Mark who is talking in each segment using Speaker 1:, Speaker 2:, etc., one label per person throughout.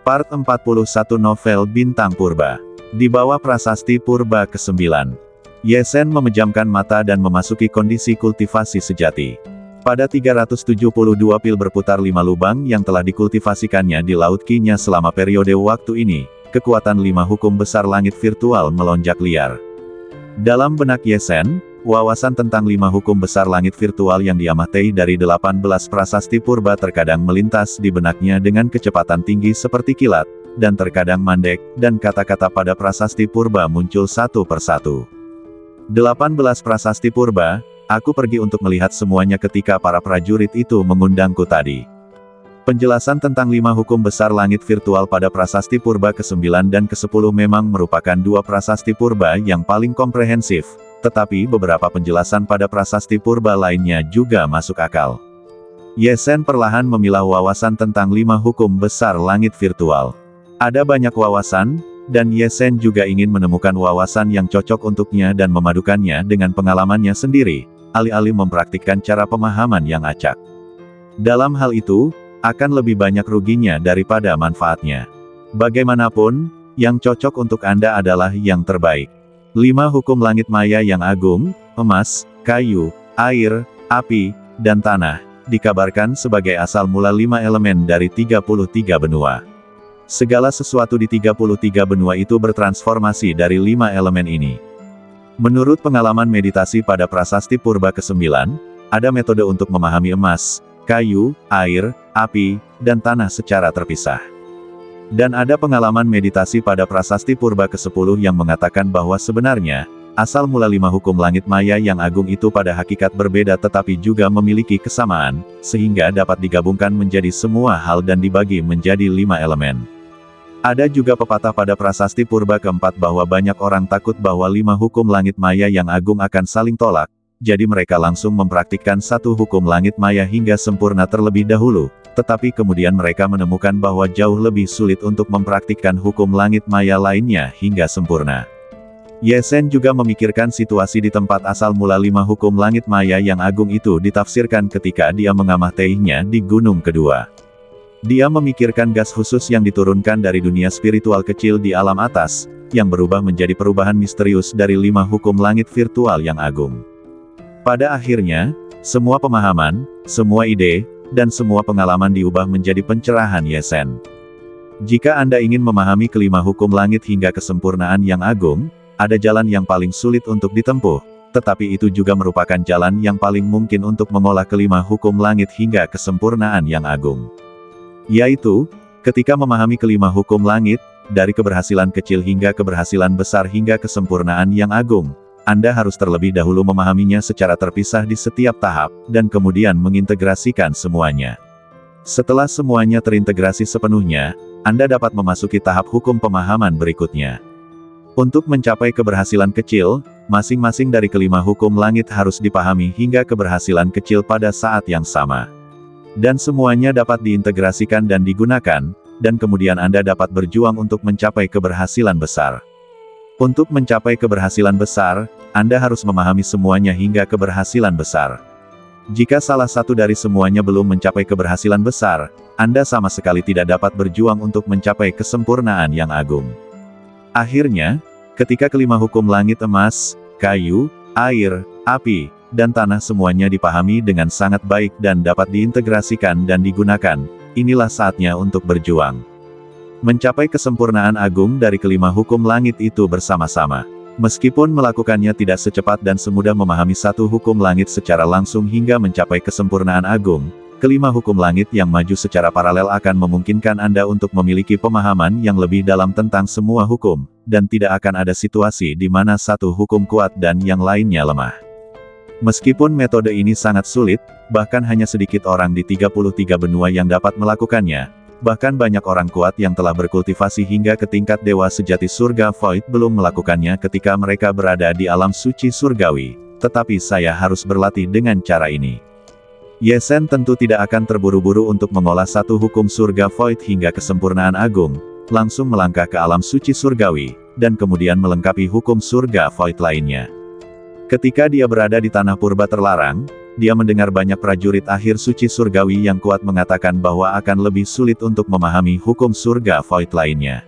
Speaker 1: Part 41 Novel Bintang Purba. Di bawah prasasti purba ke-9. Ye Zhen memejamkan mata dan memasuki kondisi kultivasi sejati. Pada 372 pil berputar 5 lubang yang telah dikultivasikannya di Laut Qi-nya selama periode waktu ini, kekuatan 5 hukum besar langit virtual melonjak liar. Dalam benak Ye Zhen, wawasan tentang 5 hukum besar langit virtual yang diamati dari 18 prasasti purba terkadang melintas di benaknya dengan kecepatan tinggi seperti kilat, dan terkadang mandek, dan kata-kata pada prasasti purba muncul satu persatu. 18 prasasti purba, aku pergi untuk melihat semuanya ketika para prajurit itu mengundangku tadi. Penjelasan tentang 5 hukum besar langit virtual pada prasasti purba ke-9 dan ke-10 memang merupakan 2 prasasti purba yang paling komprehensif, tetapi beberapa penjelasan pada prasasti purba lainnya juga masuk akal. Ye Zhen perlahan memilah wawasan tentang 5 hukum besar langit virtual. Ada banyak wawasan, dan Ye Zhen juga ingin menemukan wawasan yang cocok untuknya dan memadukannya dengan pengalamannya sendiri, alih-alih mempraktikkan cara pemahaman yang acak. Dalam hal itu, akan lebih banyak ruginya daripada manfaatnya. Bagaimanapun, yang cocok untuk Anda adalah yang terbaik. 5 hukum langit maya yang agung, emas, kayu, air, api, dan tanah, dikabarkan sebagai asal mula 5 elemen dari 33 benua. Segala sesuatu di 33 benua itu bertransformasi dari 5 elemen ini. Menurut pengalaman meditasi pada prasasti purba ke-9, ada metode untuk memahami emas, kayu, air, api, dan tanah secara terpisah. Dan ada pengalaman meditasi pada prasasti purba ke-10 yang mengatakan bahwa sebenarnya, asal mula 5 hukum langit maya yang agung itu pada hakikat berbeda tetapi juga memiliki kesamaan, sehingga dapat digabungkan menjadi semua hal dan dibagi menjadi 5 elemen. Ada juga pepatah pada prasasti purba ke-4 bahwa banyak orang takut bahwa 5 hukum langit maya yang agung akan saling tolak, jadi mereka langsung mempraktikkan satu hukum langit maya hingga sempurna terlebih dahulu, tetapi kemudian mereka menemukan bahwa jauh lebih sulit untuk mempraktikkan hukum langit maya lainnya hingga sempurna. Ye Zhen juga memikirkan situasi di tempat asal mula 5 hukum langit maya yang agung itu ditafsirkan ketika dia mengamatinya di gunung kedua. Dia memikirkan gas khusus yang diturunkan dari dunia spiritual kecil di alam atas, yang berubah menjadi perubahan misterius dari 5 hukum langit virtual yang agung. Pada akhirnya, semua pemahaman, semua ide, dan semua pengalaman diubah menjadi pencerahan Ye Zhen. Jika Anda ingin memahami kelima hukum langit hingga kesempurnaan yang agung, ada jalan yang paling sulit untuk ditempuh, tetapi itu juga merupakan jalan yang paling mungkin untuk mengolah kelima hukum langit hingga kesempurnaan yang agung. Yaitu, ketika memahami kelima hukum langit, dari keberhasilan kecil hingga keberhasilan besar hingga kesempurnaan yang agung, Anda harus terlebih dahulu memahaminya secara terpisah di setiap tahap, dan kemudian mengintegrasikan semuanya. Setelah semuanya terintegrasi sepenuhnya, Anda dapat memasuki tahap hukum pemahaman berikutnya. Untuk mencapai keberhasilan kecil, masing-masing dari kelima hukum langit harus dipahami hingga keberhasilan kecil pada saat yang sama. Dan semuanya dapat diintegrasikan dan digunakan, dan kemudian Anda dapat berjuang untuk mencapai keberhasilan besar. Untuk mencapai keberhasilan besar, Anda harus memahami semuanya hingga keberhasilan besar. Jika salah satu dari semuanya belum mencapai keberhasilan besar, Anda sama sekali tidak dapat berjuang untuk mencapai kesempurnaan yang agung. Akhirnya, ketika kelima hukum langit emas, kayu, air, api, dan tanah semuanya dipahami dengan sangat baik dan dapat diintegrasikan dan digunakan, inilah saatnya untuk berjuang. Mencapai kesempurnaan agung dari kelima hukum langit itu bersama-sama. Meskipun melakukannya tidak secepat dan semudah memahami satu hukum langit secara langsung hingga mencapai kesempurnaan agung, kelima hukum langit yang maju secara paralel akan memungkinkan Anda untuk memiliki pemahaman yang lebih dalam tentang semua hukum, dan tidak akan ada situasi di mana satu hukum kuat dan yang lainnya lemah. Meskipun metode ini sangat sulit, bahkan hanya sedikit orang di 33 benua yang dapat melakukannya, bahkan banyak orang kuat yang telah berkultivasi hingga ke tingkat dewa sejati surga Void belum melakukannya ketika mereka berada di alam suci surgawi, tetapi saya harus berlatih dengan cara ini. Ye Zhen tentu tidak akan terburu-buru untuk mengolah satu hukum surga Void hingga kesempurnaan agung, langsung melangkah ke alam suci surgawi, dan kemudian melengkapi hukum surga Void lainnya. Ketika dia berada di tanah purba terlarang, dia mendengar banyak prajurit akhir suci surgawi yang kuat mengatakan bahwa akan lebih sulit untuk memahami hukum surga void lainnya.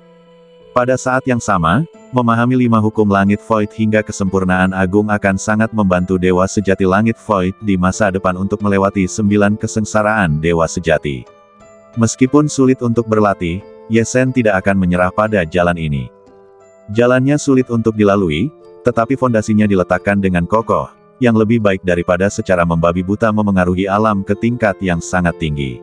Speaker 1: Pada saat yang sama, memahami 5 hukum langit void hingga kesempurnaan agung akan sangat membantu dewa sejati langit void di masa depan untuk melewati 9 kesengsaraan dewa sejati. Meskipun sulit untuk berlatih, Ye Zhen tidak akan menyerah pada jalan ini. Jalannya sulit untuk dilalui, tetapi fondasinya diletakkan dengan kokoh, yang lebih baik daripada secara membabi buta memengaruhi alam ke tingkat yang sangat tinggi.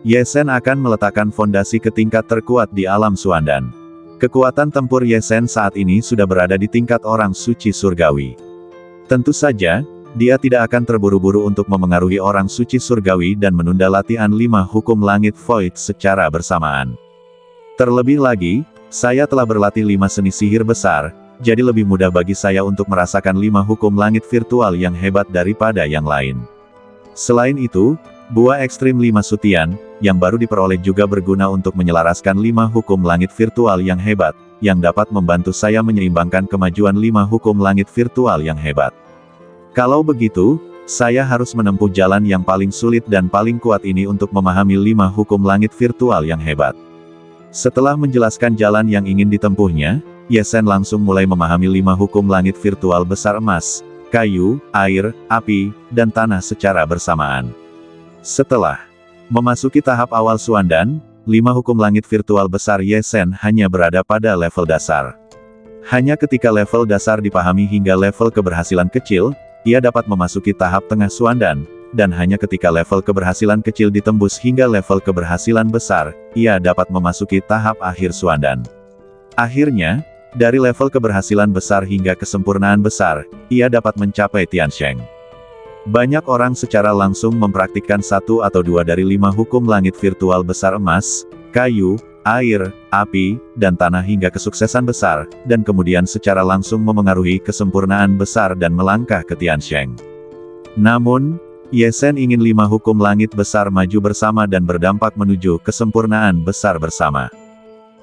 Speaker 1: Ye Zhen akan meletakkan fondasi ke tingkat terkuat di alam Suandan. Kekuatan tempur Ye Zhen saat ini sudah berada di tingkat orang suci surgawi. Tentu saja, dia tidak akan terburu-buru untuk memengaruhi orang suci surgawi dan menunda latihan 5 hukum langit void secara bersamaan. Terlebih lagi, saya telah berlatih 5 seni sihir besar, jadi lebih mudah bagi saya untuk merasakan 5 hukum langit virtual yang hebat daripada yang lain. Selain itu, buah ekstrim 5 sutian, yang baru diperoleh juga berguna untuk menyelaraskan 5 hukum langit virtual yang hebat, yang dapat membantu saya menyeimbangkan kemajuan 5 hukum langit virtual yang hebat. Kalau begitu, saya harus menempuh jalan yang paling sulit dan paling kuat ini untuk memahami 5 hukum langit virtual yang hebat. Setelah menjelaskan jalan yang ingin ditempuhnya, Ye Zhen langsung mulai memahami 5 hukum langit virtual besar emas, kayu, air, api, dan tanah secara bersamaan. Setelah memasuki tahap awal Suandan, 5 hukum langit virtual besar Ye Zhen hanya berada pada level dasar. Hanya ketika level dasar dipahami hingga level keberhasilan kecil, ia dapat memasuki tahap tengah Suandan, dan hanya ketika level keberhasilan kecil ditembus hingga level keberhasilan besar, ia dapat memasuki tahap akhir Suandan. Akhirnya, dari level keberhasilan besar hingga kesempurnaan besar, ia dapat mencapai Tiansheng. Banyak orang secara langsung mempraktikkan 1 atau 2 dari 5 hukum langit virtual besar emas, kayu, air, api, dan tanah hingga kesuksesan besar, dan kemudian secara langsung memengaruhi kesempurnaan besar dan melangkah ke Tiansheng. Namun, Ye Zhen ingin 5 hukum langit besar maju bersama dan berdampak menuju kesempurnaan besar bersama.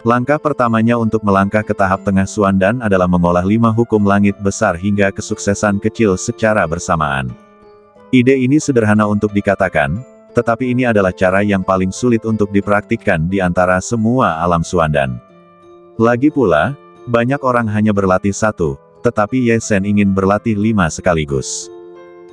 Speaker 1: Langkah pertamanya untuk melangkah ke tahap tengah Suandan adalah mengolah 5 hukum langit besar hingga kesuksesan kecil secara bersamaan. Ide ini sederhana untuk dikatakan, tetapi ini adalah cara yang paling sulit untuk dipraktikkan di antara semua alam Suandan. Lagi pula, banyak orang hanya berlatih 1, tetapi Ye Zhen ingin berlatih 5 sekaligus.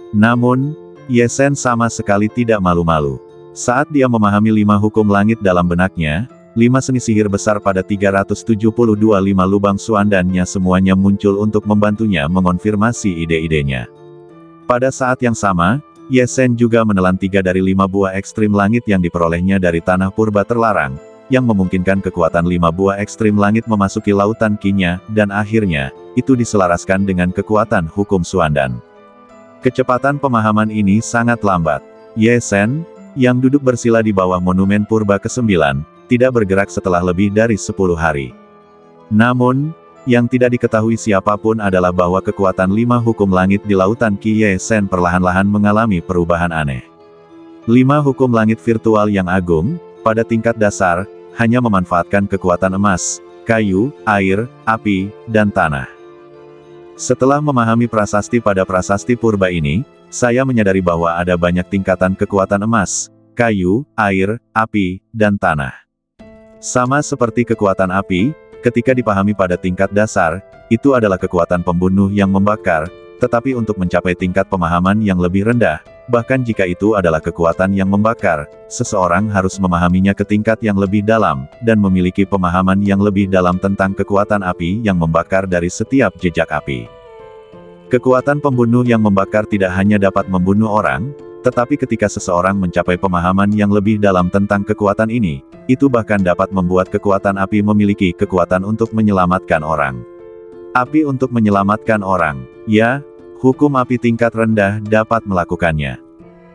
Speaker 1: Namun, Ye Zhen sama sekali tidak malu-malu. Saat dia memahami 5 hukum langit dalam benaknya, 5 seni sihir besar pada 372 5 lubang Suandannya semuanya muncul untuk membantunya mengonfirmasi ide-idenya. Pada saat yang sama, Ye Zhen juga menelan 3 dari 5 buah ekstrim langit yang diperolehnya dari tanah purba terlarang, yang memungkinkan kekuatan 5 buah ekstrim langit memasuki lautan Qi-nya, dan akhirnya, itu diselaraskan dengan kekuatan hukum Suandan. Kecepatan pemahaman ini sangat lambat. Ye Zhen, yang duduk bersila di bawah monumen purba ke-9, tidak bergerak setelah lebih dari 10 hari. Namun, yang tidak diketahui siapapun adalah bahwa kekuatan 5 hukum langit di lautan Qi Ye Zhen perlahan-lahan mengalami perubahan aneh. 5 hukum langit virtual yang agung, pada tingkat dasar, hanya memanfaatkan kekuatan emas, kayu, air, api, dan tanah. Setelah memahami prasasti pada prasasti purba ini, saya menyadari bahwa ada banyak tingkatan kekuatan emas, kayu, air, api, dan tanah. Sama seperti kekuatan api, ketika dipahami pada tingkat dasar, itu adalah kekuatan pembunuh yang membakar, tetapi untuk mencapai tingkat pemahaman yang lebih rendah, bahkan jika itu adalah kekuatan yang membakar, seseorang harus memahaminya ke tingkat yang lebih dalam, dan memiliki pemahaman yang lebih dalam tentang kekuatan api yang membakar dari setiap jejak api. Kekuatan pembunuh yang membakar tidak hanya dapat membunuh orang, tetapi ketika seseorang mencapai pemahaman yang lebih dalam tentang kekuatan ini, itu bahkan dapat membuat kekuatan api memiliki kekuatan untuk menyelamatkan orang. Api untuk menyelamatkan orang, ya, hukum api tingkat rendah dapat melakukannya.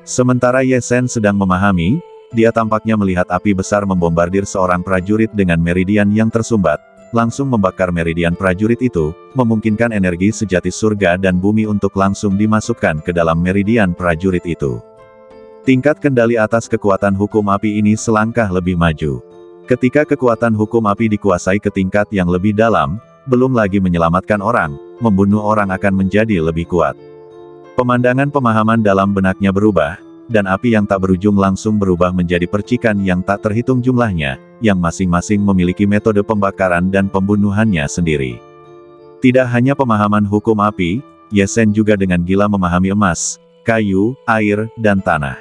Speaker 1: Sementara Ye Zhen sedang memahami, dia tampaknya melihat api besar membombardir seorang prajurit dengan meridian yang tersumbat, langsung membakar meridian prajurit itu, memungkinkan energi sejati surga dan bumi untuk langsung dimasukkan ke dalam meridian prajurit itu. Tingkat kendali atas kekuatan hukum api ini selangkah lebih maju. Ketika kekuatan hukum api dikuasai ke tingkat yang lebih dalam, belum lagi menyelamatkan orang, membunuh orang akan menjadi lebih kuat. Pemandangan pemahaman dalam benaknya berubah, dan api yang tak berujung langsung berubah menjadi percikan yang tak terhitung jumlahnya, yang masing-masing memiliki metode pembakaran dan pembunuhannya sendiri. Tidak hanya pemahaman hukum api, Ye Zhen juga dengan gila memahami emas, kayu, air, dan tanah.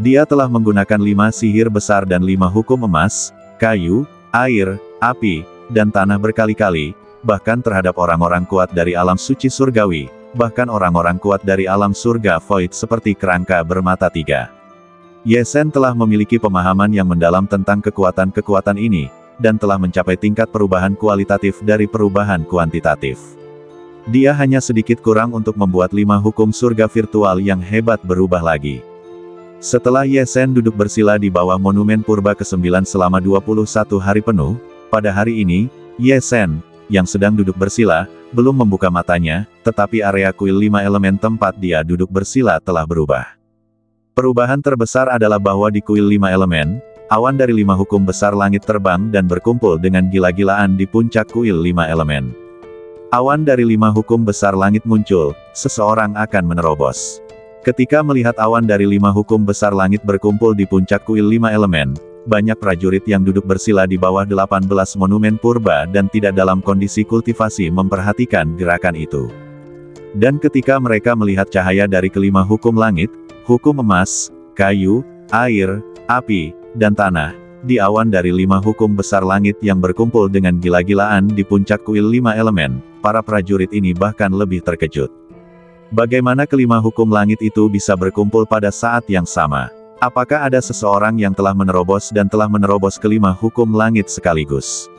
Speaker 1: Dia telah menggunakan 5 sihir besar dan 5 hukum emas, kayu, air, api, dan tanah berkali-kali, bahkan terhadap orang-orang kuat dari alam suci surgawi, bahkan orang-orang kuat dari alam surga void seperti kerangka bermata 3. Ye Zhen telah memiliki pemahaman yang mendalam tentang kekuatan-kekuatan ini, dan telah mencapai tingkat perubahan kualitatif dari perubahan kuantitatif. Dia hanya sedikit kurang untuk membuat 5 hukum surga virtual yang hebat berubah lagi. Setelah Ye Zhen duduk bersila di bawah monumen purba ke-9 selama 21 hari penuh, pada hari ini, Ye Zhen, yang sedang duduk bersila, belum membuka matanya, tetapi area kuil 5 elemen tempat dia duduk bersila telah berubah. Perubahan terbesar adalah bahwa di kuil 5 elemen, awan dari 5 hukum besar langit terbang dan berkumpul dengan gila-gilaan di puncak kuil 5 elemen. Awan dari 5 hukum besar langit muncul, seseorang akan menerobos. Ketika melihat awan dari 5 hukum besar langit berkumpul di puncak kuil 5 elemen, banyak prajurit yang duduk bersila di bawah 18 monumen purba dan tidak dalam kondisi kultivasi memperhatikan gerakan itu. Dan ketika mereka melihat cahaya dari kelima hukum langit, hukum emas, kayu, air, api, dan tanah, di awan dari 5 hukum besar langit yang berkumpul dengan gila-gilaan di puncak kuil 5 elemen, para prajurit ini bahkan lebih terkejut. Bagaimana kelima hukum langit itu bisa berkumpul pada saat yang sama? Apakah ada seseorang yang telah menerobos dan telah menerobos kelima hukum langit sekaligus?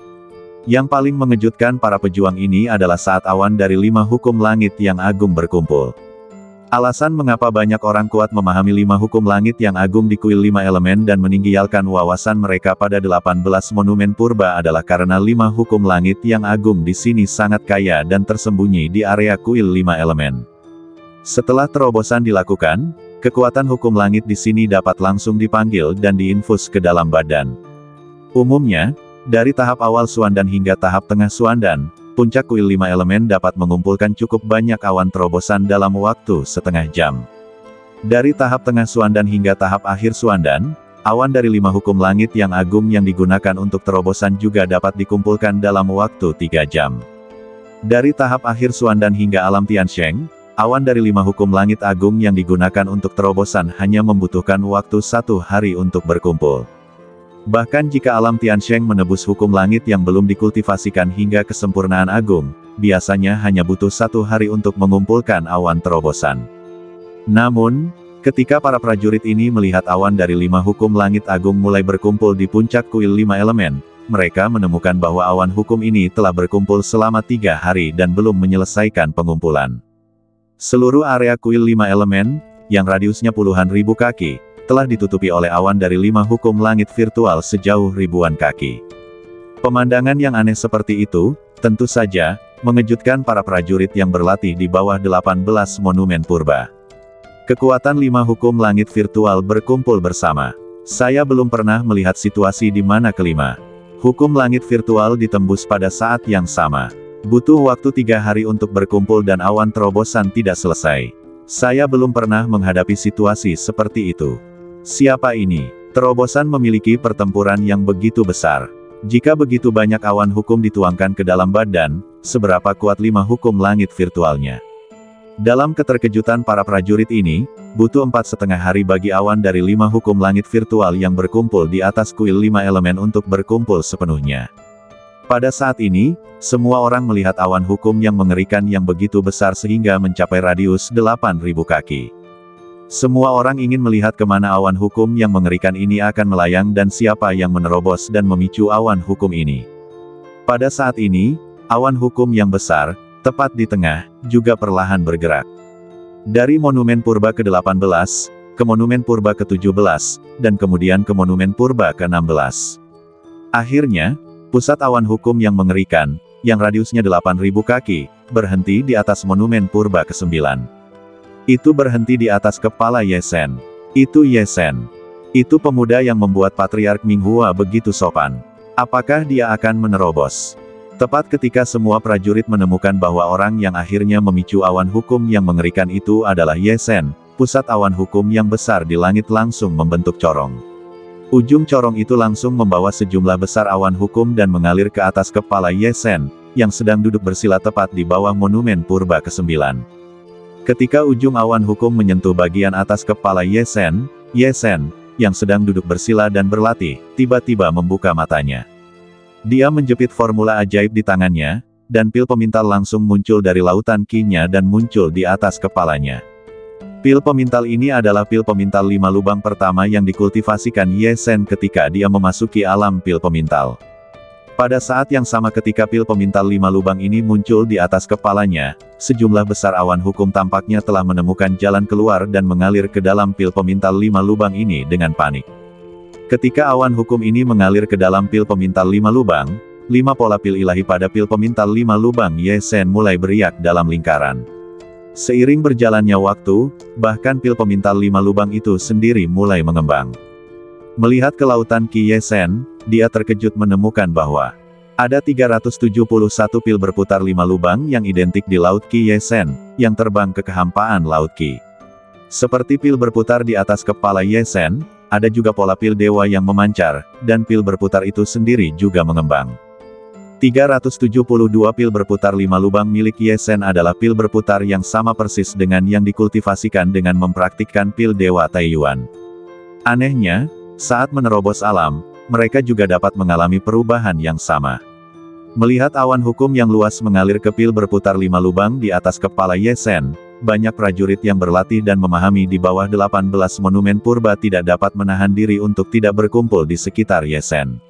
Speaker 1: Yang paling mengejutkan para pejuang ini adalah saat awan dari 5 hukum langit yang agung berkumpul. Alasan mengapa banyak orang kuat memahami 5 hukum langit yang agung di kuil 5 elemen dan meninggalkan wawasan mereka pada 18 monumen purba adalah karena 5 hukum langit yang agung di sini sangat kaya dan tersembunyi di area kuil 5 elemen. Setelah terobosan dilakukan, kekuatan hukum langit di sini dapat langsung dipanggil dan diinfus ke dalam badan. Umumnya, dari tahap awal Suandan hingga tahap tengah Suandan, puncak kuil 5 elemen dapat mengumpulkan cukup banyak awan terobosan dalam waktu setengah jam. Dari tahap tengah Suandan hingga tahap akhir Suandan, awan dari 5 hukum langit yang agung yang digunakan untuk terobosan juga dapat dikumpulkan dalam waktu 3 jam. Dari tahap akhir Suandan hingga alam Tiansheng, awan dari 5 hukum langit agung yang digunakan untuk terobosan hanya membutuhkan waktu 1 hari untuk berkumpul. Bahkan jika alam Tiansheng menebus hukum langit yang belum dikultivasikan hingga kesempurnaan agung, biasanya hanya butuh 1 hari untuk mengumpulkan awan terobosan. Namun, ketika para prajurit ini melihat awan dari 5 hukum langit agung mulai berkumpul di puncak kuil 5 elemen, mereka menemukan bahwa awan hukum ini telah berkumpul selama 3 hari dan belum menyelesaikan pengumpulan. Seluruh area kuil 5 elemen, yang radiusnya puluhan ribu kaki, telah ditutupi oleh awan dari 5 hukum langit virtual sejauh ribuan kaki. Pemandangan yang aneh seperti itu, tentu saja, mengejutkan para prajurit yang berlatih di bawah 18 monumen purba. Kekuatan 5 hukum langit virtual berkumpul bersama. Saya belum pernah melihat situasi di mana kelima hukum langit virtual ditembus pada saat yang sama. Butuh waktu 3 hari untuk berkumpul dan awan terobosan tidak selesai. Saya belum pernah menghadapi situasi seperti itu. Siapa ini? Terobosan memiliki pertempuran yang begitu besar. Jika begitu banyak awan hukum dituangkan ke dalam badan, seberapa kuat 5 hukum langit virtualnya? Dalam keterkejutan para prajurit ini, butuh 4,5 hari bagi awan dari 5 hukum langit virtual yang berkumpul di atas kuil 5 elemen untuk berkumpul sepenuhnya. Pada saat ini, semua orang melihat awan hukum yang mengerikan yang begitu besar sehingga mencapai radius 8.000 kaki. Semua orang ingin melihat kemana awan hukum yang mengerikan ini akan melayang dan siapa yang menerobos dan memicu awan hukum ini. Pada saat ini, awan hukum yang besar, tepat di tengah, juga perlahan bergerak. Dari monumen purba ke-18, ke monumen purba ke-17, dan kemudian ke monumen purba ke-16. Akhirnya, pusat awan hukum yang mengerikan, yang radiusnya 8.000 kaki, berhenti di atas monumen purba ke-9. Itu berhenti di atas kepala Ye Zhen. Itu Ye Zhen. Itu pemuda yang membuat Patriark Minghua begitu sopan. Apakah dia akan menerobos? Tepat ketika semua prajurit menemukan bahwa orang yang akhirnya memicu awan hukum yang mengerikan itu adalah Ye Sen, pusat awan hukum yang besar di langit langsung membentuk corong. Ujung corong itu langsung membawa sejumlah besar awan hukum dan mengalir ke atas kepala Ye Sen, yang sedang duduk bersila tepat di bawah monumen purba ke-9. Ketika ujung awan hukum menyentuh bagian atas kepala Ye Sen, yang sedang duduk bersila dan berlatih, tiba-tiba membuka matanya. Dia menjepit formula ajaib di tangannya, dan pil pemintal langsung muncul dari lautan ki-nya dan muncul di atas kepalanya. Pil pemintal ini adalah pil pemintal 5 lubang pertama yang dikultivasikan Ye Sen ketika dia memasuki alam pil pemintal. Pada saat yang sama ketika pil pemintal 5 lubang ini muncul di atas kepalanya, sejumlah besar awan hukum tampaknya telah menemukan jalan keluar dan mengalir ke dalam pil pemintal 5 lubang ini dengan panik. Ketika awan hukum ini mengalir ke dalam pil pemintal 5 lubang, 5 pola pil ilahi pada pil pemintal 5 lubang Ye Sen mulai beriak dalam lingkaran. Seiring berjalannya waktu, bahkan pil pemintal 5 lubang itu sendiri mulai mengembang. Melihat ke lautan Ki Ye Sen, dia terkejut menemukan bahwa ada 371 pil berputar 5 lubang yang identik di Laut Ki Ye Sen, yang terbang ke kehampaan Laut Ki. Seperti pil berputar di atas kepala Ye Sen, ada juga pola pil dewa yang memancar, dan pil berputar itu sendiri juga mengembang. 372 pil berputar 5 lubang milik Ye Sen adalah pil berputar yang sama persis dengan yang dikultivasikan dengan mempraktikkan pil dewa Taiyuan. Anehnya, saat menerobos alam, mereka juga dapat mengalami perubahan yang sama. Melihat awan hukum yang luas mengalir ke pil berputar 5 lubang di atas kepala Ye Sen, banyak prajurit yang berlatih dan memahami di bawah 18 monumen purba tidak dapat menahan diri untuk tidak berkumpul di sekitar Ye Sen.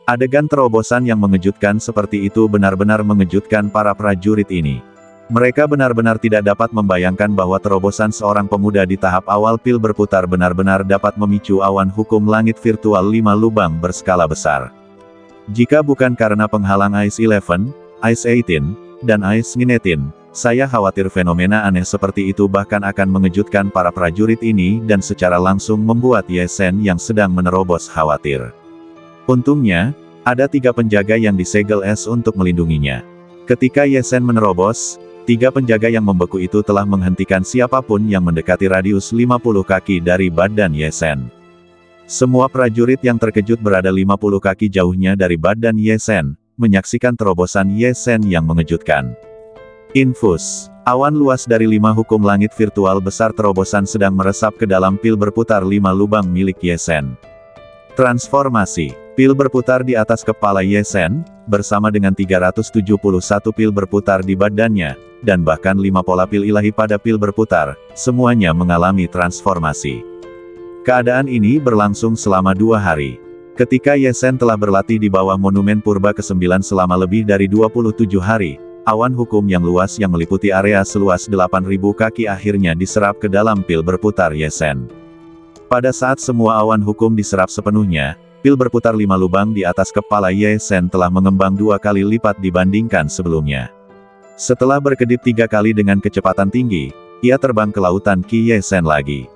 Speaker 1: Adegan terobosan yang mengejutkan seperti itu benar-benar mengejutkan para prajurit ini. Mereka benar-benar tidak dapat membayangkan bahwa terobosan seorang pemuda di tahap awal pil berputar benar-benar dapat memicu awan hukum langit virtual 5 lubang berskala besar. Jika bukan karena penghalang Ice 11, Ice 18, dan Ice 19, saya khawatir fenomena aneh seperti itu bahkan akan mengejutkan para prajurit ini dan secara langsung membuat Ye Sen yang sedang menerobos khawatir. Untungnya, ada 3 penjaga yang disegel es untuk melindunginya. Ketika Ye Sen menerobos, 3 penjaga yang membeku itu telah menghentikan siapapun yang mendekati radius 50 kaki dari badan Ye Sen. Semua prajurit yang terkejut berada 50 kaki jauhnya dari badan Ye Sen, menyaksikan terobosan Ye Sen yang mengejutkan. Infus. Awan luas dari 5 hukum langit virtual besar terobosan sedang meresap ke dalam pil berputar 5 lubang milik Ye Sen. Transformasi. Pil berputar di atas kepala Ye Sen, bersama dengan 371 pil berputar di badannya, dan bahkan 5 pola pil ilahi pada pil berputar, semuanya mengalami transformasi. Keadaan ini berlangsung selama 2 hari. Ketika Ye Sen telah berlatih di bawah monumen purba ke-9 selama lebih dari 27 hari, awan hukum yang luas yang meliputi area seluas 8.000 kaki akhirnya diserap ke dalam pil berputar Ye Sen. Pada saat semua awan hukum diserap sepenuhnya, pil berputar 5 lubang di atas kepala Ye Sen telah mengembang 2 kali lipat dibandingkan sebelumnya. Setelah berkedip 3 kali dengan kecepatan tinggi, ia terbang ke lautan Ki Ye Sen lagi.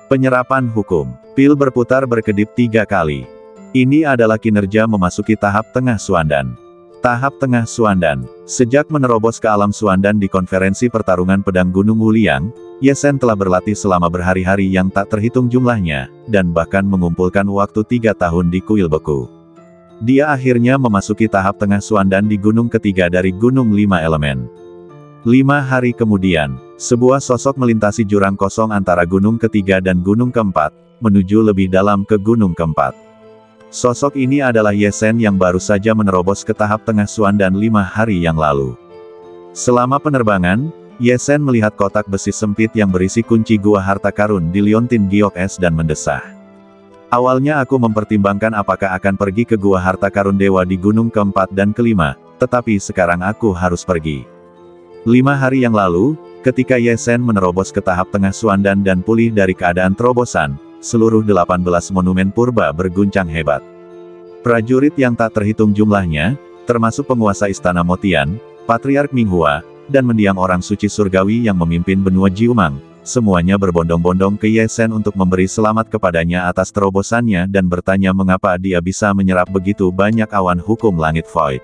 Speaker 1: Penyerapan hukum. Pil berputar berkedip 3 kali. Ini adalah kinerja memasuki tahap tengah Suandan. Tahap tengah Suandan. Sejak menerobos ke alam Suandan di konferensi pertarungan pedang Gunung Wuliang, Ye Sen telah berlatih selama berhari-hari yang tak terhitung jumlahnya, dan bahkan mengumpulkan waktu 3 tahun di kuil beku. Dia akhirnya memasuki tahap tengah Suandan di gunung ketiga dari Gunung 5 Elemen. 5 hari kemudian, sebuah sosok melintasi jurang kosong antara gunung ketiga dan gunung keempat, menuju lebih dalam ke gunung keempat. Sosok ini adalah Ye Sen yang baru saja menerobos ke tahap tengah Suandan 5 hari yang lalu. Selama penerbangan, Ye Sen melihat kotak besi sempit yang berisi kunci gua harta karun di Liontin Giok Es dan mendesah. Awalnya aku mempertimbangkan apakah akan pergi ke gua harta karun dewa di gunung keempat dan kelima, tetapi sekarang aku harus pergi. 5 hari yang lalu, ketika Ye Sen menerobos ke tahap tengah Suandan dan pulih dari keadaan terobosan, seluruh 18 monumen purba berguncang hebat. Prajurit yang tak terhitung jumlahnya, termasuk penguasa Istana Motian, Patriark Minghua, dan mendiang orang suci surgawi yang memimpin benua Jiumang, semuanya berbondong-bondong ke Ye Sen untuk memberi selamat kepadanya atas terobosannya dan bertanya mengapa dia bisa menyerap begitu banyak awan hukum langit void.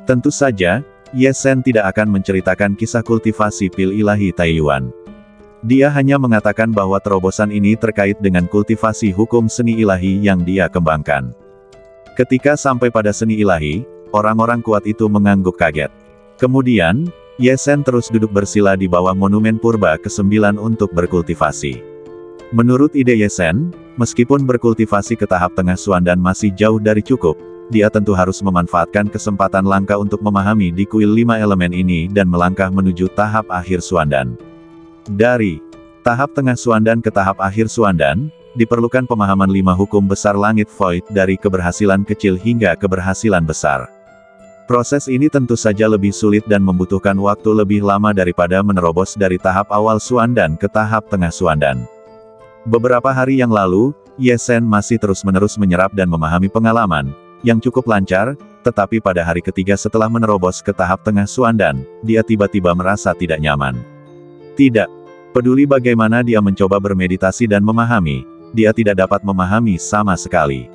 Speaker 1: Tentu saja, Ye Zhen tidak akan menceritakan kisah kultivasi pil ilahi Taiyuan. Dia hanya mengatakan bahwa terobosan ini terkait dengan kultivasi hukum seni ilahi yang dia kembangkan. Ketika sampai pada seni ilahi, orang-orang kuat itu mengangguk kaget. Kemudian, Ye Zhen terus duduk bersila di bawah monumen purba ke-9 untuk berkultivasi. Menurut ide Ye Zhen, meskipun berkultivasi ke tahap tengah Suandan masih jauh dari cukup, dia tentu harus memanfaatkan kesempatan langka untuk memahami di kuil 5 elemen ini dan melangkah menuju tahap akhir Suandan. Dari tahap tengah Suandan ke tahap akhir Suandan, diperlukan pemahaman 5 hukum besar langit void dari keberhasilan kecil hingga keberhasilan besar. Proses ini tentu saja lebih sulit dan membutuhkan waktu lebih lama daripada menerobos dari tahap awal Suandan ke tahap tengah Suandan. Beberapa hari yang lalu, Ye Zhen masih terus-menerus menyerap dan memahami pengalaman yang cukup lancar, tetapi pada hari ketiga setelah menerobos ke tahap tengah Suandan, dia tiba-tiba merasa tidak nyaman. Tidak peduli bagaimana dia mencoba bermeditasi dan memahami, dia tidak dapat memahami sama sekali.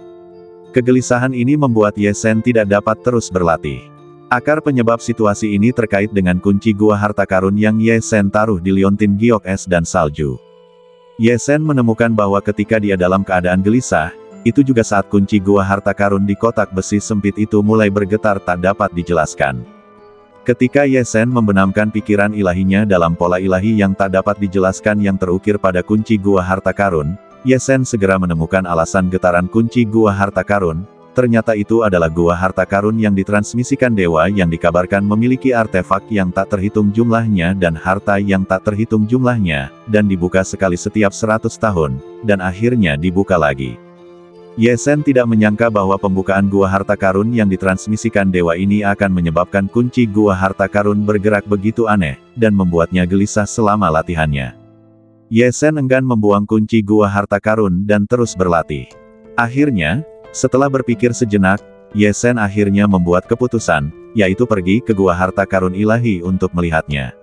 Speaker 1: Kegelisahan ini membuat Ye Zhen tidak dapat terus berlatih. Akar penyebab situasi ini terkait dengan kunci gua harta karun yang Ye Zhen taruh di liontin giok es dan salju. Ye Zhen menemukan bahwa ketika dia dalam keadaan gelisah, itu juga saat kunci gua harta karun di kotak besi sempit itu mulai bergetar tak dapat dijelaskan. Ketika Ye Zhen membenamkan pikiran ilahinya dalam pola ilahi yang tak dapat dijelaskan yang terukir pada kunci gua harta karun, Ye Zhen segera menemukan alasan getaran kunci gua harta karun. Ternyata itu adalah gua harta karun yang ditransmisikan dewa yang dikabarkan memiliki artefak yang tak terhitung jumlahnya dan harta yang tak terhitung jumlahnya, dan dibuka sekali setiap 100 tahun, dan akhirnya dibuka lagi. Ye Zhen tidak menyangka bahwa pembukaan gua harta karun yang ditransmisikan dewa ini akan menyebabkan kunci gua harta karun bergerak begitu aneh, dan membuatnya gelisah selama latihannya. Ye Zhen enggan membuang kunci gua harta karun dan terus berlatih. Akhirnya, setelah berpikir sejenak, Ye Zhen akhirnya membuat keputusan, yaitu pergi ke gua harta karun ilahi untuk melihatnya.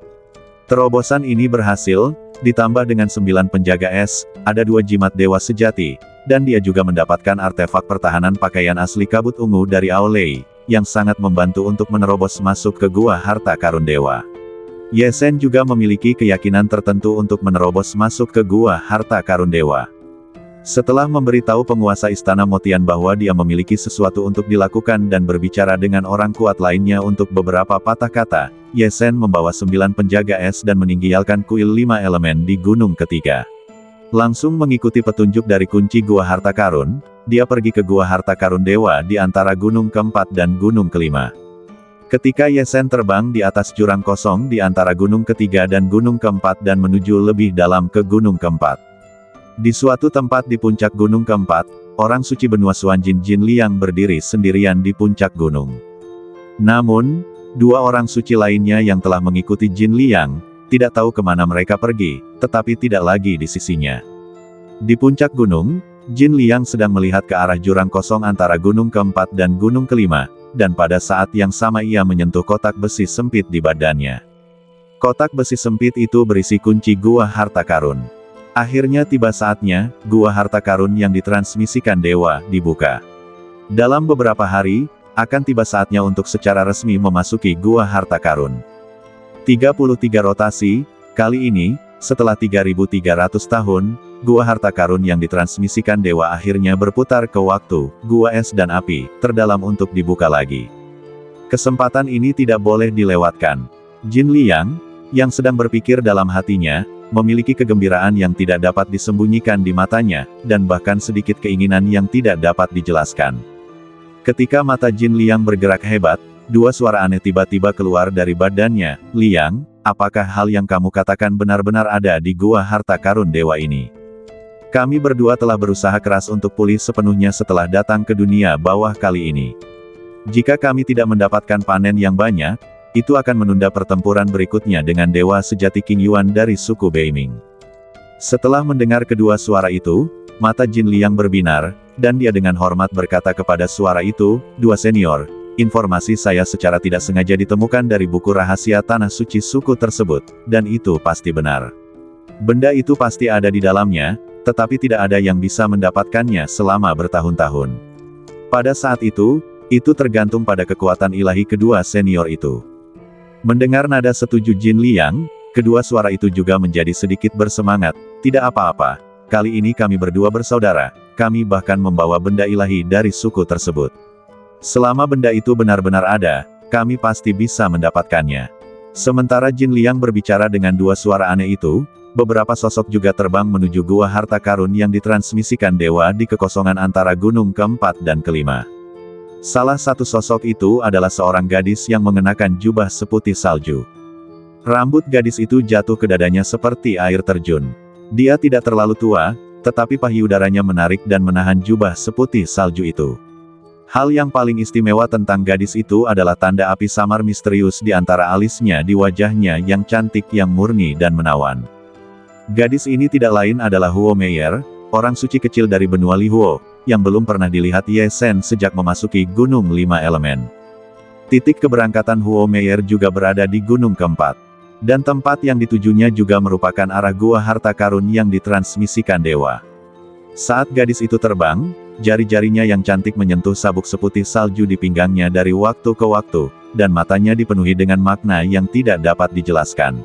Speaker 1: Terobosan ini berhasil, ditambah dengan 9 penjaga es, ada 2 jimat dewa sejati, dan dia juga mendapatkan artefak pertahanan pakaian asli kabut ungu dari Aolei, yang sangat membantu untuk menerobos masuk ke gua harta karun dewa. Ye Zhen juga memiliki keyakinan tertentu untuk menerobos masuk ke gua harta karun dewa. Setelah memberitahu penguasa istana Motian bahwa dia memiliki sesuatu untuk dilakukan dan berbicara dengan orang kuat lainnya untuk beberapa patah kata, Ye Zhen membawa 9 penjaga es dan meninggalkan kuil 5 elemen di gunung ketiga. Langsung mengikuti petunjuk dari kunci gua harta karun, dia pergi ke gua harta karun dewa di antara gunung keempat dan gunung kelima. Ketika Ye Zhen terbang di atas jurang kosong di antara gunung ketiga dan gunung keempat dan menuju lebih dalam ke gunung keempat. Di suatu tempat di puncak gunung keempat, orang suci benua Suanjin Jin Liang berdiri sendirian di puncak gunung. Namun, 2 orang suci lainnya yang telah mengikuti Jin Liang, tidak tahu kemana mereka pergi, tetapi tidak lagi di sisinya. Di puncak gunung, Jin Liang sedang melihat ke arah jurang kosong antara gunung keempat dan gunung kelima, dan pada saat yang sama ia menyentuh kotak besi sempit di badannya. Kotak besi sempit itu berisi kunci gua harta karun. Akhirnya tiba saatnya, gua harta karun yang ditransmisikan dewa, dibuka. Dalam beberapa hari, akan tiba saatnya untuk secara resmi memasuki gua harta karun. 33 rotasi, kali ini, setelah 3.300 tahun, gua harta karun yang ditransmisikan dewa akhirnya berputar ke waktu, gua es dan api, terdalam untuk dibuka lagi. Kesempatan ini tidak boleh dilewatkan. Jin Liang, yang sedang berpikir dalam hatinya, memiliki kegembiraan yang tidak dapat disembunyikan di matanya, dan bahkan sedikit keinginan yang tidak dapat dijelaskan. Ketika mata Jin Liang bergerak hebat, 2 suara aneh tiba-tiba keluar dari badannya. Liang, apakah hal yang kamu katakan benar-benar ada di gua harta karun dewa ini? Kami berdua telah berusaha keras untuk pulih sepenuhnya setelah datang ke dunia bawah kali ini. Jika kami tidak mendapatkan panen yang banyak, itu akan menunda pertempuran berikutnya dengan dewa sejati King Yuan dari suku Beiming. Setelah mendengar kedua suara itu, mata Jin Liang berbinar, dan dia dengan hormat berkata kepada suara itu, "Dua senior, informasi saya secara tidak sengaja ditemukan dari buku rahasia tanah suci suku tersebut, dan itu pasti benar. Benda itu pasti ada di dalamnya, tetapi tidak ada yang bisa mendapatkannya selama bertahun-tahun." Pada saat itu, Itu tergantung pada kekuatan ilahi kedua senior itu. Mendengar nada setuju Jin Liang, kedua suara itu juga menjadi sedikit bersemangat. Tidak apa-apa, kali ini kami berdua bersaudara, kami bahkan membawa benda ilahi dari suku tersebut. Selama benda itu benar-benar ada, kami pasti bisa mendapatkannya. Sementara Jin Liang berbicara dengan dua suara aneh itu, beberapa sosok juga terbang menuju gua harta karun yang ditransmisikan dewa di kekosongan antara gunung keempat dan kelima. Salah satu sosok itu adalah seorang gadis yang mengenakan jubah seputih salju. Rambut gadis itu jatuh ke dadanya seperti air terjun. Dia tidak terlalu tua, tetapi payudaranya menarik dan menahan jubah seputih salju itu. Hal yang paling istimewa tentang gadis itu adalah tanda api samar misterius di antara alisnya di wajahnya yang cantik yang murni dan menawan. Gadis ini tidak lain adalah Huo Meier, orang suci kecil dari benua Lihuo, yang belum pernah dilihat Ye Sen sejak memasuki Gunung Lima Elemen. Titik keberangkatan Huo Meier juga berada di Gunung keempat. Dan tempat yang ditujunya juga merupakan arah gua harta karun yang ditransmisikan dewa. Saat gadis itu terbang, jari-jarinya yang cantik menyentuh sabuk seputih salju di pinggangnya dari waktu ke waktu, dan matanya dipenuhi dengan makna yang tidak dapat dijelaskan.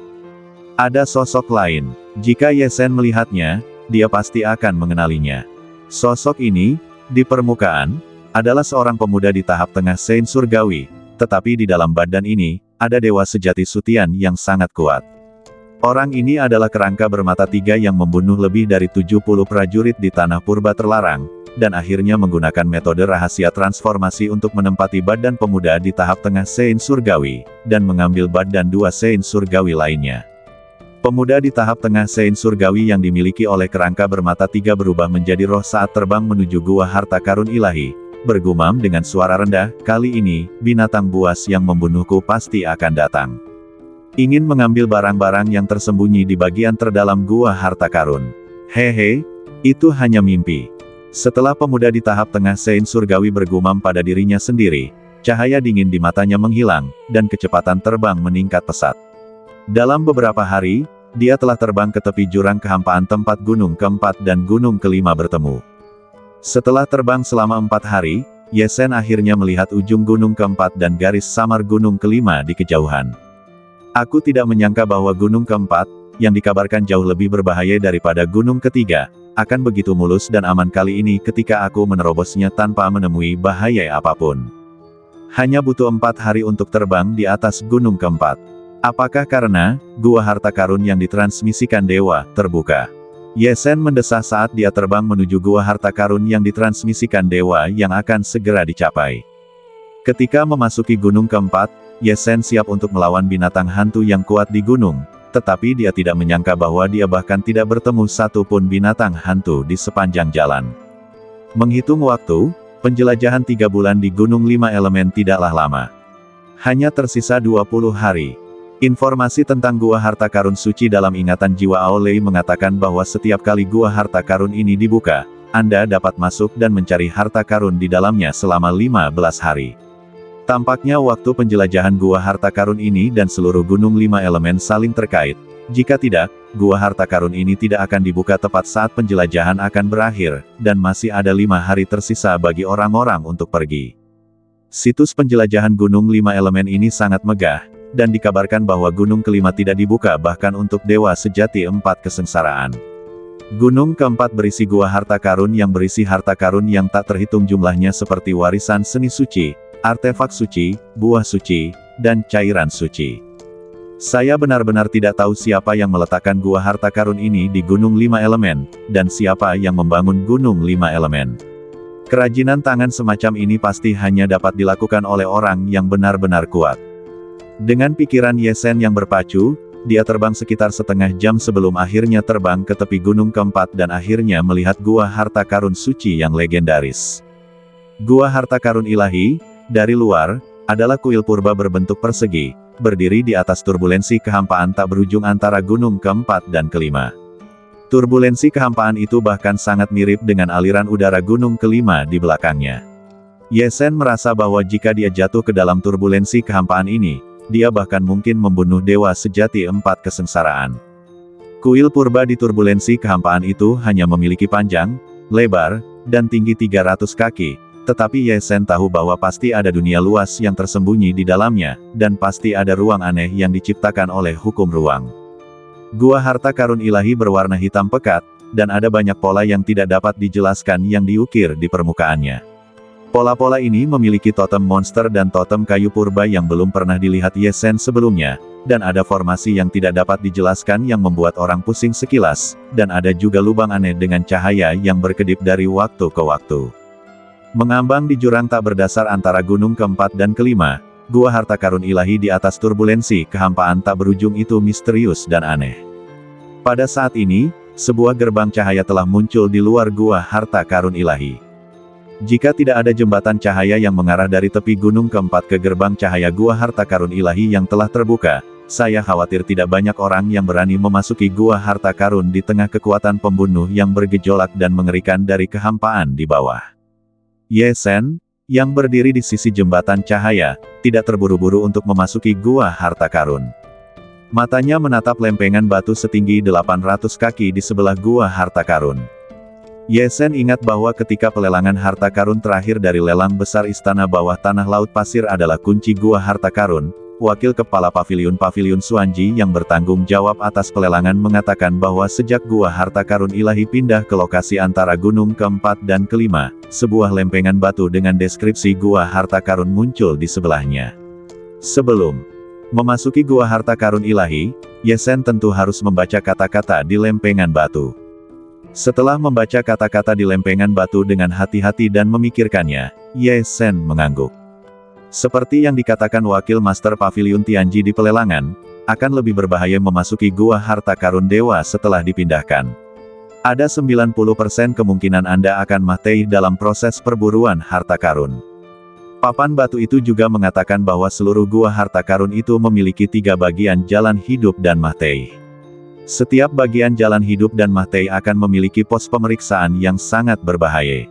Speaker 1: Ada sosok lain. Jika Ye Sen melihatnya, dia pasti akan mengenalinya. Sosok ini, di permukaan, adalah seorang pemuda di tahap tengah Sein surgawi, tetapi di dalam badan ini, ada dewa sejati Sutian yang sangat kuat. Orang ini adalah kerangka bermata tiga yang membunuh lebih dari 70 prajurit di tanah purba terlarang, dan akhirnya menggunakan metode rahasia transformasi untuk menempati badan pemuda di tahap tengah Sein surgawi, dan mengambil badan dua Sein surgawi lainnya. Pemuda di tahap tengah Sein surgawi yang dimiliki oleh kerangka bermata tiga berubah menjadi roh saat terbang menuju gua harta karun ilahi, bergumam dengan suara rendah, kali ini, binatang buas yang membunuhku pasti akan datang. Ingin mengambil barang-barang yang tersembunyi di bagian terdalam gua harta karun. Hehe, itu hanya mimpi. Setelah pemuda di tahap tengah Sein surgawi bergumam pada dirinya sendiri, cahaya dingin di matanya menghilang, dan kecepatan terbang meningkat pesat. Dalam beberapa hari, dia telah terbang ke tepi jurang kehampaan tempat gunung keempat dan gunung kelima bertemu. Setelah terbang selama 4 hari, Ye Sen akhirnya melihat ujung gunung keempat dan garis samar gunung kelima di kejauhan. Aku tidak menyangka bahwa gunung keempat, yang dikabarkan jauh lebih berbahaya daripada gunung ketiga, akan begitu mulus dan aman kali ini ketika aku menerobosnya tanpa menemui bahaya apapun. Hanya butuh 4 hari untuk terbang di atas gunung keempat. Apakah karena, gua harta karun yang ditransmisikan dewa, terbuka? Ye Sen mendesah saat dia terbang menuju gua harta karun yang ditransmisikan dewa yang akan segera dicapai. Ketika memasuki gunung keempat, Ye Sen siap untuk melawan binatang hantu yang kuat di gunung, tetapi dia tidak menyangka bahwa dia bahkan tidak bertemu satu pun binatang hantu di sepanjang jalan. Menghitung waktu, penjelajahan 3 bulan di Gunung Lima Elemen tidaklah lama. Hanya tersisa 20 hari. Informasi tentang gua harta karun suci dalam ingatan jiwa Aolei mengatakan bahwa setiap kali gua harta karun ini dibuka, Anda dapat masuk dan mencari harta karun di dalamnya selama 15 hari. Tampaknya waktu penjelajahan gua harta karun ini dan seluruh gunung Lima Elemen saling terkait. Jika tidak, gua harta karun ini tidak akan dibuka tepat saat penjelajahan akan berakhir, dan masih ada 5 hari tersisa bagi orang-orang untuk pergi. Situs penjelajahan gunung Lima Elemen ini sangat megah, dan dikabarkan bahwa gunung kelima tidak dibuka bahkan untuk dewa sejati 4 kesengsaraan. Gunung keempat berisi gua harta karun yang berisi harta karun yang tak terhitung jumlahnya seperti warisan seni suci, artefak suci, buah suci, dan cairan suci. Saya benar-benar tidak tahu siapa yang meletakkan gua harta karun ini di Gunung Lima Elemen, dan siapa yang membangun Gunung Lima Elemen. Kerajinan tangan semacam ini pasti hanya dapat dilakukan oleh orang yang benar-benar kuat. Dengan pikiran Ye Sen yang berpacu, dia terbang sekitar setengah jam sebelum akhirnya terbang ke tepi gunung keempat dan akhirnya melihat gua harta karun suci yang legendaris. Gua harta karun ilahi, dari luar, adalah kuil purba berbentuk persegi, berdiri di atas turbulensi kehampaan tak berujung antara gunung keempat dan kelima. Turbulensi kehampaan itu bahkan sangat mirip dengan aliran udara gunung kelima di belakangnya. Ye Sen merasa bahwa jika dia jatuh ke dalam turbulensi kehampaan ini, dia bahkan mungkin membunuh dewa sejati 4 kesengsaraan. Kuil purba di turbulensi kehampaan itu hanya memiliki panjang, lebar, dan tinggi 300 kaki, Tetapi Ye Sen tahu bahwa pasti ada dunia luas yang tersembunyi di dalamnya, dan pasti ada ruang aneh yang diciptakan oleh hukum ruang. Gua harta karun ilahi berwarna hitam pekat, dan ada banyak pola yang tidak dapat dijelaskan yang diukir di permukaannya. Pola-pola ini memiliki totem monster dan totem kayu purba yang belum pernah dilihat Ye Sen sebelumnya, dan ada formasi yang tidak dapat dijelaskan yang membuat orang pusing sekilas, dan ada juga lubang aneh dengan cahaya yang berkedip dari waktu ke waktu. Mengambang di jurang tak berdasar antara gunung keempat dan kelima, gua harta karun ilahi di atas turbulensi kehampaan tak berujung itu misterius dan aneh. Pada saat ini, sebuah gerbang cahaya telah muncul di luar gua harta karun ilahi. Jika tidak ada jembatan cahaya yang mengarah dari tepi gunung keempat ke gerbang cahaya gua harta karun ilahi yang telah terbuka, saya khawatir tidak banyak orang yang berani memasuki gua harta karun di tengah kekuatan pembunuh yang bergejolak dan mengerikan dari kehampaan di bawah. Ye Sen, yang berdiri di sisi jembatan cahaya, tidak terburu-buru untuk memasuki gua harta karun. Matanya menatap lempengan batu setinggi 800 kaki di sebelah gua harta karun. Ye Sen ingat bahwa ketika pelelangan harta karun terakhir dari lelang besar istana bawah tanah laut pasir adalah kunci gua harta karun, wakil kepala paviliun Suanji yang bertanggung jawab atas pelelangan mengatakan bahwa sejak gua harta karun ilahi pindah ke lokasi antara gunung keempat dan kelima, sebuah lempengan batu dengan deskripsi gua harta karun muncul di sebelahnya. Sebelum memasuki gua harta karun ilahi, Ye Sen tentu harus membaca kata-kata di lempengan batu. Setelah membaca kata-kata di lempengan batu dengan hati-hati dan memikirkannya, Ye Sen mengangguk. Seperti yang dikatakan wakil Master Paviliun Tianji di pelelangan, akan lebih berbahaya memasuki gua harta karun dewa setelah dipindahkan. Ada 90% kemungkinan Anda akan mati dalam proses perburuan harta karun. Papan batu itu juga mengatakan bahwa seluruh gua harta karun itu memiliki 3 bagian jalan hidup dan mati. Setiap bagian jalan hidup dan mati akan memiliki pos pemeriksaan yang sangat berbahaya.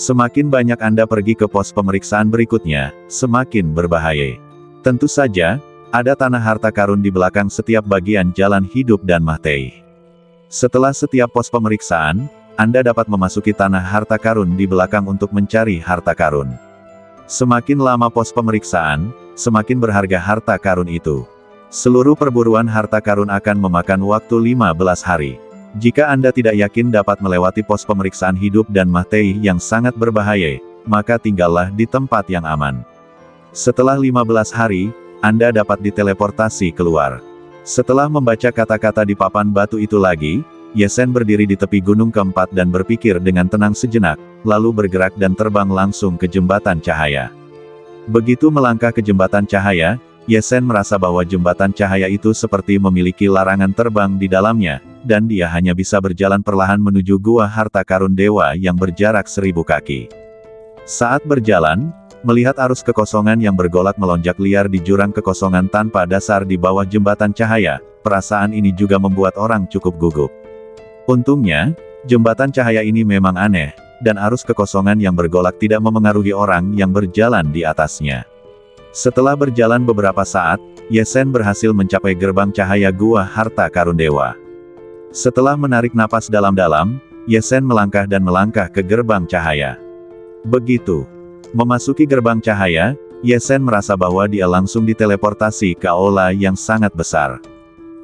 Speaker 1: Semakin banyak Anda pergi ke pos pemeriksaan berikutnya, semakin berbahaya. Tentu saja, ada tanah harta karun di belakang setiap bagian jalan hidup dan mati. Setelah setiap pos pemeriksaan, Anda dapat memasuki tanah harta karun di belakang untuk mencari harta karun. Semakin lama pos pemeriksaan, semakin berharga harta karun itu. Seluruh perburuan harta karun akan memakan waktu 15 hari. Jika Anda tidak yakin dapat melewati pos pemeriksaan hidup dan mati yang sangat berbahaya, maka tinggallah di tempat yang aman. Setelah 15 hari, Anda dapat diteleportasi keluar. Setelah membaca kata-kata di papan batu itu lagi, Ye Sen berdiri di tepi gunung keempat dan berpikir dengan tenang sejenak, lalu bergerak dan terbang langsung ke jembatan cahaya. Begitu melangkah ke jembatan cahaya, Ye Sen merasa bahwa jembatan cahaya itu seperti memiliki larangan terbang di dalamnya, dan dia hanya bisa berjalan perlahan menuju gua harta karun dewa yang berjarak 1000 kaki. Saat berjalan, melihat arus kekosongan yang bergolak melonjak liar di jurang kekosongan tanpa dasar di bawah jembatan cahaya, perasaan ini juga membuat orang cukup gugup. Untungnya, jembatan cahaya ini memang aneh, dan arus kekosongan yang bergolak tidak memengaruhi orang yang berjalan di atasnya. Setelah berjalan beberapa saat, Ye Sen berhasil mencapai gerbang cahaya gua harta karun dewa. Setelah menarik napas dalam-dalam, Ye Sen melangkah dan melangkah ke gerbang cahaya. Begitu memasuki gerbang cahaya, Ye Sen merasa bahwa dia langsung diteleportasi ke aula yang sangat besar.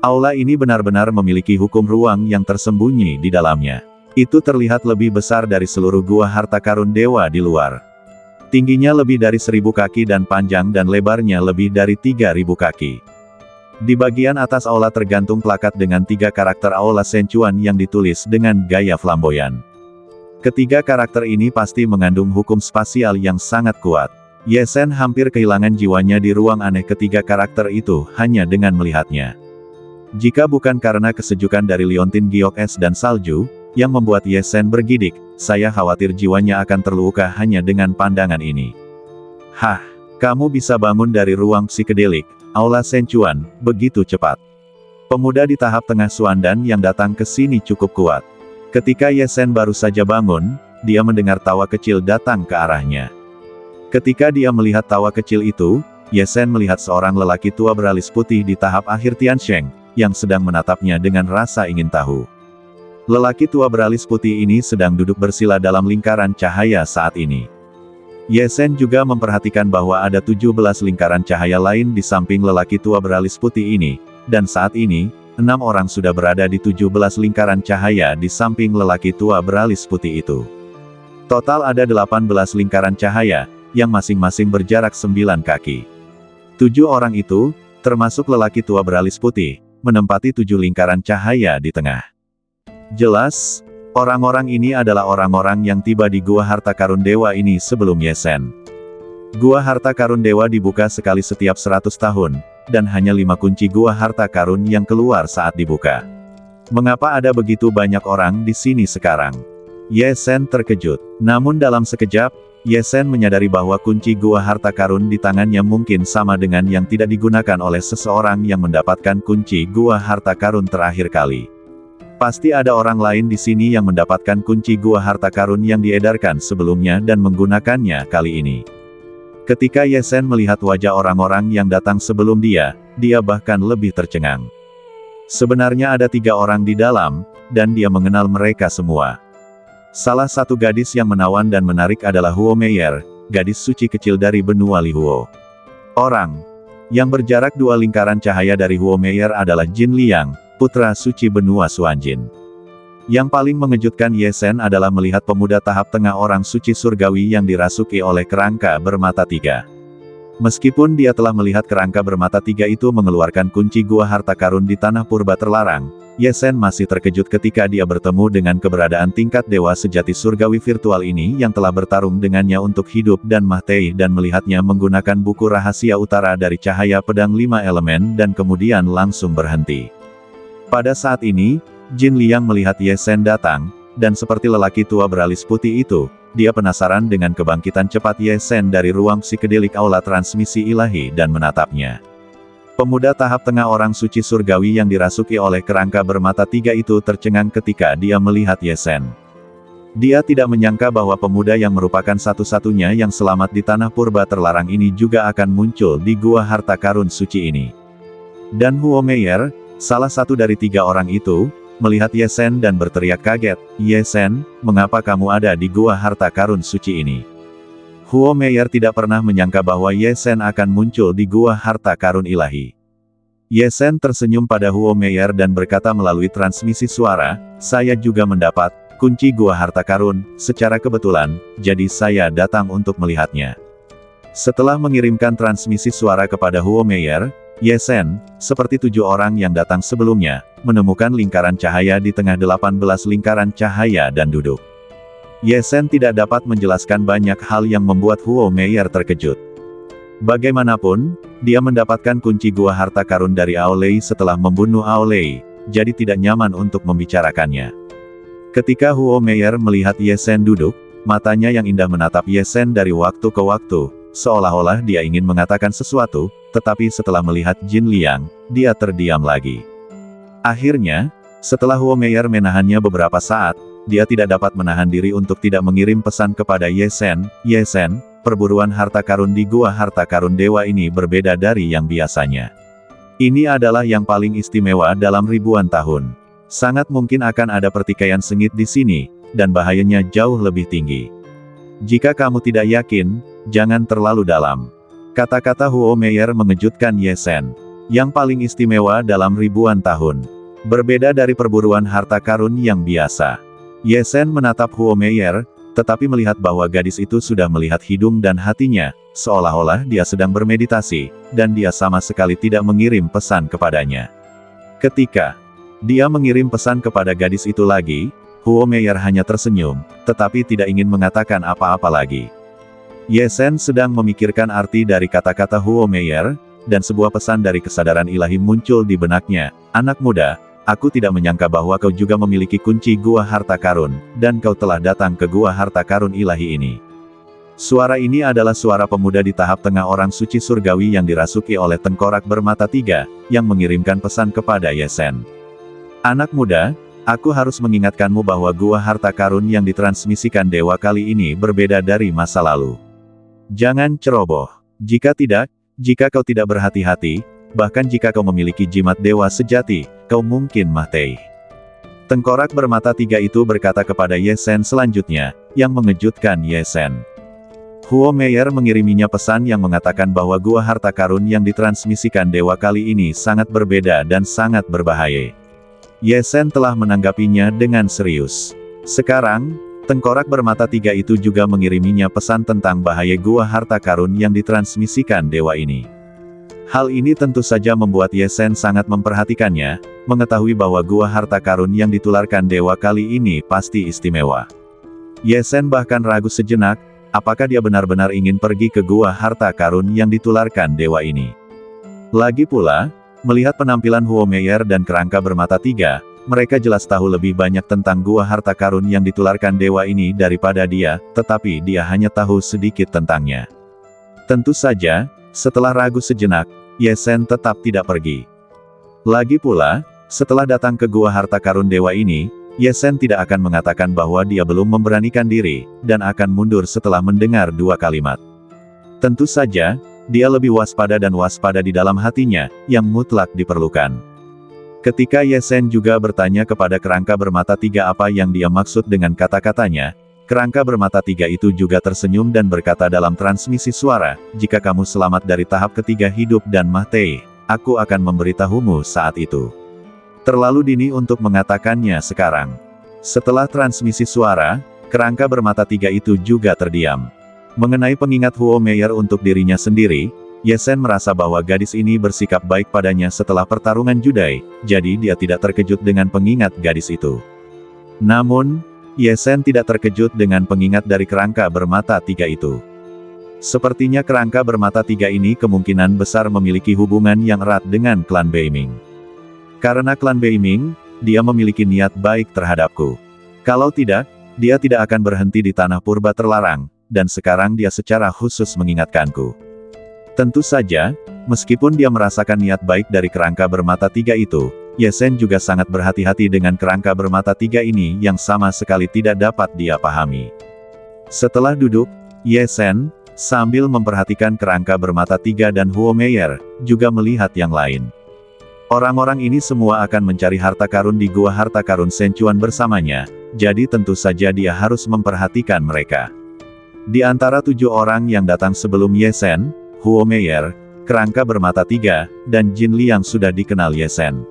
Speaker 1: Aula ini benar-benar memiliki hukum ruang yang tersembunyi di dalamnya. Itu terlihat lebih besar dari seluruh gua harta karun dewa di luar. Tingginya lebih dari 1000 kaki dan panjang dan lebarnya lebih dari 3000 kaki. Di bagian atas aula tergantung plakat dengan 3 karakter Aula Senchuan yang ditulis dengan gaya flamboyan. Ketiga karakter ini pasti mengandung hukum spasial yang sangat kuat. Ye Sen hampir kehilangan jiwanya di ruang aneh ketiga karakter itu hanya dengan melihatnya. Jika bukan karena kesejukan dari liontin giok es dan salju, yang membuat Ye Sen bergidik, saya khawatir jiwanya akan terluka hanya dengan pandangan ini. Hah, kamu bisa bangun dari ruang psikedelik, Aula Senchuan, begitu cepat. Pemuda di tahap tengah Suandan yang datang ke sini cukup kuat. Ketika Ye Sen baru saja bangun, dia mendengar tawa kecil datang ke arahnya. Ketika dia melihat tawa kecil itu, Ye Sen melihat seorang lelaki tua beralis putih di tahap akhir Tiansheng, yang sedang menatapnya dengan rasa ingin tahu. Lelaki tua beralis putih ini sedang duduk bersila dalam lingkaran cahaya saat ini. Yesen juga memperhatikan bahwa ada 17 lingkaran cahaya lain di samping lelaki tua beralis putih ini, dan saat ini, 6 orang sudah berada di 17 lingkaran cahaya di samping lelaki tua beralis putih itu. Total ada 18 lingkaran cahaya, yang masing-masing berjarak 9 kaki. 7 orang itu, termasuk lelaki tua beralis putih, menempati 7 lingkaran cahaya di tengah. Jelas, orang-orang ini adalah orang-orang yang tiba di Gua Harta Karun Dewa ini sebelum Yesen. Gua Harta Karun Dewa dibuka sekali setiap 100 tahun, dan hanya 5 kunci Gua Harta Karun yang keluar saat dibuka. Mengapa ada begitu banyak orang di sini sekarang? Yesen terkejut. Namun dalam sekejap, Yesen menyadari bahwa kunci Gua Harta Karun di tangannya mungkin sama dengan yang tidak digunakan oleh seseorang yang mendapatkan kunci Gua Harta Karun terakhir kali. Pasti ada orang lain di sini yang mendapatkan kunci Gua Harta Karun yang diedarkan sebelumnya dan menggunakannya kali ini. Ketika Yesen melihat wajah orang-orang yang datang sebelum dia bahkan lebih tercengang. Sebenarnya ada 3 orang di dalam, dan dia mengenal mereka semua. Salah satu gadis yang menawan dan menarik adalah Huo Meier, gadis suci kecil dari benua Lihuo. Orang yang berjarak 2 lingkaran cahaya dari Huo Meier adalah Jin Liang, putra suci benua Xuanjin. Yang paling mengejutkan Yesen adalah melihat pemuda tahap tengah orang suci surgawi yang dirasuki oleh kerangka bermata 3. Meskipun dia telah melihat kerangka bermata 3 itu mengeluarkan kunci Gua Harta Karun di tanah purba terlarang, Yesen masih terkejut ketika dia bertemu dengan keberadaan tingkat dewa sejati surgawi virtual ini yang telah bertarung dengannya untuk hidup dan mati dan melihatnya menggunakan buku rahasia utara dari cahaya pedang 5 elemen dan kemudian langsung berhenti. Pada saat ini, Jin Liang melihat Yesen datang, dan seperti lelaki tua beralis putih itu, dia penasaran dengan kebangkitan cepat Yesen dari ruang psikedelik aula transmisi ilahi dan menatapnya. Pemuda tahap tengah orang suci surgawi yang dirasuki oleh kerangka bermata 3 itu tercengang ketika dia melihat Yesen. Dia tidak menyangka bahwa pemuda yang merupakan satu-satunya yang selamat di tanah purba terlarang ini juga akan muncul di Gua Harta Karun suci ini. Dan Huo Meier, salah satu dari 3 orang itu, melihat Yesen dan berteriak kaget, "Yesen, mengapa kamu ada di Gua Harta Karun suci ini?" Huo Meier tidak pernah menyangka bahwa Yesen akan muncul di Gua Harta Karun ilahi. Yesen tersenyum pada Huo Meier dan berkata melalui transmisi suara, "Saya juga mendapat kunci Gua Harta Karun, secara kebetulan, jadi saya datang untuk melihatnya." Setelah mengirimkan transmisi suara kepada Huo Meier, Yesen, seperti 7 orang yang datang sebelumnya, menemukan lingkaran cahaya di tengah 18 lingkaran cahaya dan duduk. Yesen tidak dapat menjelaskan banyak hal yang membuat Huo Meier terkejut. Bagaimanapun, dia mendapatkan kunci Gua Harta Karun dari Aolei setelah membunuh Aolei, jadi tidak nyaman untuk membicarakannya. Ketika Huo Meier melihat Yesen duduk, matanya yang indah menatap Yesen dari waktu ke waktu, seolah-olah dia ingin mengatakan sesuatu, tetapi setelah melihat Jin Liang, dia terdiam lagi. Akhirnya, setelah Huo Meier menahannya beberapa saat, dia tidak dapat menahan diri untuk tidak mengirim pesan kepada Yesen, "Yesen, perburuan harta karun di Gua Harta Karun Dewa ini berbeda dari yang biasanya. Ini adalah yang paling istimewa dalam ribuan tahun. Sangat mungkin akan ada pertikaian sengit di sini, dan bahayanya jauh lebih tinggi. Jika kamu tidak yakin, jangan terlalu dalam." Kata-kata Huo Meier mengejutkan Yesen. Yang paling istimewa dalam ribuan tahun. Berbeda dari perburuan harta karun yang biasa. Yesen menatap Huo Meier, tetapi melihat bahwa gadis itu sudah melihat hidung dan hatinya, seolah-olah dia sedang bermeditasi, dan dia sama sekali tidak mengirim pesan kepadanya. Ketika dia mengirim pesan kepada gadis itu lagi, Huo Meier hanya tersenyum, tetapi tidak ingin mengatakan apa-apa lagi. Yesen sedang memikirkan arti dari kata-kata Huo Meier, dan sebuah pesan dari kesadaran ilahi muncul di benaknya, "Anak muda, aku tidak menyangka bahwa kau juga memiliki kunci Gua Harta Karun, dan kau telah datang ke Gua Harta Karun ilahi ini." Suara ini adalah suara pemuda di tahap tengah orang suci surgawi yang dirasuki oleh tengkorak bermata 3, yang mengirimkan pesan kepada Yesen. "Anak muda, aku harus mengingatkanmu bahwa Gua Harta Karun yang ditransmisikan dewa kali ini berbeda dari masa lalu. Jangan ceroboh. Jika tidak, jika kau tidak berhati-hati, bahkan jika kau memiliki jimat dewa sejati, kau mungkin mati." Tengkorak bermata 3 itu berkata kepada Yesen selanjutnya, yang mengejutkan Yesen. Huo Meier mengiriminya pesan yang mengatakan bahwa gua harta karun yang ditransmisikan dewa kali ini sangat berbeda dan sangat berbahaya. Ye Sen telah menanggapinya dengan serius. Sekarang, tengkorak bermata 3 itu juga mengiriminya pesan tentang bahaya gua harta karun yang ditransmisikan dewa ini. Hal ini tentu saja membuat Ye Sen sangat memperhatikannya, mengetahui bahwa gua harta karun yang ditularkan dewa kali ini pasti istimewa. Ye Sen bahkan ragu sejenak, apakah dia benar-benar ingin pergi ke gua harta karun yang ditularkan dewa ini. Lagi pula, melihat penampilan Huo Meier dan kerangka bermata 3, mereka jelas tahu lebih banyak tentang gua harta karun yang ditularkan dewa ini daripada dia, tetapi dia hanya tahu sedikit tentangnya. Tentu saja, setelah ragu sejenak, Ye Sen tetap tidak pergi. Lagi pula, setelah datang ke gua harta karun dewa ini, Ye Sen tidak akan mengatakan bahwa dia belum memberanikan diri, dan akan mundur setelah mendengar 2 kalimat. Tentu saja, dia lebih waspada dan waspada di dalam hatinya, yang mutlak diperlukan. Ketika Ye Sen juga bertanya kepada kerangka bermata 3 apa yang dia maksud dengan kata-katanya, kerangka bermata 3 itu juga tersenyum dan berkata dalam transmisi suara, "Jika kamu selamat dari tahap ketiga hidup dan mati, aku akan memberitahumu saat itu." Terlalu dini untuk mengatakannya sekarang. Setelah transmisi suara, kerangka bermata 3 itu juga terdiam. Mengenai pengingat Huo Meier untuk dirinya sendiri, Ye Sen merasa bahwa gadis ini bersikap baik padanya setelah pertarungan judai, jadi dia tidak terkejut dengan pengingat gadis itu. Namun, Ye Sen tidak terkejut dengan pengingat dari kerangka bermata 3 itu. Sepertinya kerangka bermata 3 ini kemungkinan besar memiliki hubungan yang erat dengan klan Beiming. Karena klan Beiming, dia memiliki niat baik terhadapku. Kalau tidak, dia tidak akan berhenti di tanah purba terlarang, dan sekarang dia secara khusus mengingatkanku. Tentu saja, meskipun dia merasakan niat baik dari kerangka bermata 3 itu, Ye Sen juga sangat berhati-hati dengan kerangka bermata 3 ini yang sama sekali tidak dapat dia pahami. Setelah duduk, Ye Sen, sambil memperhatikan kerangka bermata 3 dan Huo Meier, juga melihat yang lain. Orang-orang ini semua akan mencari harta karun di gua harta karun Senchuan bersamanya, jadi tentu saja dia harus memperhatikan mereka. Di antara 7 orang yang datang sebelum Ye Sen, Huo Meier, kerangka bermata 3, dan Jin Li yang sudah dikenal Ye Sen.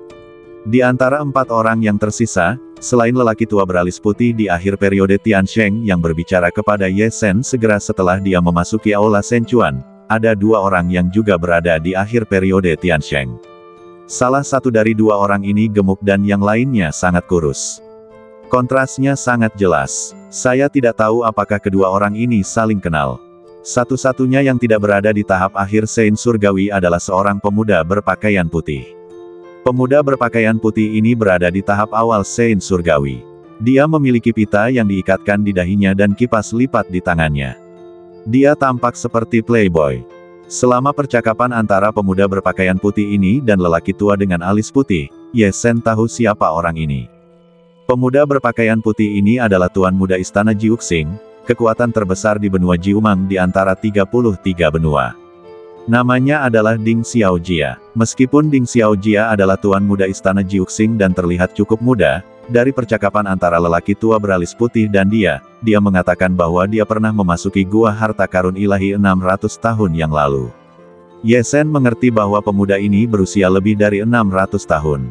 Speaker 1: Di antara 4 orang yang tersisa, selain lelaki tua beralis putih di akhir periode Tiansheng yang berbicara kepada Ye Sen segera setelah dia memasuki aula Senchuan, ada 2 orang yang juga berada di akhir periode Tiansheng. Salah satu dari 2 orang ini gemuk dan yang lainnya sangat kurus. Kontrasnya sangat jelas. Saya tidak tahu apakah kedua orang ini saling kenal. Satu-satunya yang tidak berada di tahap akhir Sein Surgawi adalah seorang pemuda berpakaian putih. Pemuda berpakaian putih ini berada di tahap awal Sein Surgawi. Dia memiliki pita yang diikatkan di dahinya dan kipas lipat di tangannya. Dia tampak seperti playboy. Selama percakapan antara pemuda berpakaian putih ini dan lelaki tua dengan alis putih, Ye Sen tahu siapa orang ini. Pemuda berpakaian putih ini adalah Tuan Muda Istana Jiuxing, kekuatan terbesar di benua Jiumang di antara 33 benua. Namanya adalah Ding Xiaojia. Meskipun Ding Xiaojia adalah Tuan Muda Istana Jiuxing dan terlihat cukup muda, dari percakapan antara lelaki tua beralis putih dan dia mengatakan bahwa dia pernah memasuki gua harta karun ilahi 600 tahun yang lalu. Ye Sen mengerti bahwa pemuda ini berusia lebih dari 600 tahun.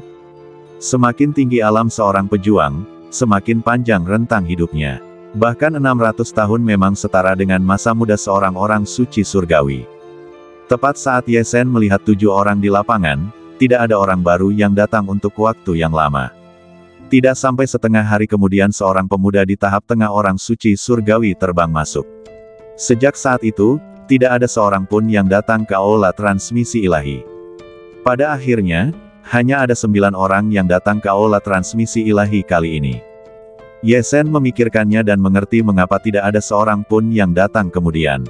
Speaker 1: Semakin tinggi alam seorang pejuang, semakin panjang rentang hidupnya. Bahkan 600 tahun memang setara dengan masa muda seorang orang suci surgawi. Tepat saat Ye Sen melihat 7 orang di lapangan, tidak ada orang baru yang datang untuk waktu yang lama. Tidak sampai setengah hari kemudian seorang pemuda di tahap tengah orang suci surgawi terbang masuk. Sejak saat itu, tidak ada seorang pun yang datang ke aula transmisi ilahi. Pada akhirnya, hanya ada 9 orang yang datang ke aula transmisi ilahi kali ini. Ye Sen memikirkannya dan mengerti mengapa tidak ada seorang pun yang datang kemudian.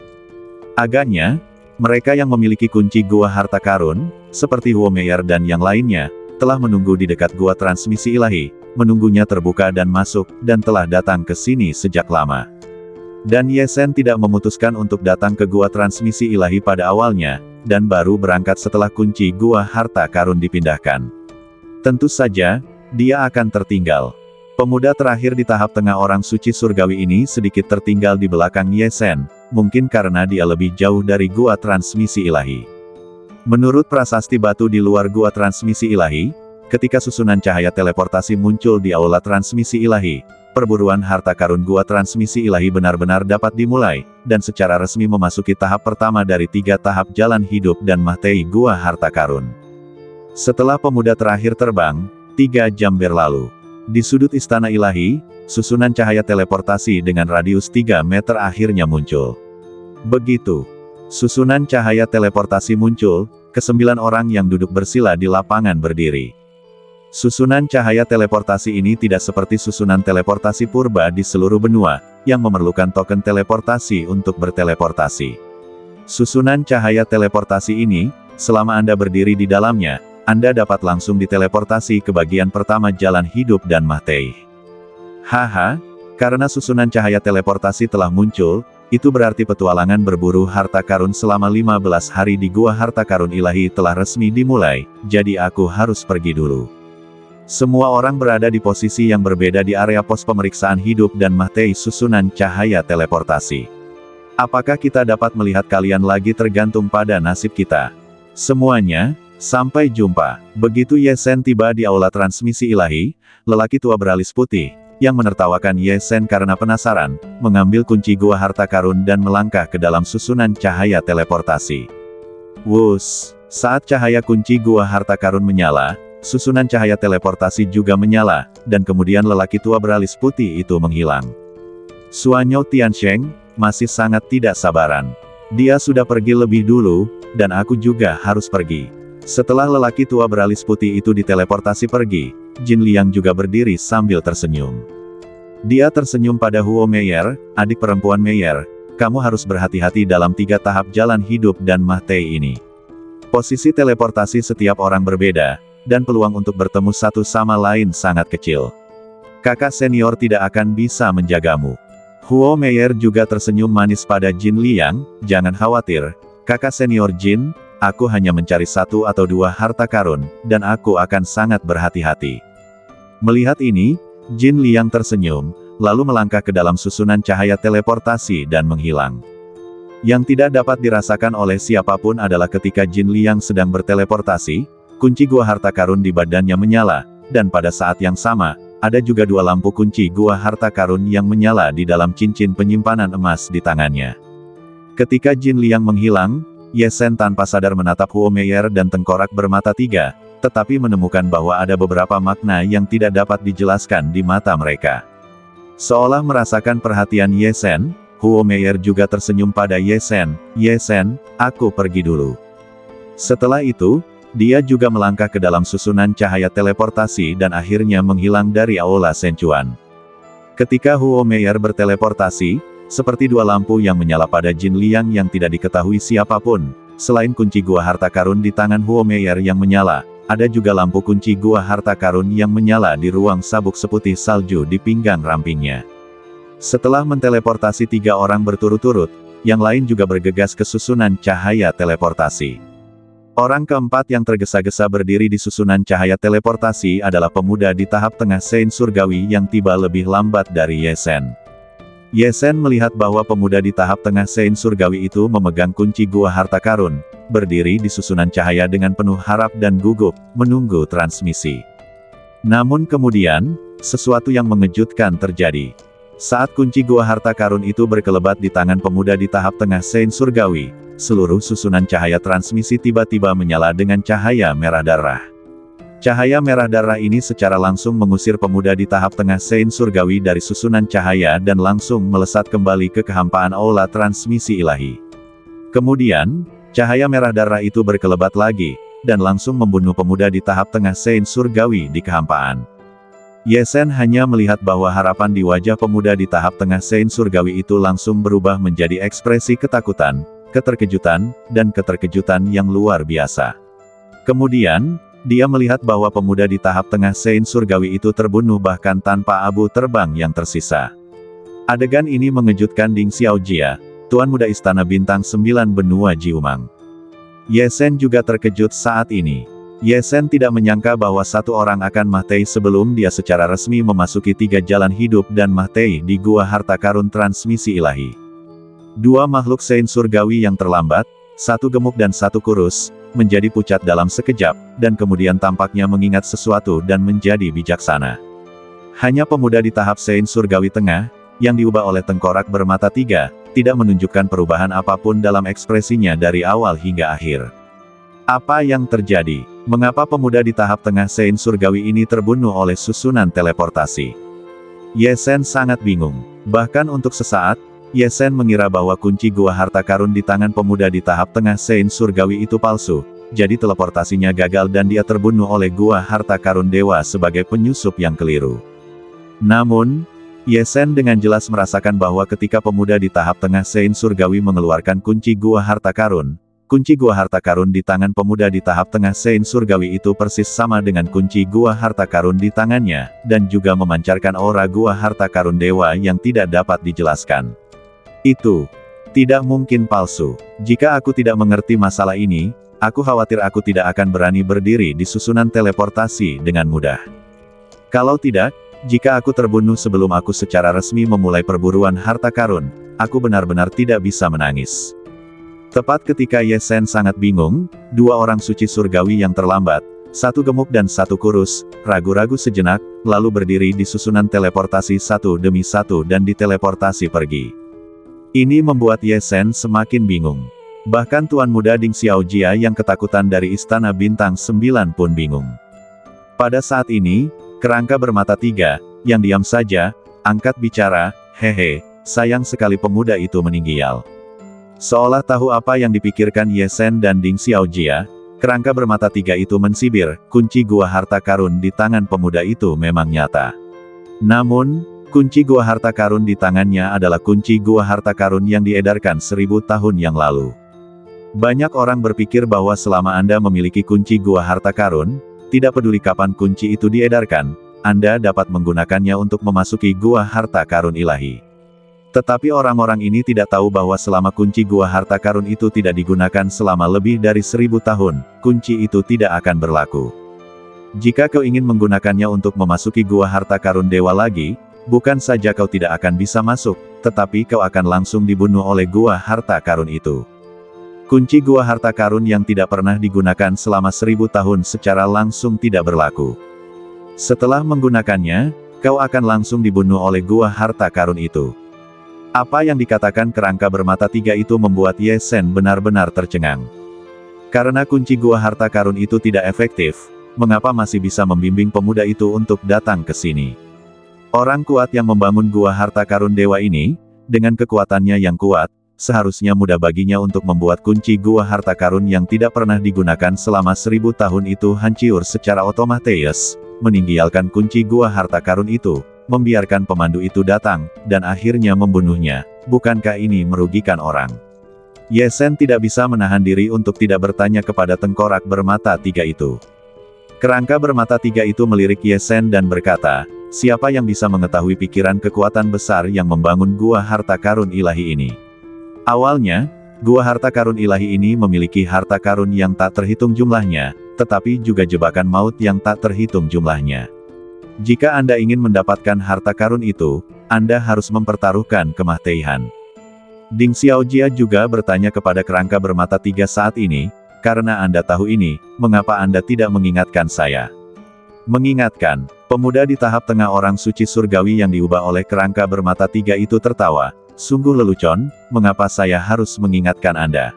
Speaker 1: Agaknya, mereka yang memiliki kunci gua harta karun, seperti Huo Meier dan yang lainnya, telah menunggu di dekat gua transmisi ilahi, menunggunya terbuka dan masuk, dan telah datang ke sini sejak lama. Dan Ye Sen tidak memutuskan untuk datang ke gua transmisi ilahi pada awalnya, dan baru berangkat setelah kunci gua harta karun dipindahkan. Tentu saja, dia akan tertinggal. Pemuda terakhir di tahap tengah orang suci surgawi ini sedikit tertinggal di belakang Ye Sen, mungkin karena dia lebih jauh dari gua transmisi ilahi. Menurut prasasti batu di luar gua transmisi ilahi, ketika susunan cahaya teleportasi muncul di aula transmisi ilahi, perburuan harta karun gua transmisi ilahi benar-benar dapat dimulai, dan secara resmi memasuki tahap pertama dari 3 tahap jalan hidup dan mahtei gua harta karun. Setelah pemuda terakhir terbang, 3 jam berlalu. Di sudut istana ilahi, susunan cahaya teleportasi dengan radius 3 meter akhirnya muncul. Begitu susunan cahaya teleportasi muncul, ke-9 orang yang duduk bersila di lapangan berdiri. Susunan cahaya teleportasi ini tidak seperti susunan teleportasi purba di seluruh benua, yang memerlukan token teleportasi untuk berteleportasi. Susunan cahaya teleportasi ini, selama Anda berdiri di dalamnya, Anda dapat langsung diteleportasi ke bagian pertama jalan hidup dan mahtei. Haha, karena susunan cahaya teleportasi telah muncul, itu berarti petualangan berburu harta karun selama 15 hari di gua harta karun ilahi telah resmi dimulai, jadi aku harus pergi dulu. Semua orang berada di posisi yang berbeda di area pos pemeriksaan hidup dan mahtei susunan cahaya teleportasi. Apakah kita dapat melihat kalian lagi tergantung pada nasib kita? Semuanya, sampai jumpa. Begitu Ye Shen tiba di aula transmisi ilahi, lelaki tua beralis putih, yang menertawakan Ye Shen karena penasaran, mengambil kunci gua harta karun dan melangkah ke dalam susunan cahaya teleportasi. Wus, saat cahaya kunci gua harta karun menyala, susunan cahaya teleportasi juga menyala, dan kemudian lelaki tua beralis putih itu menghilang. Suanyo Tiansheng masih sangat tidak sabaran. Dia sudah pergi lebih dulu, dan aku juga harus pergi. Setelah lelaki tua beralis putih itu diteleportasi pergi, Jin Liang juga berdiri sambil tersenyum. Dia tersenyum pada Huo Meier, adik perempuan Meier, kamu harus berhati-hati dalam 3 tahap jalan hidup dan mahtei ini. Posisi teleportasi setiap orang berbeda, dan peluang untuk bertemu satu sama lain sangat kecil. Kakak senior tidak akan bisa menjagamu. Huo Meier juga tersenyum manis pada Jin Liang, jangan khawatir, kakak senior Jin, aku hanya mencari 1 atau 2 harta karun, dan aku akan sangat berhati-hati. Melihat ini, Jin Liang tersenyum, lalu melangkah ke dalam susunan cahaya teleportasi dan menghilang. Yang tidak dapat dirasakan oleh siapapun adalah ketika Jin Liang sedang berteleportasi, kunci gua harta karun di badannya menyala, dan pada saat yang sama, ada juga 2 lampu kunci gua harta karun yang menyala di dalam cincin penyimpanan emas di tangannya. Ketika Jin Liang menghilang, Ye Shen tanpa sadar menatap Huo Meier dan tengkorak bermata 3, tetapi menemukan bahwa ada beberapa makna yang tidak dapat dijelaskan di mata mereka. Seolah merasakan perhatian Ye Shen, Huo Meier juga tersenyum pada Ye Shen, Ye Shen, aku pergi dulu. Setelah itu, dia juga melangkah ke dalam susunan cahaya teleportasi dan akhirnya menghilang dari aula Senchuan. Ketika Huo Meier berteleportasi, seperti 2 lampu yang menyala pada Jin Liang yang tidak diketahui siapapun, selain kunci gua harta karun di tangan Huo Meier yang menyala, ada juga lampu kunci gua harta karun yang menyala di ruang sabuk seputih salju di pinggang rampingnya. Setelah menteleportasi 3 orang berturut-turut, yang lain juga bergegas ke susunan cahaya teleportasi. Orang keempat yang tergesa-gesa berdiri di susunan cahaya teleportasi adalah pemuda di tahap tengah Sein Surgawi yang tiba lebih lambat dari Ye Shen. Ye Shen melihat bahwa pemuda di tahap tengah Sein Surgawi itu memegang kunci gua harta karun, berdiri di susunan cahaya dengan penuh harap dan gugup, menunggu transmisi. Namun kemudian, sesuatu yang mengejutkan terjadi. Saat kunci gua harta karun itu berkelebat di tangan pemuda di tahap tengah Sein Surgawi, seluruh susunan cahaya transmisi tiba-tiba menyala dengan cahaya merah darah. Cahaya merah darah ini secara langsung mengusir pemuda di tahap tengah Sein Surgawi dari susunan cahaya dan langsung melesat kembali ke kehampaan aula transmisi ilahi. Kemudian, cahaya merah darah itu berkelebat lagi, dan langsung membunuh pemuda di tahap tengah Sein Surgawi di kehampaan. Ye Shen hanya melihat bahwa harapan di wajah pemuda di tahap tengah Sein Surgawi itu langsung berubah menjadi ekspresi ketakutan, keterkejutan, dan keterkejutan yang luar biasa. Kemudian, dia melihat bahwa pemuda di tahap tengah Sein Surgawi itu terbunuh bahkan tanpa abu terbang yang tersisa. Adegan ini mengejutkan Ding Xiaojia, Tuan Muda Istana Bintang 9 Benua Jiumang. Ye Shen juga terkejut saat ini. Ye Shen tidak menyangka bahwa 1 orang akan mahtei sebelum dia secara resmi memasuki 3 jalan hidup dan mahtei di gua harta karun transmisi ilahi. Dua makhluk Sein surgawi yang terlambat, satu gemuk dan satu kurus, menjadi pucat dalam sekejap, dan kemudian tampaknya mengingat sesuatu dan menjadi bijaksana. Hanya pemuda di tahap Sein surgawi tengah, yang diubah oleh tengkorak bermata tiga, tidak menunjukkan perubahan apapun dalam ekspresinya dari awal hingga akhir. Apa yang terjadi? Mengapa pemuda di tahap tengah Sein surgawi ini terbunuh oleh susunan teleportasi? Ye Sen sangat bingung. Bahkan untuk sesaat, Ye Sen mengira bahwa kunci gua harta karun di tangan pemuda di tahap tengah Sein surgawi itu palsu, jadi teleportasinya gagal dan dia terbunuh oleh gua harta karun dewa sebagai penyusup yang keliru. Namun, Ye Sen dengan jelas merasakan bahwa ketika pemuda di tahap tengah Sein surgawi mengeluarkan kunci gua harta karun di tangan pemuda di tahap tengah Sein surgawi itu persis sama dengan kunci gua harta karun di tangannya, dan juga memancarkan aura gua harta karun dewa yang tidak dapat dijelaskan. Itu tidak mungkin palsu. Jika aku tidak mengerti masalah ini, aku khawatir aku tidak akan berani berdiri di susunan teleportasi dengan mudah. Kalau tidak, jika aku terbunuh sebelum aku secara resmi memulai perburuan harta karun, aku benar-benar tidak bisa menangis. Tepat ketika Ye Sen sangat bingung, dua orang suci surgawi yang terlambat, satu gemuk dan satu kurus, ragu-ragu sejenak, lalu berdiri di susunan teleportasi satu demi satu dan diteleportasi pergi. Ini membuat Ye Sen semakin bingung. Bahkan Tuan Muda Ding Xiaojia yang ketakutan dari Istana Bintang 9 pun bingung. Pada saat ini, kerangka bermata tiga, yang diam saja, angkat bicara, "Hehe, sayang sekali pemuda itu meninggal." Seolah tahu apa yang dipikirkan Ye Sen dan Ding Xiaojia, kerangka bermata tiga itu mensibir, kunci gua harta karun di tangan pemuda itu memang nyata. Namun, kunci gua harta karun di tangannya adalah kunci gua harta karun yang diedarkan 1000 tahun yang lalu. Banyak orang berpikir bahwa selama Anda memiliki kunci gua harta karun, tidak peduli kapan kunci itu diedarkan, Anda dapat menggunakannya untuk memasuki gua harta karun ilahi. Tetapi orang-orang ini tidak tahu bahwa selama kunci gua harta karun itu tidak digunakan selama lebih dari 1000 tahun, kunci itu tidak akan berlaku. Jika kau ingin menggunakannya untuk memasuki gua harta karun dewa lagi, bukan saja kau tidak akan bisa masuk, tetapi kau akan langsung dibunuh oleh gua harta karun itu. Kunci gua harta karun yang tidak pernah digunakan selama 1000 tahun secara langsung tidak berlaku. Setelah menggunakannya, kau akan langsung dibunuh oleh gua harta karun itu. Apa yang dikatakan kerangka bermata tiga itu membuat Ye Sen benar-benar tercengang. Karena kunci gua harta karun itu tidak efektif, mengapa masih bisa membimbing pemuda itu untuk datang ke sini? Orang kuat yang membangun gua harta karun dewa ini, dengan kekuatannya yang kuat, seharusnya mudah baginya untuk membuat kunci gua harta karun yang tidak pernah digunakan selama 1000 tahun itu hancur secara otomatis, meninggalkan kunci gua harta karun itu, membiarkan pemandu itu datang, dan akhirnya membunuhnya. Bukankah ini merugikan orang? Ye Sen tidak bisa menahan diri untuk tidak bertanya kepada tengkorak bermata tiga itu. Kerangka bermata tiga itu melirik Ye Sen dan berkata, "Siapa yang bisa mengetahui pikiran kekuatan besar yang membangun gua harta karun ilahi ini?" Awalnya, gua harta karun ilahi ini memiliki harta karun yang tak terhitung jumlahnya, tetapi juga jebakan maut yang tak terhitung jumlahnya. Jika Anda ingin mendapatkan harta karun itu, Anda harus mempertaruhkan kematian. Ding Xiaojia juga bertanya kepada kerangka bermata tiga saat ini, "Karena Anda tahu ini, mengapa Anda tidak mengingatkan saya?" Mengingatkan, pemuda di tahap tengah orang suci surgawi yang diubah oleh kerangka bermata tiga itu tertawa, "Sungguh lelucon, mengapa saya harus mengingatkan Anda?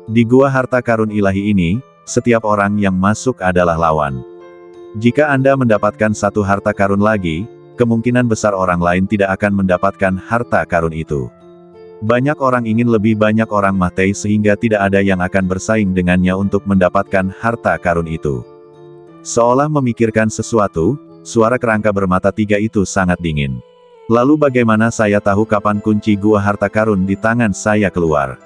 Speaker 1: Di gua harta karun ilahi ini, setiap orang yang masuk adalah lawan. Jika Anda mendapatkan satu harta karun lagi, kemungkinan besar orang lain tidak akan mendapatkan harta karun itu. Banyak orang ingin lebih banyak orang mati sehingga tidak ada yang akan bersaing dengannya untuk mendapatkan harta karun itu." Seolah memikirkan sesuatu, suara kerangka bermata tiga itu sangat dingin. "Lalu bagaimana saya tahu kapan kunci gua harta karun di tangan saya keluar?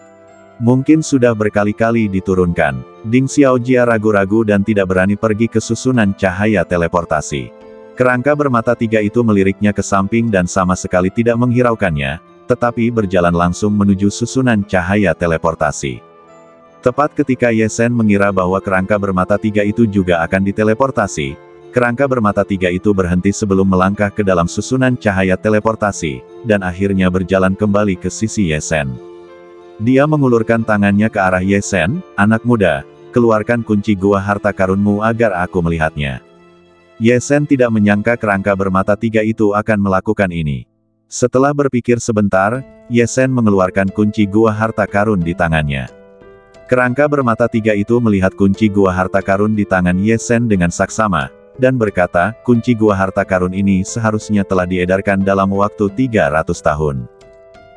Speaker 1: Mungkin sudah berkali-kali diturunkan." Ding Xiaojia ragu-ragu dan tidak berani pergi ke susunan cahaya teleportasi. Kerangka bermata tiga itu meliriknya ke samping dan sama sekali tidak menghiraukannya, tetapi berjalan langsung menuju susunan cahaya teleportasi. Tepat ketika Ye Sen mengira bahwa kerangka bermata tiga itu juga akan diteleportasi, kerangka bermata tiga itu berhenti sebelum melangkah ke dalam susunan cahaya teleportasi, dan akhirnya berjalan kembali ke sisi Ye Sen. Dia mengulurkan tangannya ke arah Ye Sen, "Anak muda, keluarkan kunci gua harta karunmu agar aku melihatnya." Ye Sen tidak menyangka kerangka bermata 3 itu akan melakukan ini. Setelah berpikir sebentar, Ye Sen mengeluarkan kunci gua harta karun di tangannya. Kerangka bermata 3 itu melihat kunci gua harta karun di tangan Ye Sen dengan saksama, dan berkata, "Kunci gua harta karun ini seharusnya telah diedarkan dalam waktu 300 tahun.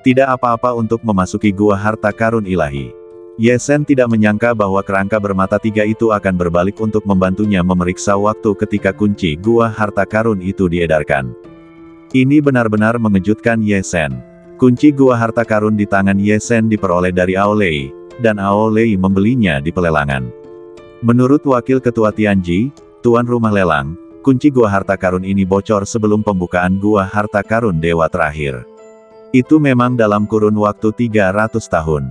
Speaker 1: Tidak apa-apa untuk memasuki gua harta karun ilahi." Ye Sen tidak menyangka bahwa kerangka bermata 3 itu akan berbalik untuk membantunya memeriksa waktu ketika kunci gua harta karun itu diedarkan. Ini benar-benar mengejutkan Ye Sen. Kunci gua harta karun di tangan Ye Sen diperoleh dari Ao Lei, dan Ao Lei membelinya di pelelangan. Menurut Wakil Ketua Tianji, tuan rumah lelang, kunci gua harta karun ini bocor sebelum pembukaan gua harta karun dewa terakhir. Itu memang dalam kurun waktu 300 tahun.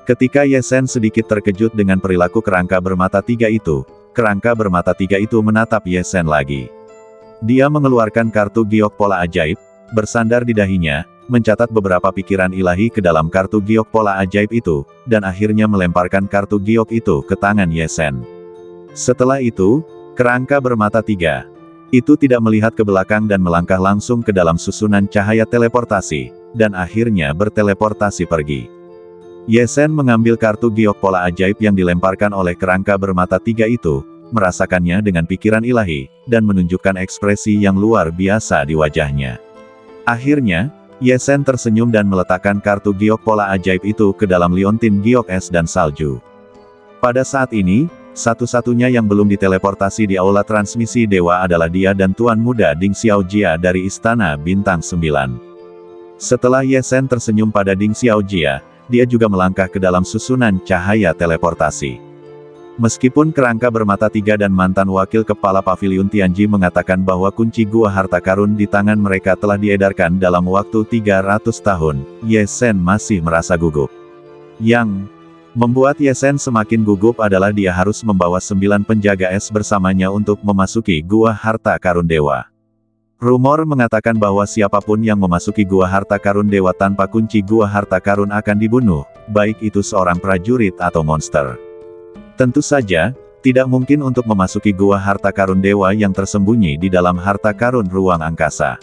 Speaker 1: Ketika Ye Sen sedikit terkejut dengan perilaku kerangka bermata 3 itu, kerangka bermata 3 itu menatap Ye Sen lagi. Dia mengeluarkan kartu giok pola ajaib, bersandar di dahinya, mencatat beberapa pikiran ilahi ke dalam kartu giok pola ajaib itu, dan akhirnya melemparkan kartu giok itu ke tangan Ye Sen. Setelah itu, kerangka bermata 3 itu tidak melihat ke belakang dan melangkah langsung ke dalam susunan cahaya teleportasi, dan akhirnya berteleportasi pergi. Ye Sen mengambil kartu giok pola ajaib yang dilemparkan oleh kerangka bermata 3 itu, merasakannya dengan pikiran ilahi, dan menunjukkan ekspresi yang luar biasa di wajahnya. Akhirnya, Ye Sen tersenyum dan meletakkan kartu giok pola ajaib itu ke dalam liontin giok es dan salju. Pada saat ini, satu-satunya yang belum diteleportasi di aula transmisi dewa adalah dia dan Tuan Muda Ding Xiaojia dari Istana Bintang 9. Setelah Ye Sen tersenyum pada Ding Xiaojia, dia juga melangkah ke dalam susunan cahaya teleportasi. Meskipun kerangka bermata 3 dan mantan wakil kepala paviliun Tianji mengatakan bahwa kunci gua harta karun di tangan mereka telah diedarkan dalam waktu 300 tahun, Ye Sen masih merasa gugup. Yang membuat Ye Sen semakin gugup adalah dia harus membawa 9 penjaga es bersamanya untuk memasuki gua harta karun dewa. Rumor mengatakan bahwa siapapun yang memasuki gua harta karun dewa tanpa kunci gua harta karun akan dibunuh, baik itu seorang prajurit atau monster. Tentu saja, tidak mungkin untuk memasuki gua harta karun dewa yang tersembunyi di dalam harta karun ruang angkasa.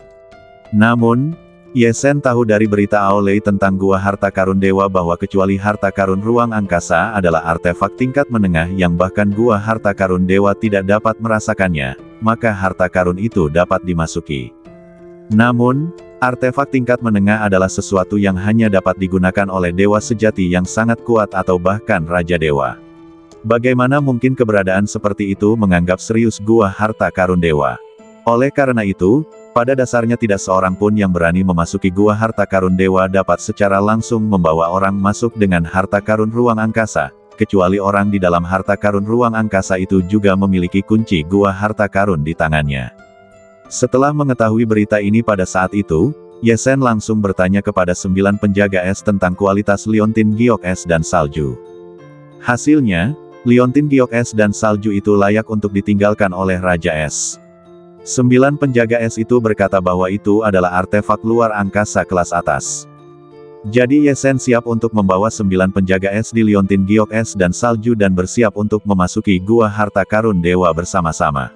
Speaker 1: Namun, Ye Sen tahu dari berita Ao Lei tentang gua harta karun dewa bahwa kecuali harta karun ruang angkasa adalah artefak tingkat menengah yang bahkan gua harta karun dewa tidak dapat merasakannya, maka harta karun itu dapat dimasuki. Namun, artefak tingkat menengah adalah sesuatu yang hanya dapat digunakan oleh dewa sejati yang sangat kuat atau bahkan raja dewa. Bagaimana mungkin keberadaan seperti itu menganggap serius gua harta karun dewa? Oleh karena itu, pada dasarnya tidak seorang pun yang berani memasuki gua harta karun dewa dapat secara langsung membawa orang masuk dengan harta karun ruang angkasa, kecuali orang di dalam harta karun ruang angkasa itu juga memiliki kunci gua harta karun di tangannya. Setelah mengetahui berita ini pada saat itu, Ye Sen langsung bertanya kepada 9 penjaga es tentang kualitas liontin giok es dan salju. Hasilnya, liontin giok es dan salju itu layak untuk ditinggalkan oleh Raja Es. 9 penjaga es itu berkata bahwa itu adalah artefak luar angkasa kelas atas. Jadi Ye Sen siap untuk membawa 9 penjaga es di liontin giok es dan salju dan bersiap untuk memasuki gua harta karun dewa bersama-sama.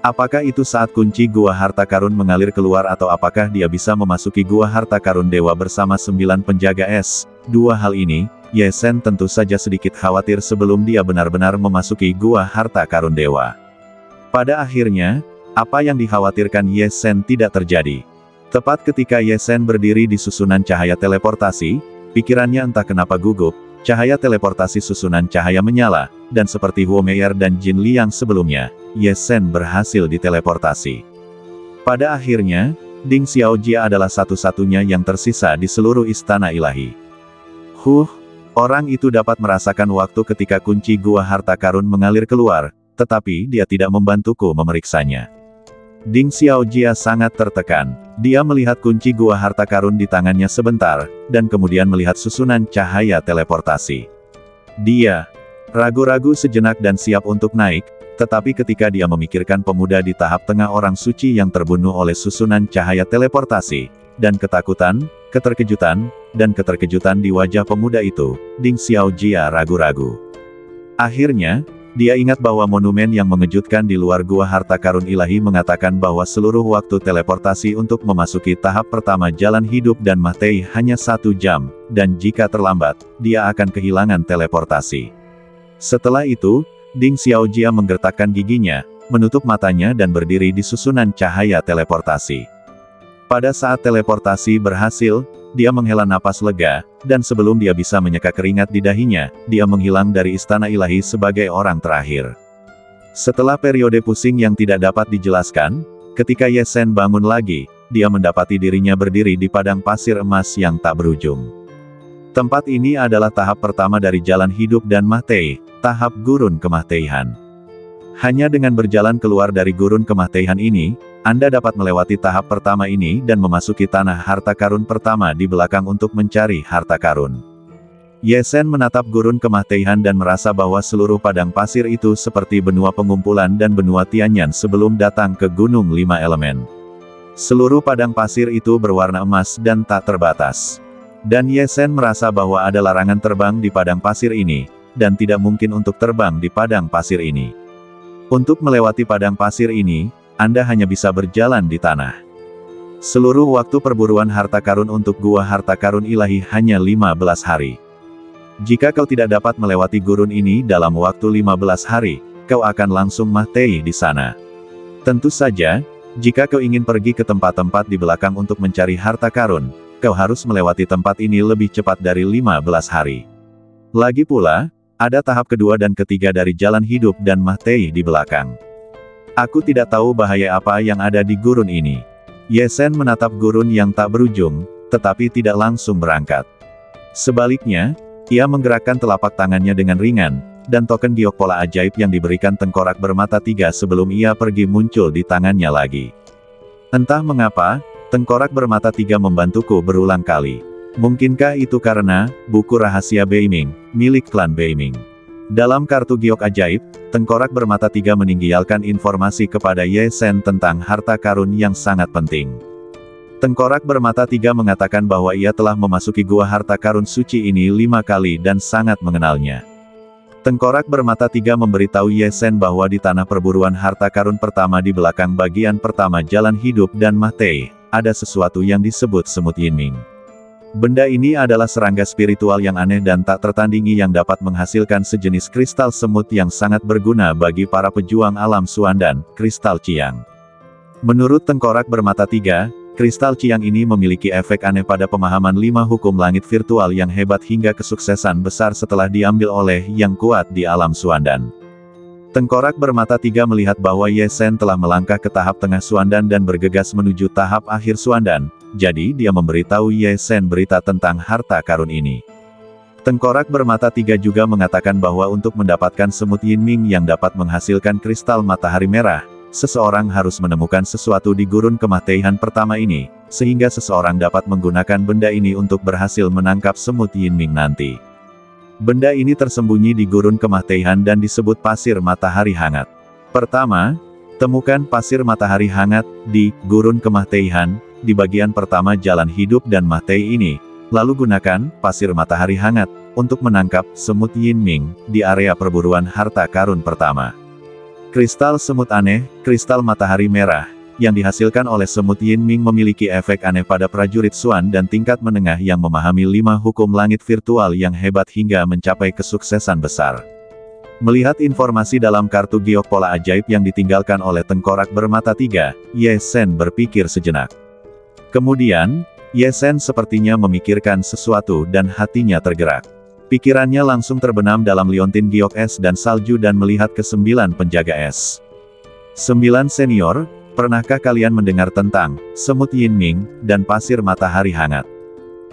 Speaker 1: Apakah itu saat kunci gua harta karun mengalir keluar atau apakah dia bisa memasuki gua harta karun dewa bersama 9 penjaga es? Dua hal ini, Ye Sen tentu saja sedikit khawatir sebelum dia benar-benar memasuki gua harta karun dewa. Pada akhirnya, apa yang dikhawatirkan Ye Sen tidak terjadi. Tepat ketika Ye Sen berdiri di susunan cahaya teleportasi, pikirannya entah kenapa gugup, cahaya teleportasi susunan cahaya menyala, dan seperti Huo Meier dan Jin Liang sebelumnya, Ye Sen berhasil diteleportasi. Pada akhirnya, Ding Xiaojia adalah satu-satunya yang tersisa di seluruh istana ilahi. Orang itu dapat merasakan waktu ketika kunci gua harta karun mengalir keluar, tetapi dia tidak membantuku memeriksanya. Ding Xiaojia sangat tertekan. Dia melihat kunci gua harta karun di tangannya sebentar, dan kemudian melihat susunan cahaya teleportasi. Dia ragu-ragu sejenak dan siap untuk naik, tetapi ketika dia memikirkan pemuda di tahap tengah orang suci yang terbunuh oleh susunan cahaya teleportasi, dan ketakutan, keterkejutan, dan keterkejutan di wajah pemuda itu. Ding Xiaojia ragu-ragu. Akhirnya, dia ingat bahwa monumen yang mengejutkan di luar gua harta karun ilahi mengatakan bahwa seluruh waktu teleportasi untuk memasuki tahap pertama jalan hidup dan Mahtei hanya 1 jam, dan jika terlambat, dia akan kehilangan teleportasi. Setelah itu, Ding Xiaojia menggertakkan giginya, menutup matanya dan berdiri di susunan cahaya teleportasi. Pada saat teleportasi berhasil, dia menghela napas lega, dan sebelum dia bisa menyeka keringat di dahinya, dia menghilang dari istana ilahi sebagai orang terakhir. Setelah periode pusing yang tidak dapat dijelaskan, ketika Ye Sen bangun lagi, dia mendapati dirinya berdiri di padang pasir emas yang tak berujung. Tempat ini adalah tahap pertama dari jalan hidup dan Mahtei, tahap gurun kemahteihan. Hanya dengan berjalan keluar dari gurun kemahteihan ini, Anda dapat melewati tahap pertama ini dan memasuki tanah harta karun pertama di belakang untuk mencari harta karun. Ye Sen menatap gurun kemahteihan dan merasa bahwa seluruh padang pasir itu seperti benua pengumpulan dan benua Tianyan sebelum datang ke Gunung 5 Elemen. Seluruh padang pasir itu berwarna emas dan tak terbatas. Dan Ye Sen merasa bahwa ada larangan terbang di padang pasir ini, dan tidak mungkin untuk terbang di padang pasir ini. Untuk melewati padang pasir ini, Anda hanya bisa berjalan di tanah. Seluruh waktu perburuan harta karun untuk gua harta karun ilahi hanya 15 hari. Jika kau tidak dapat melewati gurun ini dalam waktu 15 hari, kau akan langsung Mahtei di sana. Tentu saja, jika kau ingin pergi ke tempat-tempat di belakang untuk mencari harta karun, kau harus melewati tempat ini lebih cepat dari 15 hari. Lagi pula, ada tahap kedua dan ketiga dari jalan hidup dan Mahtei di belakang. Aku tidak tahu bahaya apa yang ada di gurun ini. Ye Sen menatap gurun yang tak berujung, tetapi tidak langsung berangkat. Sebaliknya, ia menggerakkan telapak tangannya dengan ringan, dan token giok pola ajaib yang diberikan tengkorak bermata 3 sebelum ia pergi muncul di tangannya lagi. Entah mengapa, tengkorak bermata 3 membantuku berulang kali. Mungkinkah itu karena buku rahasia Beiming, milik klan Beiming? Dalam kartu giok ajaib, tengkorak bermata 3 meninggalkan informasi kepada Ye Sen tentang harta karun yang sangat penting. Tengkorak bermata 3 mengatakan bahwa ia telah memasuki gua harta karun suci ini 5 kali dan sangat mengenalnya. Tengkorak bermata 3 memberitahu Ye Sen bahwa di tanah perburuan harta karun pertama di belakang bagian pertama jalan hidup dan Mahtei, ada sesuatu yang disebut semut Yinming. Benda ini adalah serangga spiritual yang aneh dan tak tertandingi yang dapat menghasilkan sejenis kristal semut yang sangat berguna bagi para pejuang alam Suandan, kristal Qiang. Menurut tengkorak bermata 3, kristal Qiang ini memiliki efek aneh pada pemahaman 5 hukum langit virtual yang hebat hingga kesuksesan besar setelah diambil oleh yang kuat di alam Suandan. Tengkorak bermata 3 melihat bahwa Ye Sen telah melangkah ke tahap tengah Suandan dan bergegas menuju tahap akhir Suandan, jadi dia memberitahu Ye Sen berita tentang harta karun ini. Tengkorak bermata 3 juga mengatakan bahwa untuk mendapatkan semut Yinming yang dapat menghasilkan kristal matahari merah, seseorang harus menemukan sesuatu di gurun kemahteihan pertama ini, sehingga seseorang dapat menggunakan benda ini untuk berhasil menangkap semut Yinming nanti. Benda ini tersembunyi di gurun kemahteihan dan disebut pasir matahari hangat. Pertama, temukan pasir matahari hangat di gurun kemahteihan di bagian pertama jalan hidup dan Mahtei ini, lalu gunakan pasir matahari hangat untuk menangkap semut Yinming di area perburuan harta karun pertama. Kristal semut aneh, kristal matahari merah, yang dihasilkan oleh semut Yinming memiliki efek aneh pada prajurit Suan dan tingkat menengah yang memahami 5 hukum langit virtual yang hebat hingga mencapai kesuksesan besar. Melihat informasi dalam kartu giok pola ajaib yang ditinggalkan oleh tengkorak bermata 3, Ye Sen berpikir sejenak. Kemudian, Ye Sen sepertinya memikirkan sesuatu dan hatinya tergerak. Pikirannya langsung terbenam dalam liontin giok es dan salju dan melihat ke 9 penjaga es. 9 senior, pernahkah kalian mendengar tentang semut Yinming dan pasir matahari hangat?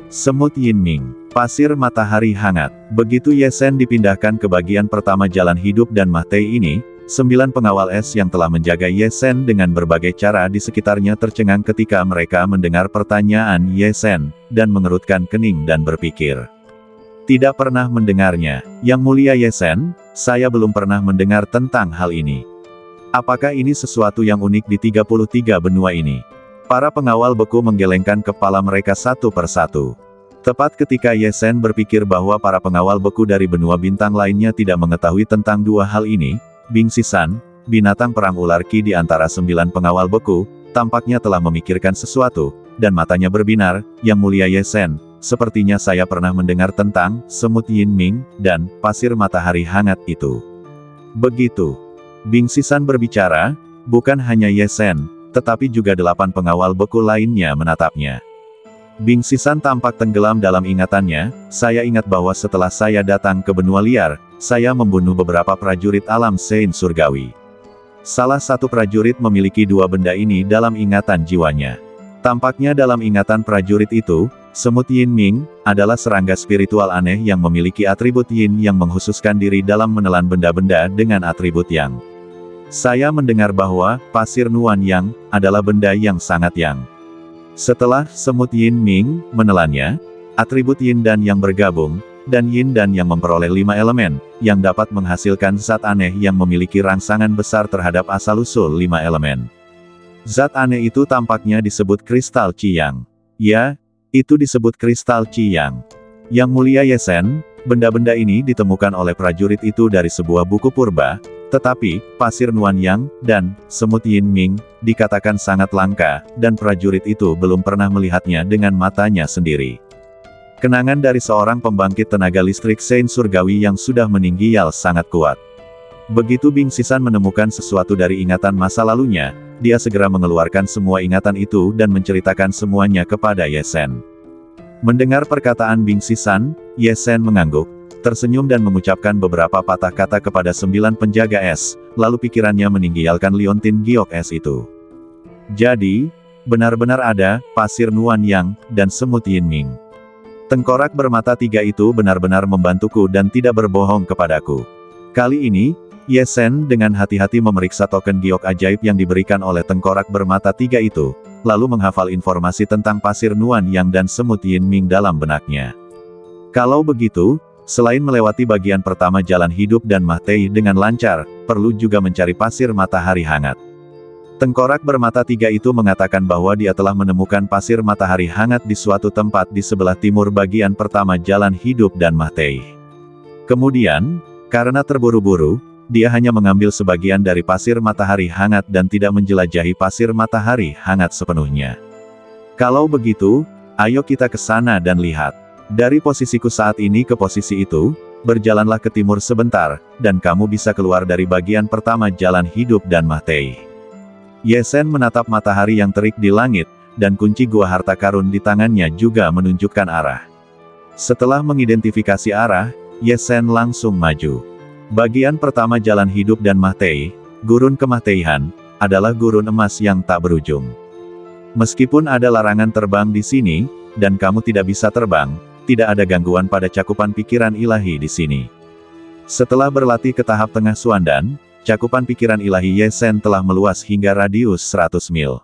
Speaker 1: Semut Yinming, pasir matahari hangat. Begitu Ye Sen dipindahkan ke bagian pertama jalan hidup dan Mahtei ini, 9 pengawal es yang telah menjaga Ye Sen dengan berbagai cara di sekitarnya tercengang ketika mereka mendengar pertanyaan Ye Sen, dan mengerutkan kening dan berpikir. Tidak pernah mendengarnya. Yang mulia Ye Sen, saya belum pernah mendengar tentang hal ini. Apakah ini sesuatu yang unik di 33 benua ini? Para pengawal beku menggelengkan kepala mereka satu persatu. Tepat ketika Ye Sen berpikir bahwa para pengawal beku dari benua bintang lainnya tidak mengetahui tentang dua hal ini, Bing Sisan, binatang perang ular Qi di antara 9 pengawal beku, tampaknya telah memikirkan sesuatu, dan matanya berbinar. Yang mulia Ye Sen, sepertinya saya pernah mendengar tentang semut Yin Ming dan pasir matahari hangat itu. Begitu Bing Sisan berbicara, bukan hanya Ye Sen, tetapi juga 8 pengawal beku lainnya menatapnya. Bing Sisan tampak tenggelam dalam ingatannya. Saya ingat bahwa setelah saya datang ke benua liar, saya membunuh beberapa prajurit alam Sein surgawi. Salah satu prajurit memiliki 2 benda ini dalam ingatan jiwanya. Tampaknya dalam ingatan prajurit itu, semut Yin Ming adalah serangga spiritual aneh yang memiliki atribut Yin yang menghususkan diri dalam menelan benda-benda dengan atribut Yang. Saya mendengar bahwa pasir Nuan Yang adalah benda yang sangat Yang. Setelah semut Yin Ming menelannya, atribut Yin dan Yang bergabung, dan Yin dan Yang memperoleh 5 elemen, yang dapat menghasilkan zat aneh yang memiliki rangsangan besar terhadap asal-usul 5 elemen. Zat aneh itu tampaknya disebut kristal Qi Yang. Ya, itu disebut kristal Qi Yang. Yang mulia Ye Sen, benda-benda ini ditemukan oleh prajurit itu dari sebuah buku purba, tetapi pasir Nuan Yang dan semut Yin Ming dikatakan sangat langka, dan prajurit itu belum pernah melihatnya dengan matanya sendiri. Kenangan dari seorang pembangkit tenaga listrik Sein surgawi yang sudah meninggal sangat kuat. Begitu Bing Sisan menemukan sesuatu dari ingatan masa lalunya, dia segera mengeluarkan semua ingatan itu dan menceritakan semuanya kepada Ye Sen. Mendengar perkataan Bing Sisan, Ye Sen mengangguk, tersenyum dan mengucapkan beberapa patah kata kepada 9 penjaga es, lalu pikirannya meninggalkan liontin giok es itu. Jadi, benar-benar ada pasir Nuan Yang dan semut Yin Ming. Tengkorak bermata 3 itu benar-benar membantuku dan tidak berbohong kepadaku. Kali ini, Ye Sen dengan hati-hati memeriksa token giok ajaib yang diberikan oleh tengkorak bermata 3 itu, lalu menghafal informasi tentang pasir Nuan Yang dan semut Yin Ming dalam benaknya. Kalau begitu, selain melewati bagian pertama jalan hidup dan Mahtei dengan lancar, perlu juga mencari pasir matahari hangat. Tengkorak bermata 3 itu mengatakan bahwa dia telah menemukan pasir matahari hangat di suatu tempat di sebelah timur bagian pertama jalan hidup dan Mahtei. Kemudian, karena terburu-buru, dia hanya mengambil sebagian dari pasir matahari hangat dan tidak menjelajahi pasir matahari hangat sepenuhnya. Kalau begitu, ayo kita ke sana dan lihat. Dari posisiku saat ini ke posisi itu, berjalanlah ke timur sebentar, dan kamu bisa keluar dari bagian pertama jalan hidup dan Mahtei. Ye Sen menatap matahari yang terik di langit, dan kunci gua harta karun di tangannya juga menunjukkan arah. Setelah mengidentifikasi arah, Ye Sen langsung maju. Bagian pertama jalan hidup dan Mahtei, gurun kemahteihan, adalah gurun emas yang tak berujung. Meskipun ada larangan terbang di sini, dan kamu tidak bisa terbang, tidak ada gangguan pada cakupan pikiran ilahi di sini. Setelah berlatih ke tahap tengah Suandan, cakupan pikiran ilahi Ye Sen telah meluas hingga radius 100 mil.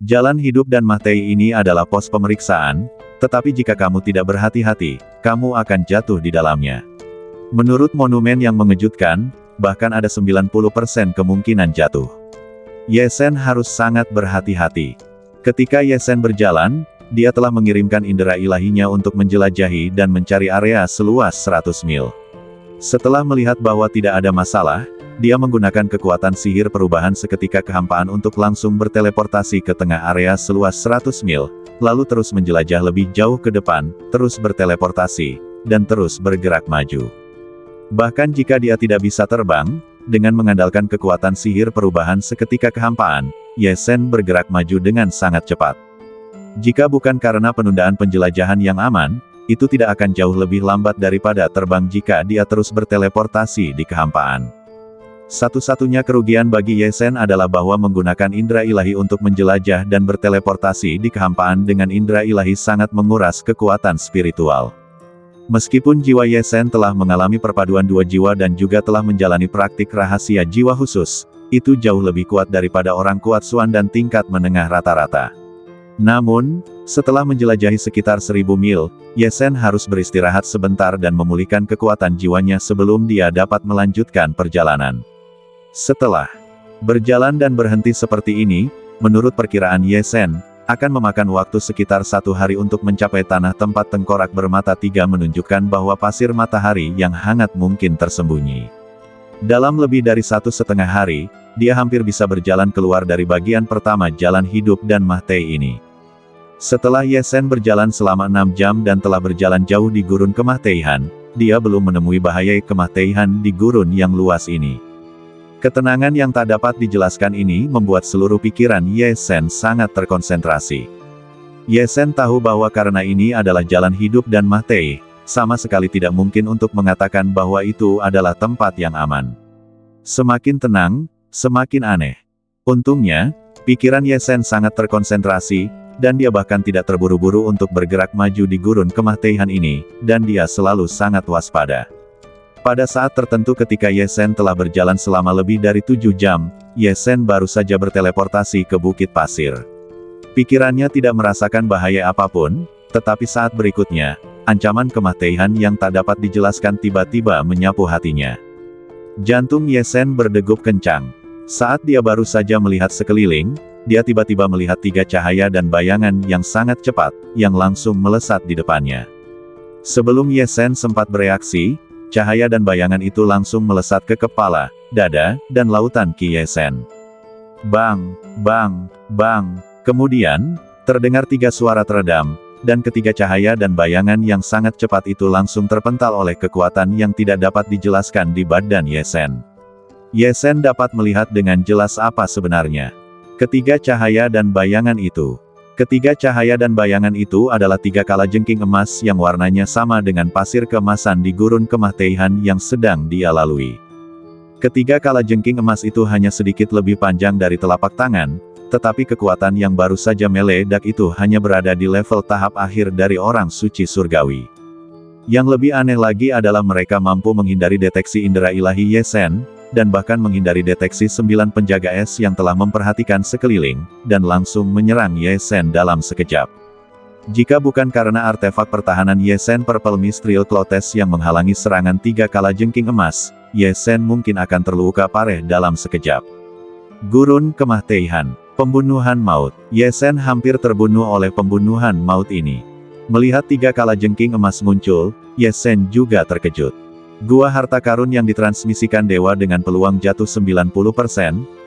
Speaker 1: Jalan hidup dan Mahtei ini adalah pos pemeriksaan, tetapi jika kamu tidak berhati-hati, kamu akan jatuh di dalamnya. Menurut monumen yang mengejutkan, bahkan ada 90% kemungkinan jatuh. Ye Sen harus sangat berhati-hati. Ketika Ye Sen berjalan, dia telah mengirimkan indera ilahinya untuk menjelajahi dan mencari area seluas 100 mil. Setelah melihat bahwa tidak ada masalah, dia menggunakan kekuatan sihir perubahan seketika kehampaan untuk langsung berteleportasi ke tengah area seluas 100 mil, lalu terus menjelajah lebih jauh ke depan, terus berteleportasi, dan terus bergerak maju. Bahkan jika dia tidak bisa terbang, dengan mengandalkan kekuatan sihir perubahan seketika kehampaan, Ye Sen bergerak maju dengan sangat cepat. Jika bukan karena penundaan penjelajahan yang aman, itu tidak akan jauh lebih lambat daripada terbang jika dia terus berteleportasi di kehampaan. Satu-satunya kerugian bagi Ye Sen adalah bahwa menggunakan indera ilahi untuk menjelajah dan berteleportasi di kehampaan dengan indera ilahi sangat menguras kekuatan spiritual. Meskipun jiwa Ye Sen telah mengalami perpaduan 2 jiwa dan juga telah menjalani praktik rahasia jiwa khusus, itu jauh lebih kuat daripada orang kuat Suandan tingkat menengah rata-rata. Namun, setelah menjelajahi sekitar 1000 mil, Ye Sen harus beristirahat sebentar dan memulihkan kekuatan jiwanya sebelum dia dapat melanjutkan perjalanan. Setelah berjalan dan berhenti seperti ini, Menurut perkiraan Yesen, akan memakan waktu sekitar 1 hari untuk mencapai tanah tempat tengkorak bermata 3 menunjukkan bahwa pasir matahari yang hangat mungkin tersembunyi. Dalam lebih dari 1,5 hari, dia hampir bisa berjalan keluar dari bagian pertama jalan hidup dan Mahtei ini. Setelah Yesen berjalan selama 6 jam dan telah berjalan jauh di gurun Kemahteihan, dia belum menemui bahaya Kemahteihan di gurun yang luas ini. Ketenangan yang tak dapat dijelaskan ini membuat seluruh pikiran Yesen sangat terkonsentrasi. Yesen tahu bahwa karena ini adalah jalan hidup dan Mahtei, sama sekali tidak mungkin untuk mengatakan bahwa itu adalah tempat yang aman. Semakin tenang, semakin aneh. Untungnya, pikiran Yesen sangat terkonsentrasi, dan dia bahkan tidak terburu-buru untuk bergerak maju di gurun Kemahteihan ini, dan dia selalu sangat waspada. Pada saat tertentu ketika Yesen telah berjalan selama lebih dari 7 jam, Yesen baru saja berteleportasi ke Bukit Pasir. Pikirannya tidak merasakan bahaya apapun, tetapi saat berikutnya, ancaman Kemahteihan yang tak dapat dijelaskan tiba-tiba menyapu hatinya. Jantung Yesen berdegup kencang. Saat dia baru saja melihat sekeliling, dia tiba-tiba melihat 3 cahaya dan bayangan yang sangat cepat, yang langsung melesat di depannya. Sebelum Yesen sempat bereaksi, cahaya dan bayangan itu langsung melesat ke kepala, dada, dan lautan Ki Yesen. Bang, bang, bang. Kemudian, terdengar 3 suara teredam, dan ketiga cahaya dan bayangan yang sangat cepat itu langsung terpental oleh kekuatan yang tidak dapat dijelaskan di badan Yesen. Yesen dapat melihat dengan jelas apa sebenarnya ketiga cahaya dan bayangan itu. Ketiga cahaya dan bayangan itu adalah 3 kalajengking emas yang warnanya sama dengan pasir keemasan di gurun Kemahteihan yang sedang dia lalui. Ketiga kalajengking emas itu hanya sedikit lebih panjang dari telapak tangan, tetapi kekuatan yang baru saja meledak itu hanya berada di level tahap akhir dari orang suci surgawi. Yang lebih aneh lagi adalah mereka mampu menghindari deteksi indera ilahi Yesen, dan bahkan menghindari deteksi 9 penjaga es yang telah memperhatikan sekeliling, dan langsung menyerang Yesen dalam sekejap. Jika bukan karena artefak pertahanan Yesen Purple Mithril Clotes yang menghalangi serangan 3 kalajengking emas, Yesen mungkin akan terluka parah dalam sekejap. Gurun Kemahteihan, pembunuhan maut. Yesen hampir terbunuh oleh pembunuhan maut ini. Melihat 3 kalajengking emas muncul, Yesen juga terkejut. Gua harta karun yang ditransmisikan dewa dengan peluang jatuh 90%,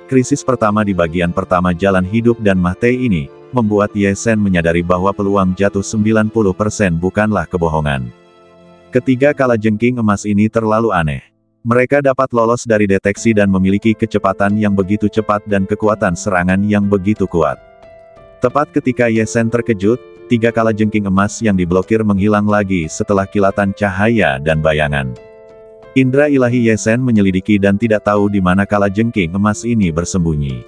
Speaker 1: krisis pertama di bagian pertama jalan hidup dan Mahtei ini, membuat Yesen menyadari bahwa peluang jatuh 90% bukanlah kebohongan. Ketiga kalajengking emas ini terlalu aneh. Mereka dapat lolos dari deteksi dan memiliki kecepatan yang begitu cepat dan kekuatan serangan yang begitu kuat. Tepat ketika Yesen terkejut, 3 kalajengking emas yang diblokir menghilang lagi setelah kilatan cahaya dan bayangan. Indra ilahi Yesen menyelidiki dan tidak tahu di mana kalajengking emas ini bersembunyi.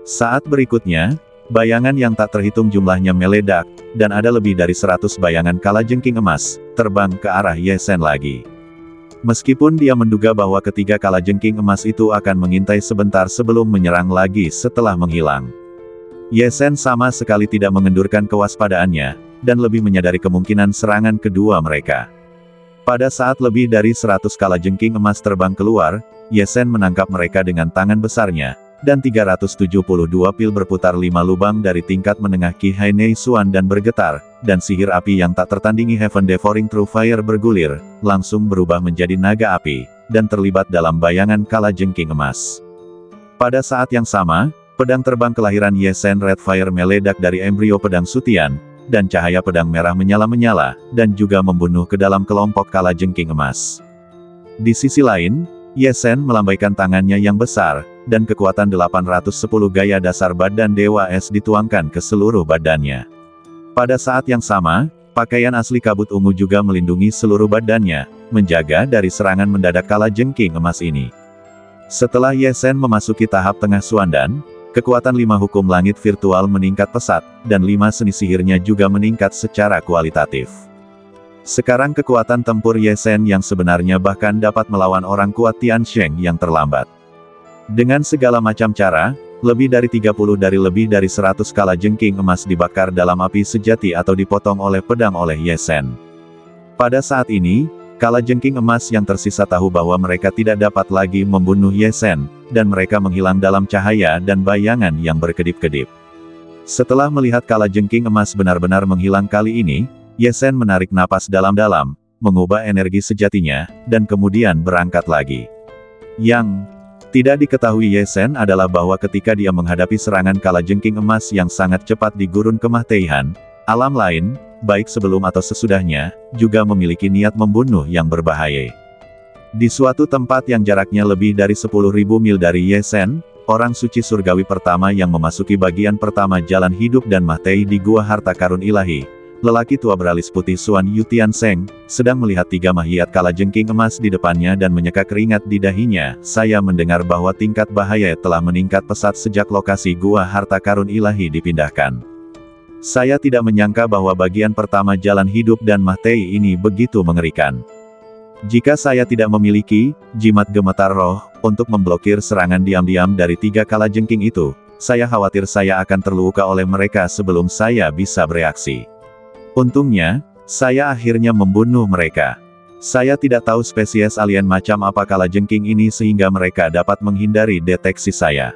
Speaker 1: Saat berikutnya, bayangan yang tak terhitung jumlahnya meledak, dan ada lebih dari 100 bayangan kalajengking emas, terbang ke arah Yesen lagi. Meskipun dia menduga bahwa ketiga kalajengking emas itu akan mengintai sebentar sebelum menyerang lagi setelah menghilang. Yesen sama sekali tidak mengendurkan kewaspadaannya, dan lebih menyadari kemungkinan serangan kedua mereka. Pada saat lebih dari 100 kalajengking emas terbang keluar, Yesen menangkap mereka dengan tangan besarnya, dan 372 pil berputar 5 lubang dari tingkat menengah Ki Hainei Xuan dan bergetar, dan sihir api yang tak tertandingi Heaven Devouring True Fire bergulir, langsung berubah menjadi naga api, dan terlibat dalam bayangan kalajengking emas. Pada saat yang sama, pedang terbang kelahiran Yesen Red Fire meledak dari embrio pedang Sutian, dan cahaya pedang merah menyala-menyala, dan juga membunuh ke dalam kelompok kalajengking emas. Di sisi lain, Yesen melambaikan tangannya yang besar, dan kekuatan 810 gaya dasar badan Dewa Es dituangkan ke seluruh badannya. Pada saat yang sama, pakaian asli kabut ungu juga melindungi seluruh badannya, menjaga dari serangan mendadak kalajengking emas ini. Setelah Yesen memasuki tahap tengah Suandan, kekuatan 5 hukum langit virtual meningkat pesat, dan 5 seni sihirnya juga meningkat secara kualitatif. Sekarang kekuatan tempur Yesen yang sebenarnya bahkan dapat melawan orang kuat Tiansheng yang terlambat. Dengan segala macam cara, lebih dari 30 dari lebih dari 100 kalajengking emas dibakar dalam api sejati atau dipotong oleh pedang oleh Yesen. Pada saat ini, kalajengking emas yang tersisa tahu bahwa mereka tidak dapat lagi membunuh Yesen, dan mereka menghilang dalam cahaya dan bayangan yang berkedip-kedip. Setelah melihat kalajengking emas benar-benar menghilang kali ini, Ye Sen menarik napas dalam-dalam, mengubah energi sejatinya, dan kemudian berangkat lagi. Yang tidak diketahui Ye Sen adalah bahwa ketika dia menghadapi serangan kalajengking emas yang sangat cepat di Gurun Kemah Teihan, alam lain, baik sebelum atau sesudahnya, juga memiliki niat membunuh yang berbahaya. Di suatu tempat yang jaraknya lebih dari 10.000 mil dari Ye Sen, orang suci surgawi pertama yang memasuki bagian pertama jalan hidup dan Mahtei di Gua Harta Karun Ilahi, lelaki tua beralis putih Suan Yutian Seng, sedang melihat 3 mahiyat kalajengking emas di depannya dan menyeka keringat di dahinya. Saya mendengar bahwa tingkat bahaya telah meningkat pesat sejak lokasi Gua Harta Karun Ilahi dipindahkan. Saya tidak menyangka bahwa bagian pertama jalan hidup dan Mahtei ini begitu mengerikan. Jika saya tidak memiliki jimat gemetar roh untuk memblokir serangan diam-diam dari 3 kalajengking itu, saya khawatir saya akan terluka oleh mereka sebelum saya bisa bereaksi. Untungnya, saya akhirnya membunuh mereka. Saya tidak tahu spesies alien macam apa kalajengking ini sehingga mereka dapat menghindari deteksi saya.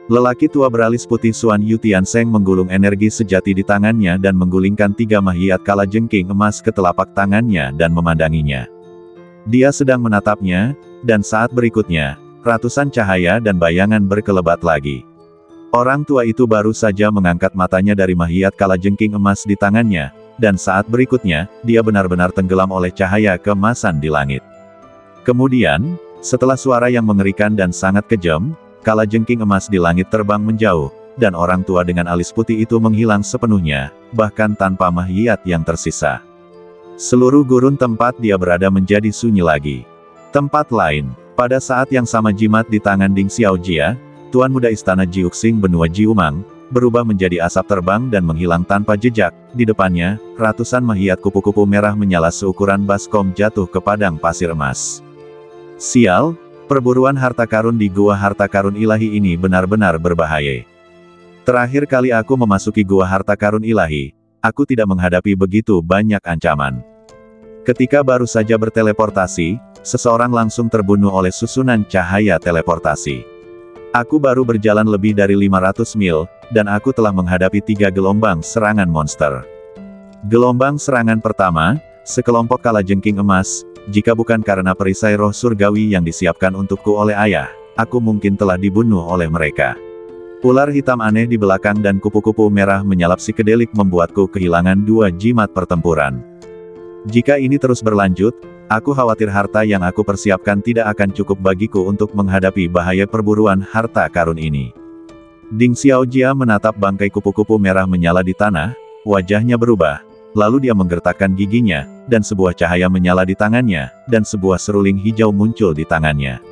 Speaker 1: Lelaki tua beralis putih Suan Yutian Seng menggulung energi sejati di tangannya dan menggulingkan 3 mahiyat kalajengking emas ke telapak tangannya dan memandanginya. Dia sedang menatapnya, dan saat berikutnya, ratusan cahaya dan bayangan berkelebat lagi. Orang tua itu baru saja mengangkat matanya dari mahiyat kalajengking emas di tangannya, dan saat berikutnya, dia benar-benar tenggelam oleh cahaya keemasan di langit. Kemudian, setelah suara yang mengerikan dan sangat kejam, kalajengking emas di langit terbang menjauh, dan orang tua dengan alis putih itu menghilang sepenuhnya, bahkan tanpa mahiyat yang tersisa. Seluruh gurun tempat dia berada menjadi sunyi lagi. Tempat lain, pada saat yang sama jimat di tangan Ding Xiaojia, Tuan Muda Istana Jiuxing Benua Jiumang, berubah menjadi asap terbang dan menghilang tanpa jejak. Di depannya, ratusan mahiyat kupu-kupu merah menyala seukuran baskom jatuh ke padang pasir emas. Sial, perburuan harta karun di Gua Harta Karun Ilahi ini benar-benar berbahaya. Terakhir kali aku memasuki Gua Harta Karun Ilahi, aku tidak menghadapi begitu banyak ancaman. Ketika baru saja berteleportasi, seseorang langsung terbunuh oleh susunan cahaya teleportasi. Aku baru berjalan lebih dari 500 mil, dan aku telah menghadapi 3 gelombang serangan monster. Gelombang serangan pertama, sekelompok kalajengking emas, jika bukan karena perisai roh surgawi yang disiapkan untukku oleh ayah, aku mungkin telah dibunuh oleh mereka. Ular hitam aneh di belakang dan kupu-kupu merah menyalap psikedelik membuatku kehilangan 2 jimat pertempuran. Jika ini terus berlanjut, aku khawatir harta yang aku persiapkan tidak akan cukup bagiku untuk menghadapi bahaya perburuan harta karun ini. Ding Xiaojia menatap bangkai kupu-kupu merah menyala di tanah, wajahnya berubah, lalu dia menggertakkan giginya, dan sebuah cahaya menyala di tangannya, dan sebuah seruling hijau muncul di tangannya.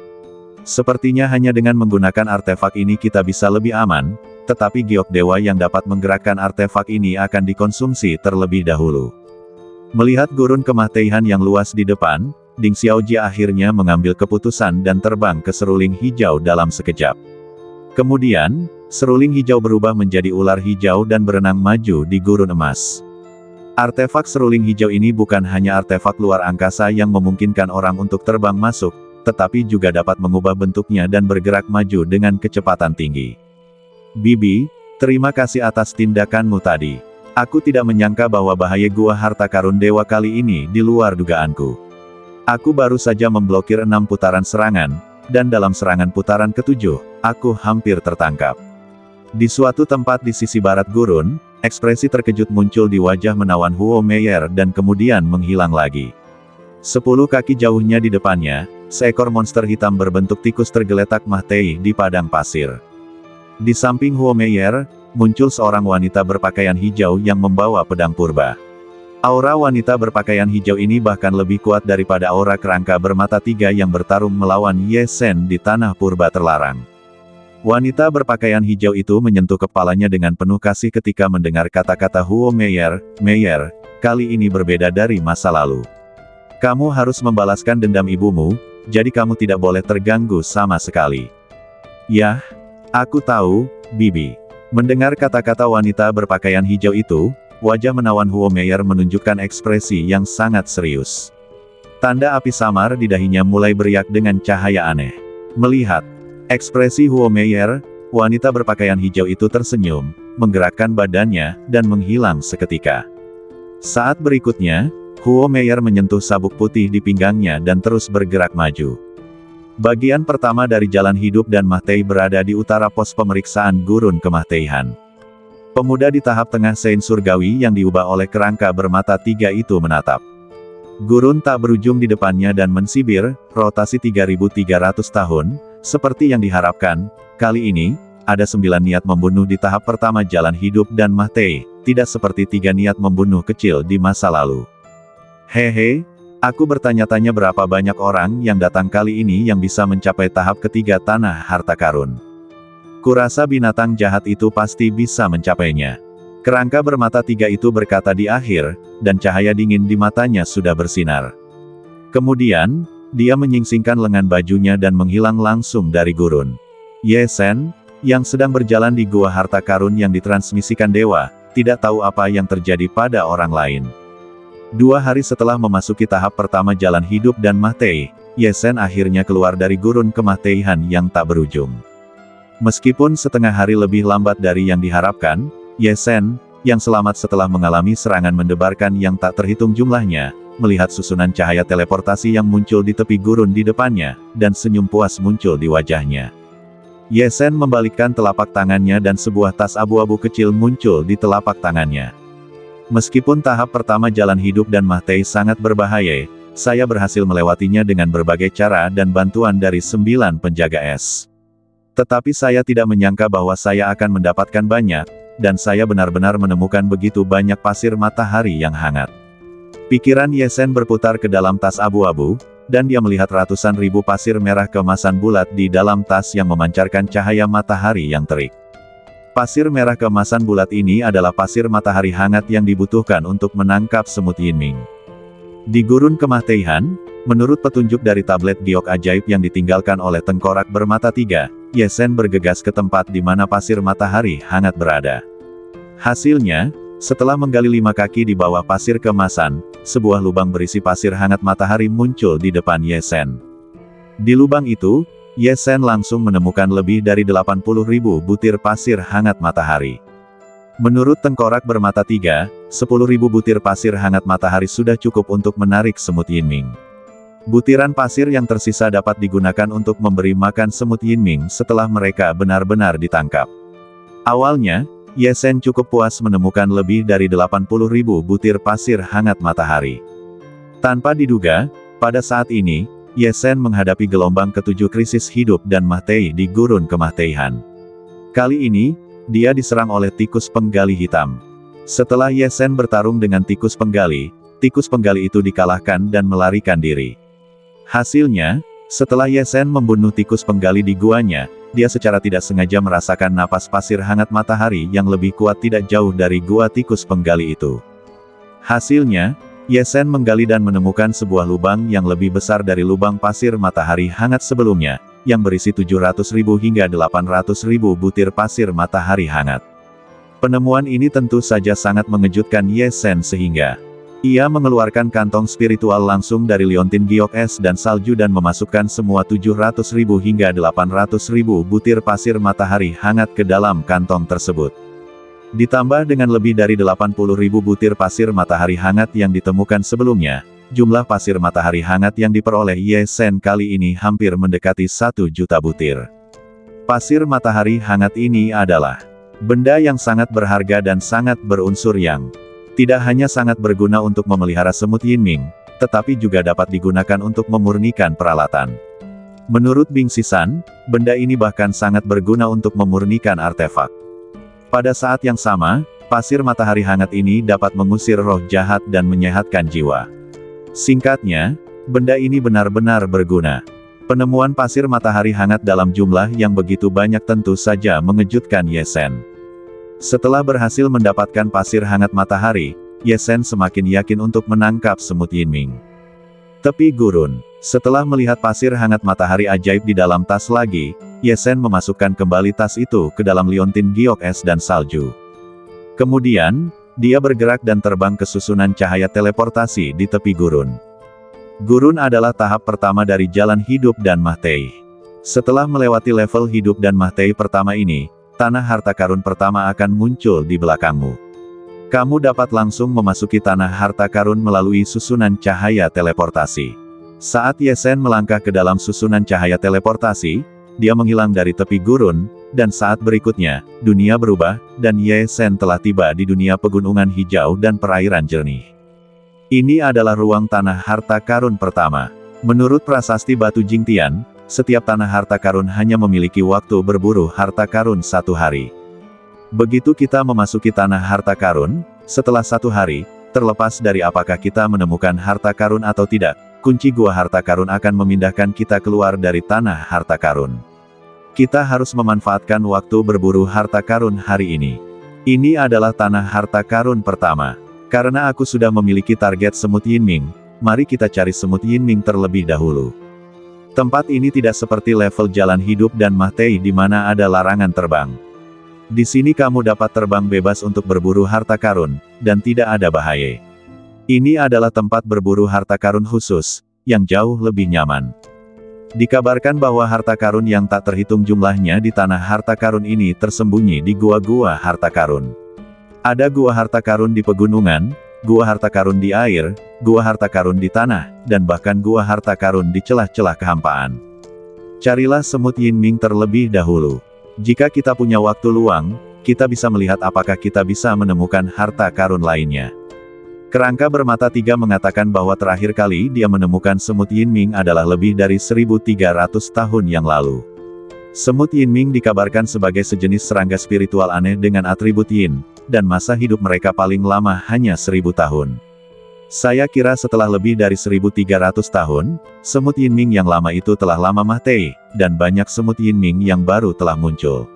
Speaker 1: Sepertinya hanya dengan menggunakan artefak ini kita bisa lebih aman, tetapi giok dewa yang dapat menggerakkan artefak ini akan dikonsumsi terlebih dahulu. Melihat gurun Kemah Teihan yang luas di depan, Ding Xiaojia akhirnya mengambil keputusan dan terbang ke seruling hijau dalam sekejap. Kemudian, seruling hijau berubah menjadi ular hijau dan berenang maju di gurun emas. Artefak seruling hijau ini bukan hanya artefak luar angkasa yang memungkinkan orang untuk terbang masuk, tetapi juga dapat mengubah bentuknya dan bergerak maju dengan kecepatan tinggi. Bibi, terima kasih atas tindakanmu tadi. Aku tidak menyangka bahwa bahaya Gua Harta Karun Dewa kali ini di luar dugaanku. Aku baru saja memblokir 6 putaran serangan, dan dalam serangan putaran ke-7, aku hampir tertangkap. Di suatu tempat di sisi barat gurun, ekspresi terkejut muncul di wajah menawan Huo Meier dan kemudian menghilang lagi. 10 kaki jauhnya di depannya, seekor monster hitam berbentuk tikus tergeletak Mahtei di padang pasir. Di samping Huo Meier, muncul seorang wanita berpakaian hijau yang membawa pedang purba. Aura wanita berpakaian hijau ini bahkan lebih kuat daripada aura kerangka bermata 3 yang bertarung melawan Ye Sen di tanah purba terlarang. Wanita berpakaian hijau itu menyentuh kepalanya dengan penuh kasih ketika mendengar kata-kata Huo Meier. Meier, kali ini berbeda dari masa lalu. Kamu harus membalaskan dendam ibumu, jadi kamu tidak boleh terganggu sama sekali. Yah, aku tahu, Bibi. Mendengar kata-kata wanita berpakaian hijau itu, wajah menawan Huo Meier menunjukkan ekspresi yang sangat serius. Tanda api samar di dahinya mulai beriak dengan cahaya aneh. Melihat Ekspresi Huo Meier, wanita berpakaian hijau itu tersenyum, menggerakkan badannya, dan menghilang seketika. Saat berikutnya, Huo Meier menyentuh sabuk putih di pinggangnya dan terus bergerak maju. Bagian pertama dari jalan hidup dan Mahtei berada di utara pos pemeriksaan gurun kemahteihan. Pemuda di tahap tengah Sein Surgawi yang diubah oleh kerangka bermata 3 itu menatap. Gurun tak berujung di depannya dan mensibir, rotasi 3.300 tahun, seperti yang diharapkan. Kali ini, ada 9 niat membunuh di tahap pertama jalan hidup dan Mahtei, tidak seperti 3 niat membunuh kecil di masa lalu. Hehe, aku bertanya-tanya berapa banyak orang yang datang kali ini yang bisa mencapai tahap ketiga tanah harta karun. Kurasa binatang jahat itu pasti bisa mencapainya. Kerangka bermata 3 itu berkata di akhir, dan cahaya dingin di matanya sudah bersinar. Kemudian, dia menyingsingkan lengan bajunya dan menghilang langsung dari gurun. Ye Sen, yang sedang berjalan di gua harta karun yang ditransmisikan dewa, tidak tahu apa yang terjadi pada orang lain. 2 hari setelah memasuki tahap pertama jalan hidup dan Mahtei, Ye Sen akhirnya keluar dari gurun kemahteihan yang tak berujung. Meskipun setengah hari lebih lambat dari yang diharapkan, Ye Sen, yang selamat setelah mengalami serangan mendebarkan yang tak terhitung jumlahnya, melihat susunan cahaya teleportasi yang muncul di tepi gurun di depannya, dan senyum puas muncul di wajahnya. Ye Sen membalikkan telapak tangannya dan sebuah tas abu-abu kecil muncul di telapak tangannya. Meskipun tahap pertama jalan hidup dan Mahtei sangat berbahaya, saya berhasil melewatinya dengan berbagai cara dan bantuan dari 9 penjaga es. Tetapi saya tidak menyangka bahwa saya akan mendapatkan banyak, dan saya benar-benar menemukan begitu banyak pasir matahari yang hangat. Pikiran Ye Sen berputar ke dalam tas abu-abu, dan dia melihat ratusan ribu pasir merah keemasan bulat di dalam tas yang memancarkan cahaya matahari yang terik. Pasir merah keemasan bulat ini adalah pasir matahari hangat yang dibutuhkan untuk menangkap semut Yinming. Di gurun kemahteihan, menurut petunjuk dari tablet giok ajaib yang ditinggalkan oleh tengkorak bermata 3, Ye Sen bergegas ke tempat di mana pasir matahari hangat berada. Hasilnya, setelah menggali 5 kaki di bawah pasir keemasan, sebuah lubang berisi pasir hangat matahari muncul di depan Ye Sen. Di lubang itu, Ye Sen langsung menemukan lebih dari 80.000 butir pasir hangat matahari. Menurut tengkorak bermata 3, 10.000 butir pasir hangat matahari sudah cukup untuk menarik semut Yinming. Butiran pasir yang tersisa dapat digunakan untuk memberi makan semut Yinming setelah mereka benar-benar ditangkap. Awalnya, Ye Sen cukup puas menemukan lebih dari 80.000 butir pasir hangat matahari. Tanpa diduga, pada saat ini, Ye Sen menghadapi gelombang ke-7 krisis hidup dan Mahtei di gurun kemahteihan. Kali ini, dia diserang oleh tikus penggali hitam. Setelah Ye Sen bertarung dengan tikus penggali itu dikalahkan dan melarikan diri. Hasilnya, setelah Ye Sen membunuh tikus penggali di guanya, dia secara tidak sengaja merasakan napas pasir hangat matahari yang lebih kuat tidak jauh dari gua tikus penggali itu. Hasilnya, Ye Sen menggali dan menemukan sebuah lubang yang lebih besar dari lubang pasir matahari hangat sebelumnya, yang berisi 700.000 hingga 800.000 butir pasir matahari hangat. Penemuan ini tentu saja sangat mengejutkan Ye Sen sehingga ia mengeluarkan kantong spiritual langsung dari liontin giok es dan salju dan memasukkan semua 700.000 hingga 800.000 butir pasir matahari hangat ke dalam kantong tersebut. Ditambah dengan lebih dari 80.000 butir pasir matahari hangat yang ditemukan sebelumnya, jumlah pasir matahari hangat yang diperoleh Ye Sen kali ini hampir mendekati 1 juta butir. Pasir matahari hangat ini adalah benda yang sangat berharga dan sangat berunsur yang tidak hanya sangat berguna untuk memelihara semut Yinming, tetapi juga dapat digunakan untuk memurnikan peralatan. Menurut Bing Sisan, benda ini bahkan sangat berguna untuk memurnikan artefak. Pada saat yang sama, pasir matahari hangat ini dapat mengusir roh jahat dan menyehatkan jiwa. Singkatnya, benda ini benar-benar berguna. Penemuan pasir matahari hangat dalam jumlah yang begitu banyak tentu saja mengejutkan Ye Sen. Setelah berhasil mendapatkan pasir hangat matahari, Ye Sen semakin yakin untuk menangkap semut Yinming. Tepi gurun. Setelah melihat pasir hangat matahari ajaib di dalam tas lagi, Ye Sen memasukkan kembali tas itu ke dalam liontin giok es dan salju. Kemudian, dia bergerak dan terbang ke susunan cahaya teleportasi di tepi gurun. Gurun adalah tahap pertama dari jalan hidup dan Mahtei. Setelah melewati level hidup dan Mahtei pertama ini, tanah harta karun pertama akan muncul di belakangmu. Kamu dapat langsung memasuki tanah harta karun melalui susunan cahaya teleportasi. Saat Ye Sen melangkah ke dalam susunan cahaya teleportasi, dia menghilang dari tepi gurun, dan saat berikutnya, dunia berubah, dan Ye Sen telah tiba di dunia pegunungan hijau dan perairan jernih. Ini adalah ruang tanah harta karun pertama. Menurut prasasti batu Jingtian, setiap tanah harta karun hanya memiliki waktu berburu harta karun 1 hari. Begitu kita memasuki tanah harta karun, setelah 1 hari, terlepas dari apakah kita menemukan harta karun atau tidak, kunci gua harta karun akan memindahkan kita keluar dari tanah harta karun. Kita harus memanfaatkan waktu berburu harta karun hari ini. Ini adalah tanah harta karun pertama. Karena aku sudah memiliki target semut Yinming, mari kita cari semut Yinming terlebih dahulu. Tempat ini tidak seperti level jalan hidup dan Mahtei di mana ada larangan terbang. Di sini kamu dapat terbang bebas untuk berburu harta karun, dan tidak ada bahaya. Ini adalah tempat berburu harta karun khusus, yang jauh lebih nyaman. Dikabarkan bahwa harta karun yang tak terhitung jumlahnya di tanah harta karun ini tersembunyi di gua-gua harta karun. Ada gua harta karun di pegunungan, gua harta karun di air, gua harta karun di tanah, dan bahkan gua harta karun di celah-celah kehampaan. Carilah semut Yinming terlebih dahulu. Jika kita punya waktu luang, kita bisa melihat apakah kita bisa menemukan harta karun lainnya. Kerangka bermata 3 mengatakan bahwa terakhir kali dia menemukan semut Yinming adalah lebih dari 1.300 tahun yang lalu. Semut Yinming dikabarkan sebagai sejenis serangga spiritual aneh dengan atribut Yin, dan masa hidup mereka paling lama hanya 1.000 tahun. Saya kira setelah lebih dari 1.300 tahun, semut Yinming yang lama itu telah lama Mahtei, dan banyak semut Yinming yang baru telah muncul.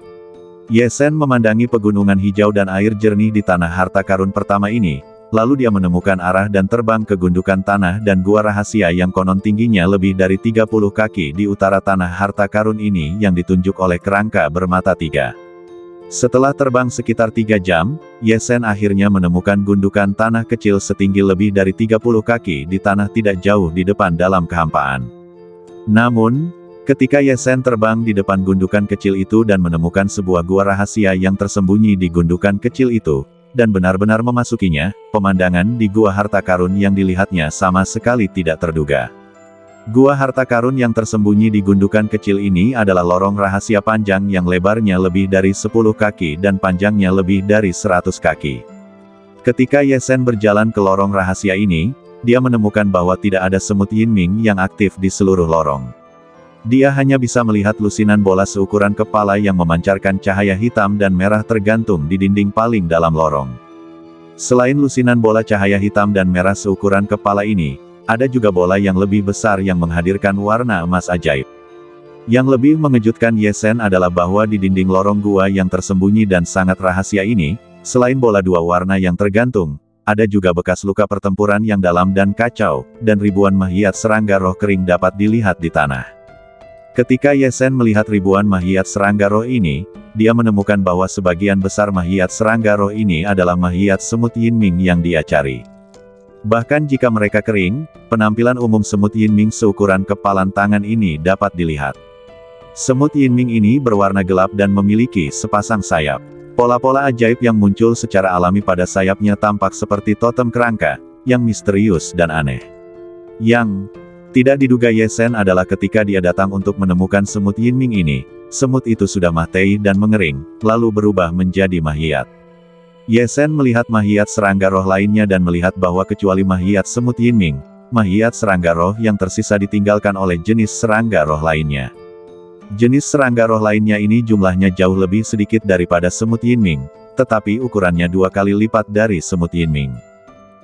Speaker 1: Ye Sen memandangi pegunungan hijau dan air jernih di tanah harta karun pertama ini, lalu dia menemukan arah dan terbang ke gundukan tanah dan gua rahasia yang konon tingginya lebih dari 30 kaki di utara tanah harta karun ini yang ditunjuk oleh kerangka bermata 3. Setelah terbang sekitar 3 jam, Ye Sen akhirnya menemukan gundukan tanah kecil setinggi lebih dari 30 kaki di tanah tidak jauh di depan dalam kehampaan. Namun, ketika Ye Sen terbang di depan gundukan kecil itu dan menemukan sebuah gua rahasia yang tersembunyi di gundukan kecil itu, dan benar-benar memasukinya, pemandangan di gua harta karun yang dilihatnya sama sekali tidak terduga. Gua harta karun yang tersembunyi di gundukan kecil ini adalah lorong rahasia panjang yang lebarnya lebih dari 10 kaki dan panjangnya lebih dari 100 kaki. Ketika Ye Sen berjalan ke lorong rahasia ini, dia menemukan bahwa tidak ada semut Yinming yang aktif di seluruh lorong. Dia hanya bisa melihat lusinan bola seukuran kepala yang memancarkan cahaya hitam dan merah tergantung di dinding paling dalam lorong. Selain lusinan bola cahaya hitam dan merah seukuran kepala ini, ada juga bola yang lebih besar yang menghadirkan warna emas ajaib. Yang lebih mengejutkan Ye Sen adalah bahwa di dinding lorong gua yang tersembunyi dan sangat rahasia ini, selain bola 2 warna yang tergantung, ada juga bekas luka pertempuran yang dalam dan kacau, dan ribuan mahiat serangga roh kering dapat dilihat di tanah. Ketika Ye Sen melihat ribuan mahiat serangga roh ini, dia menemukan bahwa sebagian besar mahiat serangga roh ini adalah mahiat semut Yinming yang dia cari. Bahkan jika mereka kering, penampilan umum semut Yinming seukuran kepalan tangan ini dapat dilihat. Semut Yinming ini berwarna gelap dan memiliki sepasang sayap. Pola-pola ajaib yang muncul secara alami pada sayapnya tampak seperti totem kerangka, yang misterius dan aneh. Yang tidak diduga Ye Sen adalah ketika dia datang untuk menemukan semut Yinming ini, semut itu sudah Mahtei dan mengering, lalu berubah menjadi mahiat. Ye Sen melihat mahiat serangga roh lainnya dan melihat bahwa kecuali mahiat semut Yinming, mahiat serangga roh yang tersisa ditinggalkan oleh jenis serangga roh lainnya. Jenis serangga roh lainnya ini jumlahnya jauh lebih sedikit daripada semut Yinming, tetapi ukurannya 2 kali lipat dari semut Yinming.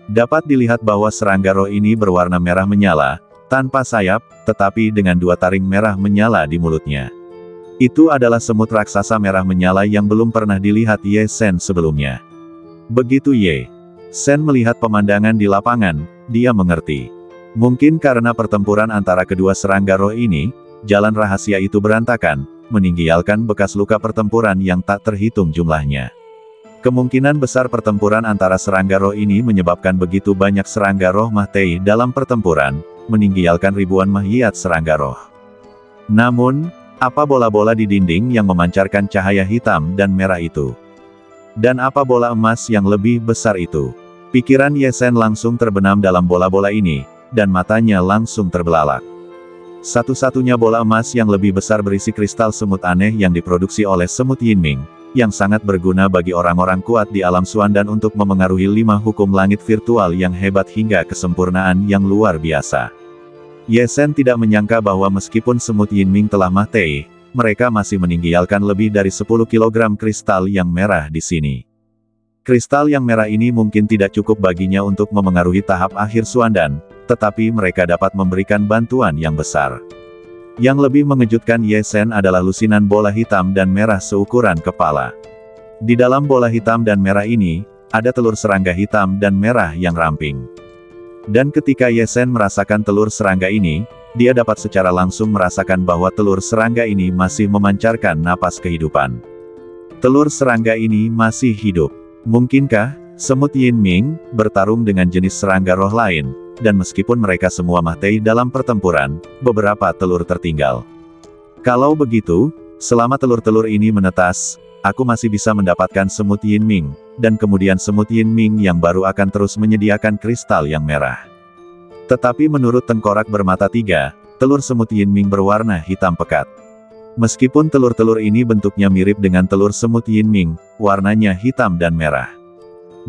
Speaker 1: Dapat dilihat bahwa serangga roh ini berwarna merah menyala, tanpa sayap, tetapi dengan 2 taring merah menyala di mulutnya. Itu adalah semut raksasa merah menyala yang belum pernah dilihat Ye Sen sebelumnya. Begitu Ye Sen melihat pemandangan di lapangan, dia mengerti. Mungkin karena pertempuran antara kedua serangga roh ini, jalan rahasia itu berantakan, meninggalkan bekas luka pertempuran yang tak terhitung jumlahnya. Kemungkinan besar pertempuran antara serangga roh ini menyebabkan begitu banyak serangga roh Mahtei dalam pertempuran, meninggalkan ribuan mahiat serangga roh. Namun, Apa bola-bola di dinding yang memancarkan cahaya hitam dan merah itu? Dan apa bola emas yang lebih besar itu? Pikiran Ye Sen langsung terbenam dalam bola-bola ini, dan matanya langsung terbelalak. Satu-satunya bola emas yang lebih besar berisi kristal semut aneh yang diproduksi oleh semut Yinming, yang sangat berguna bagi orang-orang kuat di alam Suandan untuk memengaruhi 5 hukum langit virtual yang hebat hingga kesempurnaan yang luar biasa. Ye Sen tidak menyangka bahwa meskipun semut Yinming telah mati, mereka masih meninggalkan lebih dari 10 kg kristal yang merah di sini. Kristal yang merah ini mungkin tidak cukup baginya untuk memengaruhi tahap akhir Suandan, tetapi mereka dapat memberikan bantuan yang besar. Yang lebih mengejutkan Ye Sen adalah lusinan bola hitam dan merah seukuran kepala. Di dalam bola hitam dan merah ini, ada telur serangga hitam dan merah yang ramping. Dan ketika Ye Sen merasakan telur serangga ini, dia dapat secara langsung merasakan bahwa telur serangga ini masih memancarkan napas kehidupan. Telur serangga ini masih hidup. Mungkinkah semut Yinming bertarung dengan jenis serangga roh lain, dan meskipun mereka semua mati dalam pertempuran, beberapa telur tertinggal. Kalau begitu, selama telur-telur ini menetas, aku masih bisa mendapatkan semut Yinming, dan kemudian semut Yinming yang baru akan terus menyediakan kristal yang merah. Tetapi menurut tengkorak bermata 3, telur semut Yinming berwarna hitam pekat. Meskipun telur-telur ini bentuknya mirip dengan telur semut Yinming, warnanya hitam dan merah.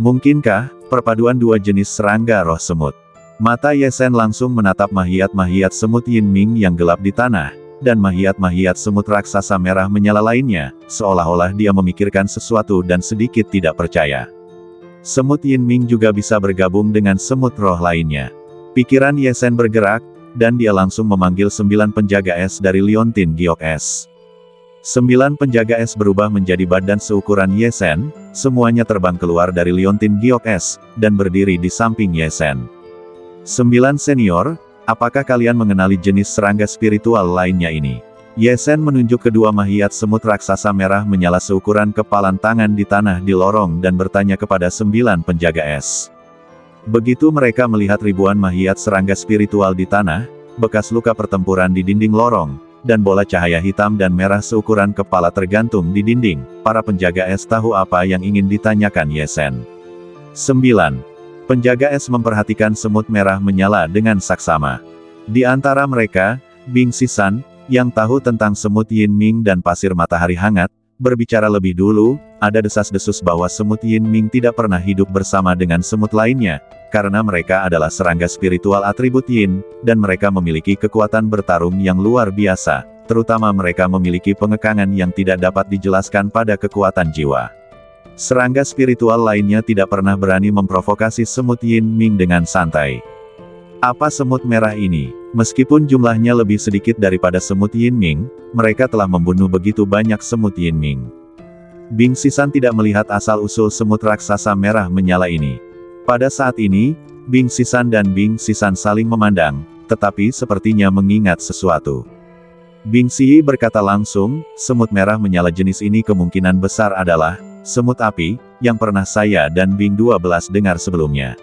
Speaker 1: Mungkinkah perpaduan dua jenis serangga roh semut? Mata Ye Sen langsung menatap mahiat-mahiat semut Yinming yang gelap di tanah, dan mahiat-mahiat semut raksasa merah menyala lainnya, seolah-olah dia memikirkan sesuatu dan sedikit tidak percaya. Semut Yinming juga bisa bergabung dengan semut roh lainnya. Pikiran Ye Sen bergerak, dan dia langsung memanggil 9 penjaga es dari Liontin Giok Es. 9 penjaga es berubah menjadi badan seukuran Ye Sen, semuanya terbang keluar dari Liontin Giok Es, dan berdiri di samping Ye Sen. 9 senior, apakah kalian mengenali jenis serangga spiritual lainnya ini? Ye Sen menunjuk kedua mahiat semut raksasa merah menyala seukuran kepalan tangan di tanah di lorong dan bertanya kepada 9 penjaga es. Begitu mereka melihat ribuan mahiat serangga spiritual di tanah, bekas luka pertempuran di dinding lorong, dan bola cahaya hitam dan merah seukuran kepala tergantung di dinding, para penjaga es tahu apa yang ingin ditanyakan Ye Sen. 9. Penjaga es memperhatikan semut merah menyala dengan saksama. Di antara mereka, Bing Sisan, yang tahu tentang semut Yinming dan pasir matahari hangat, berbicara lebih dulu. Ada desas-desus bahwa semut Yinming tidak pernah hidup bersama dengan semut lainnya, karena mereka adalah serangga spiritual atribut Yin, dan mereka memiliki kekuatan bertarung yang luar biasa, terutama mereka memiliki pengekangan yang tidak dapat dijelaskan pada kekuatan jiwa. Serangga spiritual lainnya tidak pernah berani memprovokasi semut Yinming dengan santai. Apa semut merah ini? Meskipun jumlahnya lebih sedikit daripada semut Yinming, mereka telah membunuh begitu banyak semut Yinming. Bing Sisan tidak melihat asal-usul semut raksasa merah menyala ini. Pada saat ini, Bing Sisan dan Bing Sisan saling memandang, tetapi sepertinya mengingat sesuatu. Bing Siyi berkata langsung, semut merah menyala jenis ini kemungkinan besar adalah semut api, yang pernah saya dan Bing 12 dengar sebelumnya.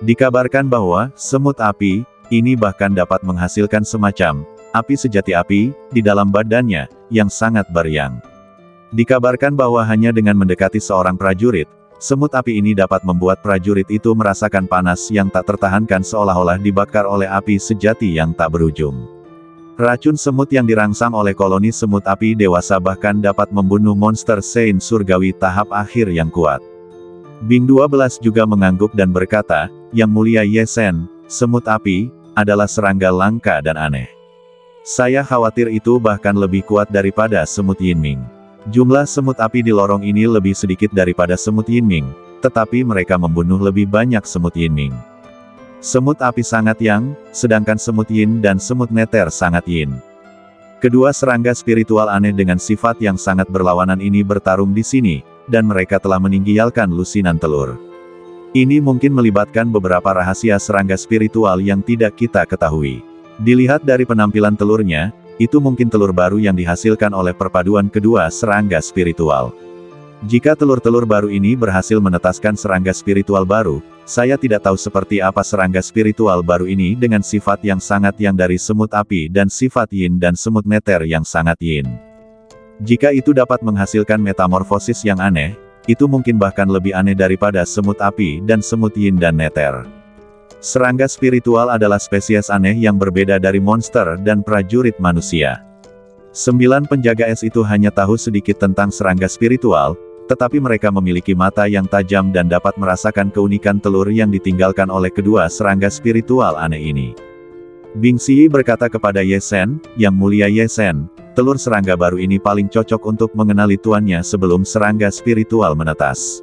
Speaker 1: Dikabarkan bahwa semut api ini bahkan dapat menghasilkan semacam api sejati api di dalam badannya yang sangat beriang. Dikabarkan bahwa hanya dengan mendekati seorang prajurit, semut api ini dapat membuat prajurit itu merasakan panas yang tak tertahankan seolah-olah dibakar oleh api sejati yang tak berujung. Racun semut yang dirangsang oleh koloni semut api dewasa bahkan dapat membunuh monster Sein surgawi tahap akhir yang kuat. Bing 12 juga mengangguk dan berkata, Yang Mulia Ye Sen, semut api adalah serangga langka dan aneh. Saya khawatir itu bahkan lebih kuat daripada semut Yinming. Jumlah semut api di lorong ini lebih sedikit daripada semut Yinming, tetapi mereka membunuh lebih banyak semut Yinming. Semut api sangat yang, sedangkan semut Yin dan semut neter sangat Yin. Kedua serangga spiritual aneh dengan sifat yang sangat berlawanan ini bertarung di sini, dan mereka telah meninggalkan lusinan telur. Ini mungkin melibatkan beberapa rahasia serangga spiritual yang tidak kita ketahui. Dilihat dari penampilan telurnya, itu mungkin telur baru yang dihasilkan oleh perpaduan kedua serangga spiritual. Jika telur-telur baru ini berhasil menetaskan serangga spiritual baru, saya tidak tahu seperti apa serangga spiritual baru ini dengan sifat yang sangat yang dari semut api dan sifat yin dan semut neter yang sangat yin. Jika itu dapat menghasilkan metamorfosis yang aneh, itu mungkin bahkan lebih aneh daripada semut api dan semut yin dan neter. Serangga spiritual adalah spesies aneh yang berbeda dari monster dan prajurit manusia. 9 penjaga es itu hanya tahu sedikit tentang serangga spiritual, tetapi mereka memiliki mata yang tajam dan dapat merasakan keunikan telur yang ditinggalkan oleh kedua serangga spiritual aneh ini. Bing Xi berkata kepada Ye Sen, "Yang mulia Ye Sen, telur serangga baru ini paling cocok untuk mengenali tuannya sebelum serangga spiritual menetas.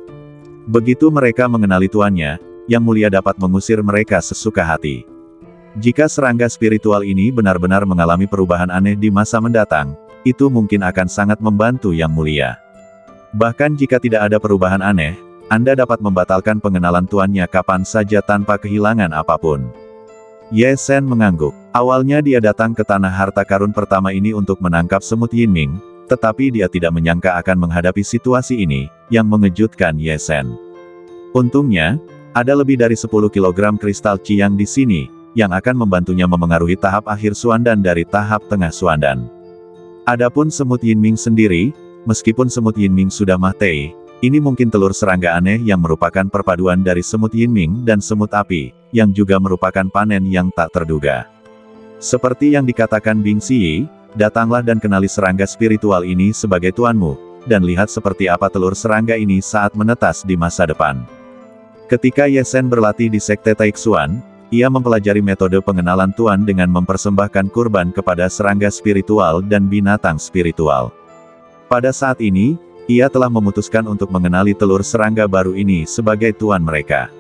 Speaker 1: Begitu mereka mengenali tuannya, Yang mulia dapat mengusir mereka sesuka hati. Jika serangga spiritual ini benar-benar mengalami perubahan aneh di masa mendatang, itu mungkin akan sangat membantu Yang mulia. Bahkan jika tidak ada perubahan aneh, Anda dapat membatalkan pengenalan tuannya kapan saja tanpa kehilangan apapun." Ye Sen mengangguk. Awalnya dia datang ke tanah harta karun pertama ini untuk menangkap semut Yinming, tetapi dia tidak menyangka akan menghadapi situasi ini, yang mengejutkan Ye Sen. Untungnya, ada lebih dari 10 kg kristal Qiyang di sini, yang akan membantunya memengaruhi tahap akhir Suandan dari tahap tengah Suandan. Adapun semut Yinming sendiri, meskipun semut Yinming sudah mati, ini mungkin telur serangga aneh yang merupakan perpaduan dari semut Yinming dan semut api, yang juga merupakan panen yang tak terduga. Seperti yang dikatakan Bing Xi, datanglah dan kenali serangga spiritual ini sebagai tuanmu, dan lihat seperti apa telur serangga ini saat menetas di masa depan. Ketika Ye Sen berlatih di Sekte Taixuan, ia mempelajari metode pengenalan tuan dengan mempersembahkan kurban kepada serangga spiritual dan binatang spiritual. Pada saat ini, ia telah memutuskan untuk mengenali telur serangga baru ini sebagai tuan mereka.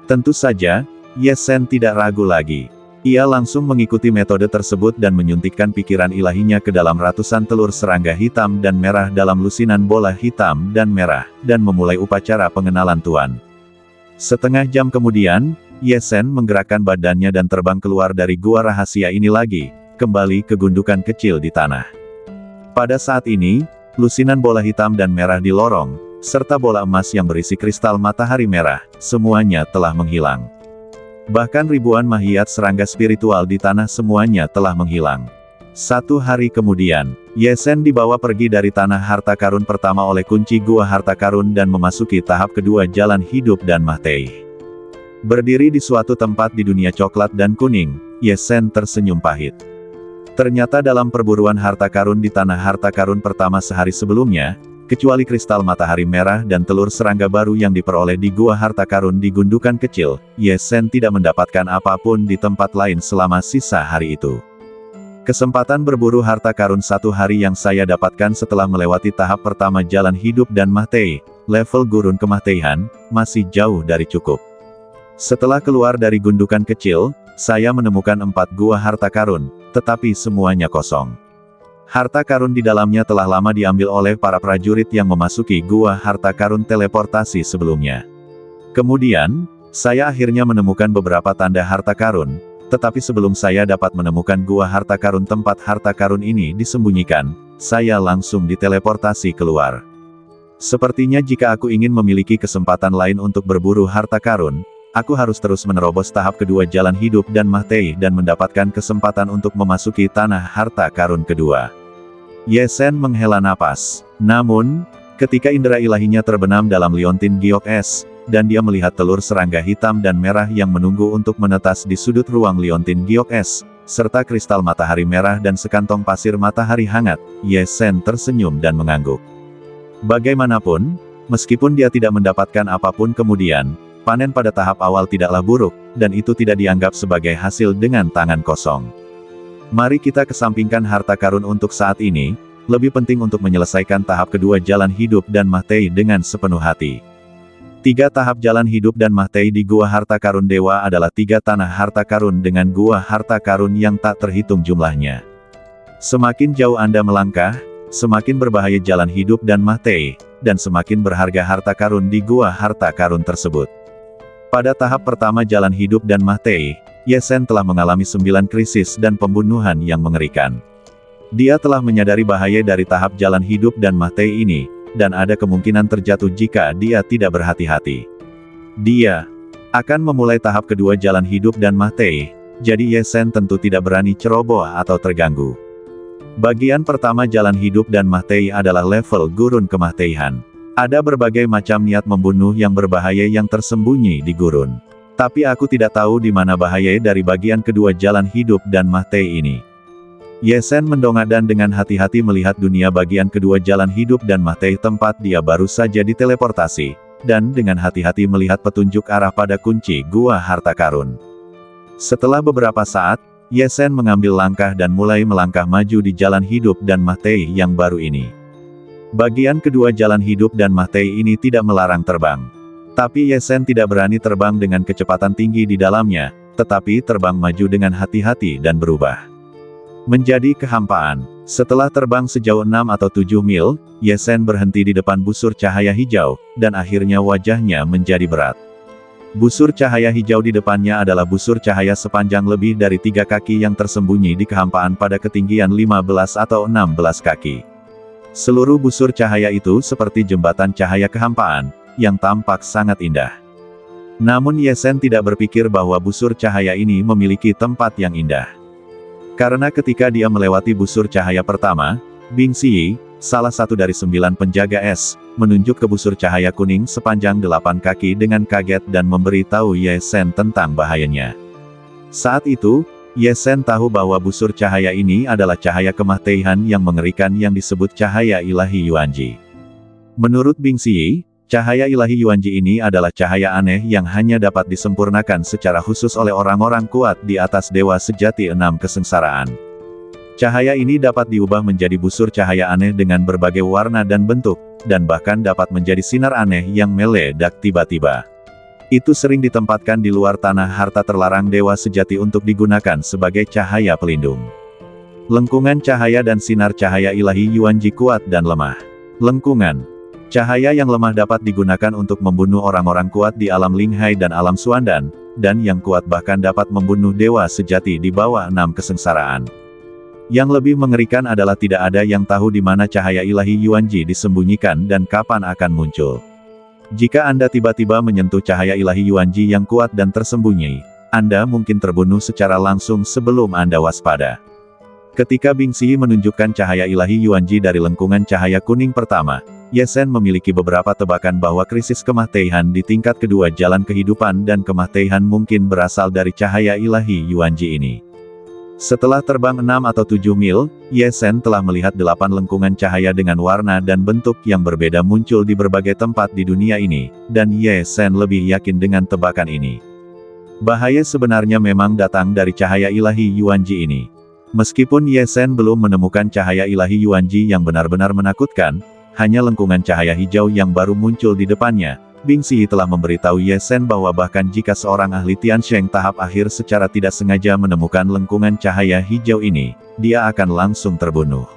Speaker 1: Tentu saja, Ye Sen tidak ragu lagi. Ia langsung mengikuti metode tersebut dan menyuntikkan pikiran ilahinya ke dalam ratusan telur serangga hitam dan merah dalam lusinan bola hitam dan merah, dan memulai upacara pengenalan tuan. Setengah jam kemudian, Ye Sen menggerakkan badannya dan terbang keluar dari gua rahasia ini lagi, kembali ke gundukan kecil di tanah. Pada saat ini, lusinan bola hitam dan merah di lorong, serta bola emas yang berisi kristal matahari merah, semuanya telah menghilang. Bahkan ribuan mahiyat serangga spiritual di tanah semuanya telah menghilang. 1 hari kemudian, Ye Sen dibawa pergi dari tanah harta karun pertama oleh kunci gua harta karun dan memasuki tahap kedua jalan hidup dan Mahtei. Berdiri di suatu tempat di dunia coklat dan kuning, Ye Sen tersenyum pahit. Ternyata dalam perburuan harta karun di tanah harta karun pertama sehari sebelumnya, kecuali kristal matahari merah dan telur serangga baru yang diperoleh di gua harta karun di gundukan kecil, Ye Sen tidak mendapatkan apapun di tempat lain selama sisa hari itu. Kesempatan berburu harta karun 1 hari yang saya dapatkan setelah melewati tahap pertama jalan hidup dan Mahtei, level gurun kemahteihan, masih jauh dari cukup. Setelah keluar dari gundukan kecil, saya menemukan 4 gua harta karun, tetapi semuanya kosong. Harta karun di dalamnya telah lama diambil oleh para prajurit yang memasuki gua harta karun teleportasi sebelumnya. Kemudian, saya akhirnya menemukan beberapa tanda harta karun, tetapi sebelum saya dapat menemukan gua harta karun tempat harta karun ini disembunyikan, saya langsung diteleportasi keluar. Sepertinya jika aku ingin memiliki kesempatan lain untuk berburu harta karun, aku harus terus menerobos tahap kedua jalan hidup dan Mahtei dan mendapatkan kesempatan untuk memasuki tanah harta karun kedua. Ye Sen menghela napas. Namun, ketika indera ilahinya terbenam dalam liontin giok es, dan dia melihat telur serangga hitam dan merah yang menunggu untuk menetas di sudut ruang liontin giok es, serta kristal matahari merah dan sekantong pasir matahari hangat, Ye Sen tersenyum dan mengangguk. Bagaimanapun, meskipun dia tidak mendapatkan apapun kemudian, panen pada tahap awal tidaklah buruk, dan itu tidak dianggap sebagai hasil dengan tangan kosong. Mari kita kesampingkan harta karun untuk saat ini, lebih penting untuk menyelesaikan tahap kedua jalan hidup dan Mahtei dengan sepenuh hati. 3 tahap jalan hidup dan Mahtei di gua harta karun dewa adalah 3 tanah harta karun dengan gua harta karun yang tak terhitung jumlahnya. Semakin jauh Anda melangkah, semakin berbahaya jalan hidup dan Mahtei, dan semakin berharga harta karun di gua harta karun tersebut. Pada tahap pertama jalan hidup dan Mahtei, Ye Sen telah mengalami 9 krisis dan pembunuhan yang mengerikan. Dia telah menyadari bahaya dari tahap jalan hidup dan Mahtei ini, dan ada kemungkinan terjatuh jika dia tidak berhati-hati. Dia akan memulai tahap kedua jalan hidup dan Mahtei, jadi Ye Sen tentu tidak berani ceroboh atau terganggu. Bagian pertama jalan hidup dan Mahtei adalah level gurun kemahteihan. Ada berbagai macam niat membunuh yang berbahaya yang tersembunyi di gurun. Tapi aku tidak tahu di mana bahaya dari bagian kedua jalan hidup dan Mahtei ini. Ye Sen mendongak dan dengan hati-hati melihat dunia bagian kedua jalan hidup dan Mahtei tempat dia baru saja diteleportasi, dan dengan hati-hati melihat petunjuk arah pada kunci gua harta karun. Setelah beberapa saat, Ye Sen mengambil langkah dan mulai melangkah maju di jalan hidup dan Mahtei yang baru ini. Bagian kedua jalan hidup dan Mahtei ini tidak melarang terbang. Tapi Ye Sen tidak berani terbang dengan kecepatan tinggi di dalamnya, tetapi terbang maju dengan hati-hati dan berubah menjadi kehampaan. Setelah terbang sejauh 6 atau 7 mil, Ye Sen berhenti di depan busur cahaya hijau, dan akhirnya wajahnya menjadi berat. Busur cahaya hijau di depannya adalah busur cahaya sepanjang lebih dari 3 kaki yang tersembunyi di kehampaan pada ketinggian 15 atau 16 kaki. Seluruh busur cahaya itu seperti jembatan cahaya kehampaan, yang tampak sangat indah. Namun Ye Sen tidak berpikir bahwa busur cahaya ini memiliki tempat yang indah. Karena ketika dia melewati busur cahaya pertama, Bing Siyi, salah satu dari 9 penjaga es, menunjuk ke busur cahaya kuning sepanjang 8 kaki dengan kaget dan memberi tahu Ye Sen tentang bahayanya. Saat itu, Ye Sen tahu bahwa busur cahaya ini adalah cahaya kemahteihan yang mengerikan yang disebut cahaya ilahi Yuanji. Menurut Bing Siyi, cahaya ilahi Yuanji ini adalah cahaya aneh yang hanya dapat disempurnakan secara khusus oleh orang-orang kuat di atas dewa sejati 6 kesengsaraan. Cahaya ini dapat diubah menjadi busur cahaya aneh dengan berbagai warna dan bentuk, dan bahkan dapat menjadi sinar aneh yang meledak tiba-tiba. Itu sering ditempatkan di luar tanah harta terlarang dewa sejati untuk digunakan sebagai cahaya pelindung. Lengkungan cahaya dan sinar cahaya ilahi Yuanji kuat dan lemah. Lengkungan cahaya yang lemah dapat digunakan untuk membunuh orang-orang kuat di alam Linghai dan alam Suandan, dan yang kuat bahkan dapat membunuh dewa sejati di bawah 6 kesengsaraan. Yang lebih mengerikan adalah tidak ada yang tahu di mana cahaya ilahi Yuanji disembunyikan dan kapan akan muncul. Jika Anda tiba-tiba menyentuh cahaya ilahi Yuanji yang kuat dan tersembunyi, Anda mungkin terbunuh secara langsung sebelum Anda waspada. Ketika Bing Siyi menunjukkan cahaya ilahi Yuanji dari lengkungan cahaya kuning pertama, Ye Sen memiliki beberapa tebakan bahwa krisis kemahteihan di tingkat kedua jalan kehidupan dan kemahteihan mungkin berasal dari cahaya ilahi Yuanji ini. Setelah terbang 6 atau 7 mil, Ye Sen telah melihat 8 lengkungan cahaya dengan warna dan bentuk yang berbeda muncul di berbagai tempat di dunia ini, dan Ye Sen lebih yakin dengan tebakan ini. Bahaya sebenarnya memang datang dari cahaya ilahi Yuanji ini. Meskipun Ye Sen belum menemukan cahaya ilahi Yuanji yang benar-benar menakutkan, hanya lengkungan cahaya hijau yang baru muncul di depannya, Bing Siyi telah memberitahu Ye Sen bahwa bahkan jika seorang ahli Tiansheng tahap akhir secara tidak sengaja menemukan lengkungan cahaya hijau ini, dia akan langsung terbunuh.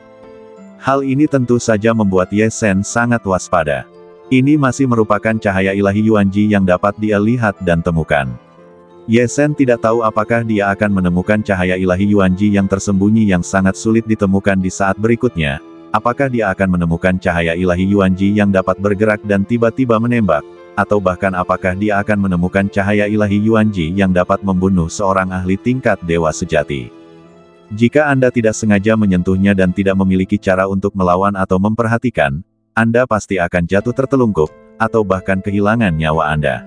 Speaker 1: Hal ini tentu saja membuat Ye Sen sangat waspada. Ini masih merupakan cahaya ilahi Yuanji yang dapat dia lihat dan temukan. Ye Sen tidak tahu apakah dia akan menemukan cahaya ilahi Yuanji yang tersembunyi yang sangat sulit ditemukan di saat berikutnya. Apakah dia akan menemukan cahaya ilahi Yuanji yang dapat bergerak dan tiba-tiba menembak, atau bahkan apakah dia akan menemukan cahaya ilahi Yuanji yang dapat membunuh seorang ahli tingkat dewa sejati. Jika Anda tidak sengaja menyentuhnya dan tidak memiliki cara untuk melawan atau memperhatikan, Anda pasti akan jatuh tertelungkup, atau bahkan kehilangan nyawa Anda.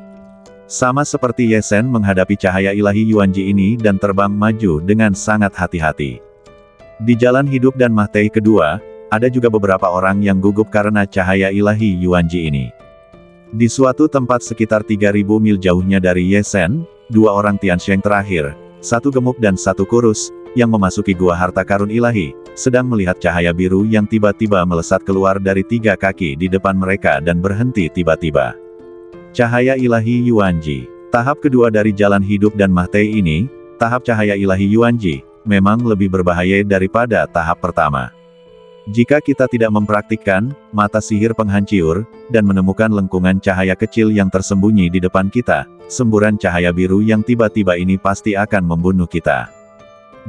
Speaker 1: Sama seperti Ye Sen menghadapi cahaya ilahi Yuanji ini dan terbang maju dengan sangat hati-hati. Di jalan hidup dan Mahtei kedua, ada juga beberapa orang yang gugup karena cahaya ilahi Yuanji ini. Di suatu tempat sekitar 3.000 mil jauhnya dari Ye Sen, 2 orang Tiansheng terakhir, 1 gemuk dan 1 kurus, yang memasuki gua harta karun ilahi, sedang melihat cahaya biru yang tiba-tiba melesat keluar dari 3 kaki di depan mereka dan berhenti tiba-tiba. Cahaya ilahi Yuanji. Tahap kedua dari jalan hidup dan Mahtei ini, tahap cahaya ilahi Yuanji, memang lebih berbahaya daripada tahap pertama. Jika kita tidak mempraktikkan mata sihir penghancur, dan menemukan lengkungan cahaya kecil yang tersembunyi di depan kita, semburan cahaya biru yang tiba-tiba ini pasti akan membunuh kita.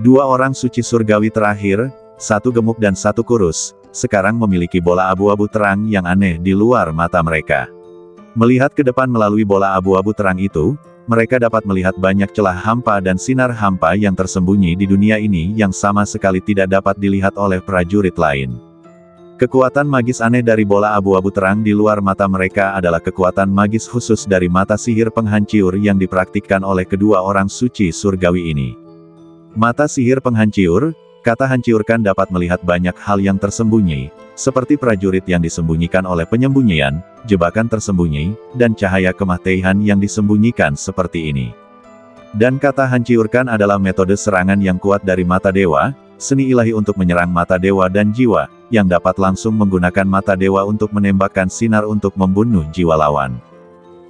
Speaker 1: 2 orang suci surgawi terakhir, 1 gemuk dan 1 kurus, sekarang memiliki bola abu-abu terang yang aneh di luar mata mereka. Melihat ke depan melalui bola abu-abu terang itu, mereka dapat melihat banyak celah hampa dan sinar hampa yang tersembunyi di dunia ini yang sama sekali tidak dapat dilihat oleh prajurit lain. Kekuatan magis aneh dari bola abu-abu terang di luar mata mereka adalah kekuatan magis khusus dari mata sihir penghancur yang dipraktikkan oleh kedua orang suci surgawi ini. Mata sihir penghancur, kata hancurkan dapat melihat banyak hal yang tersembunyi, seperti prajurit yang disembunyikan oleh penyembunyian, jebakan tersembunyi, dan cahaya kematian yang disembunyikan seperti ini. Dan kata hancurkan adalah metode serangan yang kuat dari mata dewa, seni ilahi untuk menyerang mata dewa dan jiwa, yang dapat langsung menggunakan mata dewa untuk menembakkan sinar untuk membunuh jiwa lawan.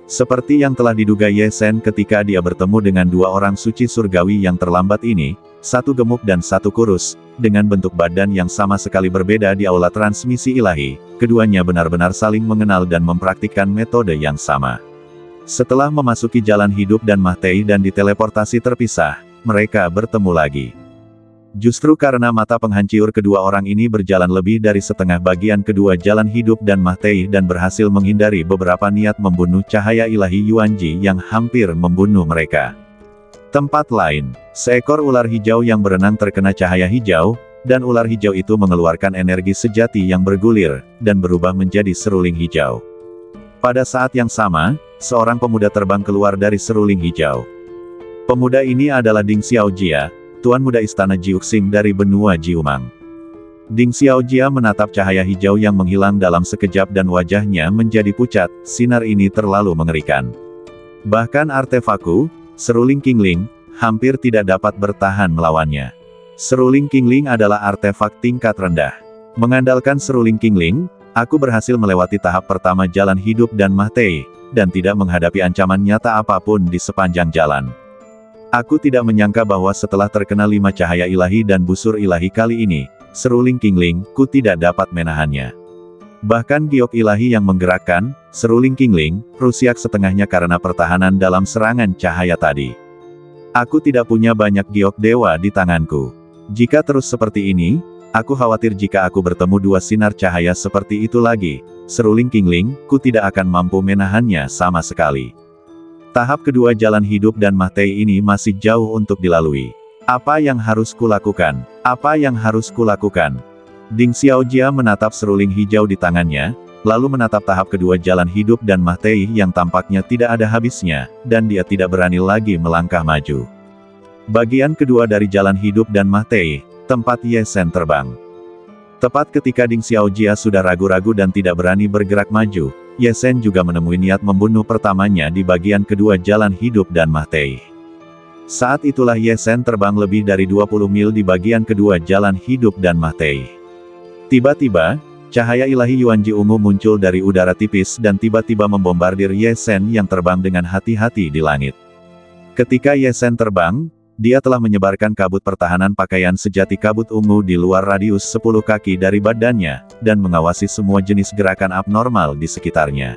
Speaker 1: Seperti yang telah diduga Ye Sen ketika dia bertemu dengan dua orang suci surgawi yang terlambat ini, satu gemuk dan satu kurus, dengan bentuk badan yang sama sekali berbeda di aula transmisi ilahi, keduanya benar-benar saling mengenal dan mempraktikkan metode yang sama. Setelah memasuki jalan hidup dan Mahtei dan diteleportasi terpisah, mereka bertemu lagi. Justru karena mata penghancur kedua orang ini berjalan lebih dari setengah bagian kedua jalan hidup dan Mahtei dan berhasil menghindari beberapa niat membunuh cahaya ilahi Yuanji yang hampir membunuh mereka. Tempat lain, seekor ular hijau yang berenang terkena cahaya hijau, dan ular hijau itu mengeluarkan energi sejati yang bergulir, dan berubah menjadi seruling hijau. Pada saat yang sama, seorang pemuda terbang keluar dari seruling hijau. Pemuda ini adalah Ding Xiaojia, Tuan Muda Istana Jiuxing dari benua Jiumang. Ding Xiaojia menatap cahaya hijau yang menghilang dalam sekejap dan wajahnya menjadi pucat, sinar ini terlalu mengerikan. Bahkan artefakku, seruling Qingling, hampir tidak dapat bertahan melawannya. Seruling Qingling adalah artefak tingkat rendah. Mengandalkan seruling Qingling, aku berhasil melewati tahap pertama jalan hidup dan Mahtei, dan tidak menghadapi ancaman nyata apapun di sepanjang jalan. Aku tidak menyangka bahwa setelah terkena 5 cahaya ilahi dan busur ilahi kali ini, seruling Qingling, ku tidak dapat menahannya. Bahkan giok ilahi yang menggerakkan, seruling Qingling, rusak setengahnya karena pertahanan dalam serangan cahaya tadi. Aku tidak punya banyak giok dewa di tanganku. Jika terus seperti ini, aku khawatir jika aku bertemu dua sinar cahaya seperti itu lagi, seruling Qingling, ku tidak akan mampu menahannya sama sekali. Tahap kedua jalan hidup dan Mahtei ini masih jauh untuk dilalui. Apa yang harus kulakukan? Apa yang harus kulakukan? Ding Xiaojia menatap seruling hijau di tangannya, lalu menatap tahap kedua jalan hidup dan Mahtei yang tampaknya tidak ada habisnya, dan dia tidak berani lagi melangkah maju. Bagian kedua dari jalan hidup dan Mahtei, tempat Ye Sen terbang. Tepat ketika Ding Xiaojia sudah ragu-ragu dan tidak berani bergerak maju, Ye Sen juga menemui niat membunuh pertamanya di bagian kedua jalan hidup dan Mahtei. Saat itulah Ye Sen terbang lebih dari 20 mil di bagian kedua jalan hidup dan Mahtei. Tiba-tiba, cahaya ilahi Yuanji ungu muncul dari udara tipis dan tiba-tiba membombardir Ye Sen yang terbang dengan hati-hati di langit. Ketika Ye Sen terbang, dia telah menyebarkan kabut pertahanan pakaian sejati kabut ungu di luar radius 10 kaki dari badannya, dan mengawasi semua jenis gerakan abnormal di sekitarnya.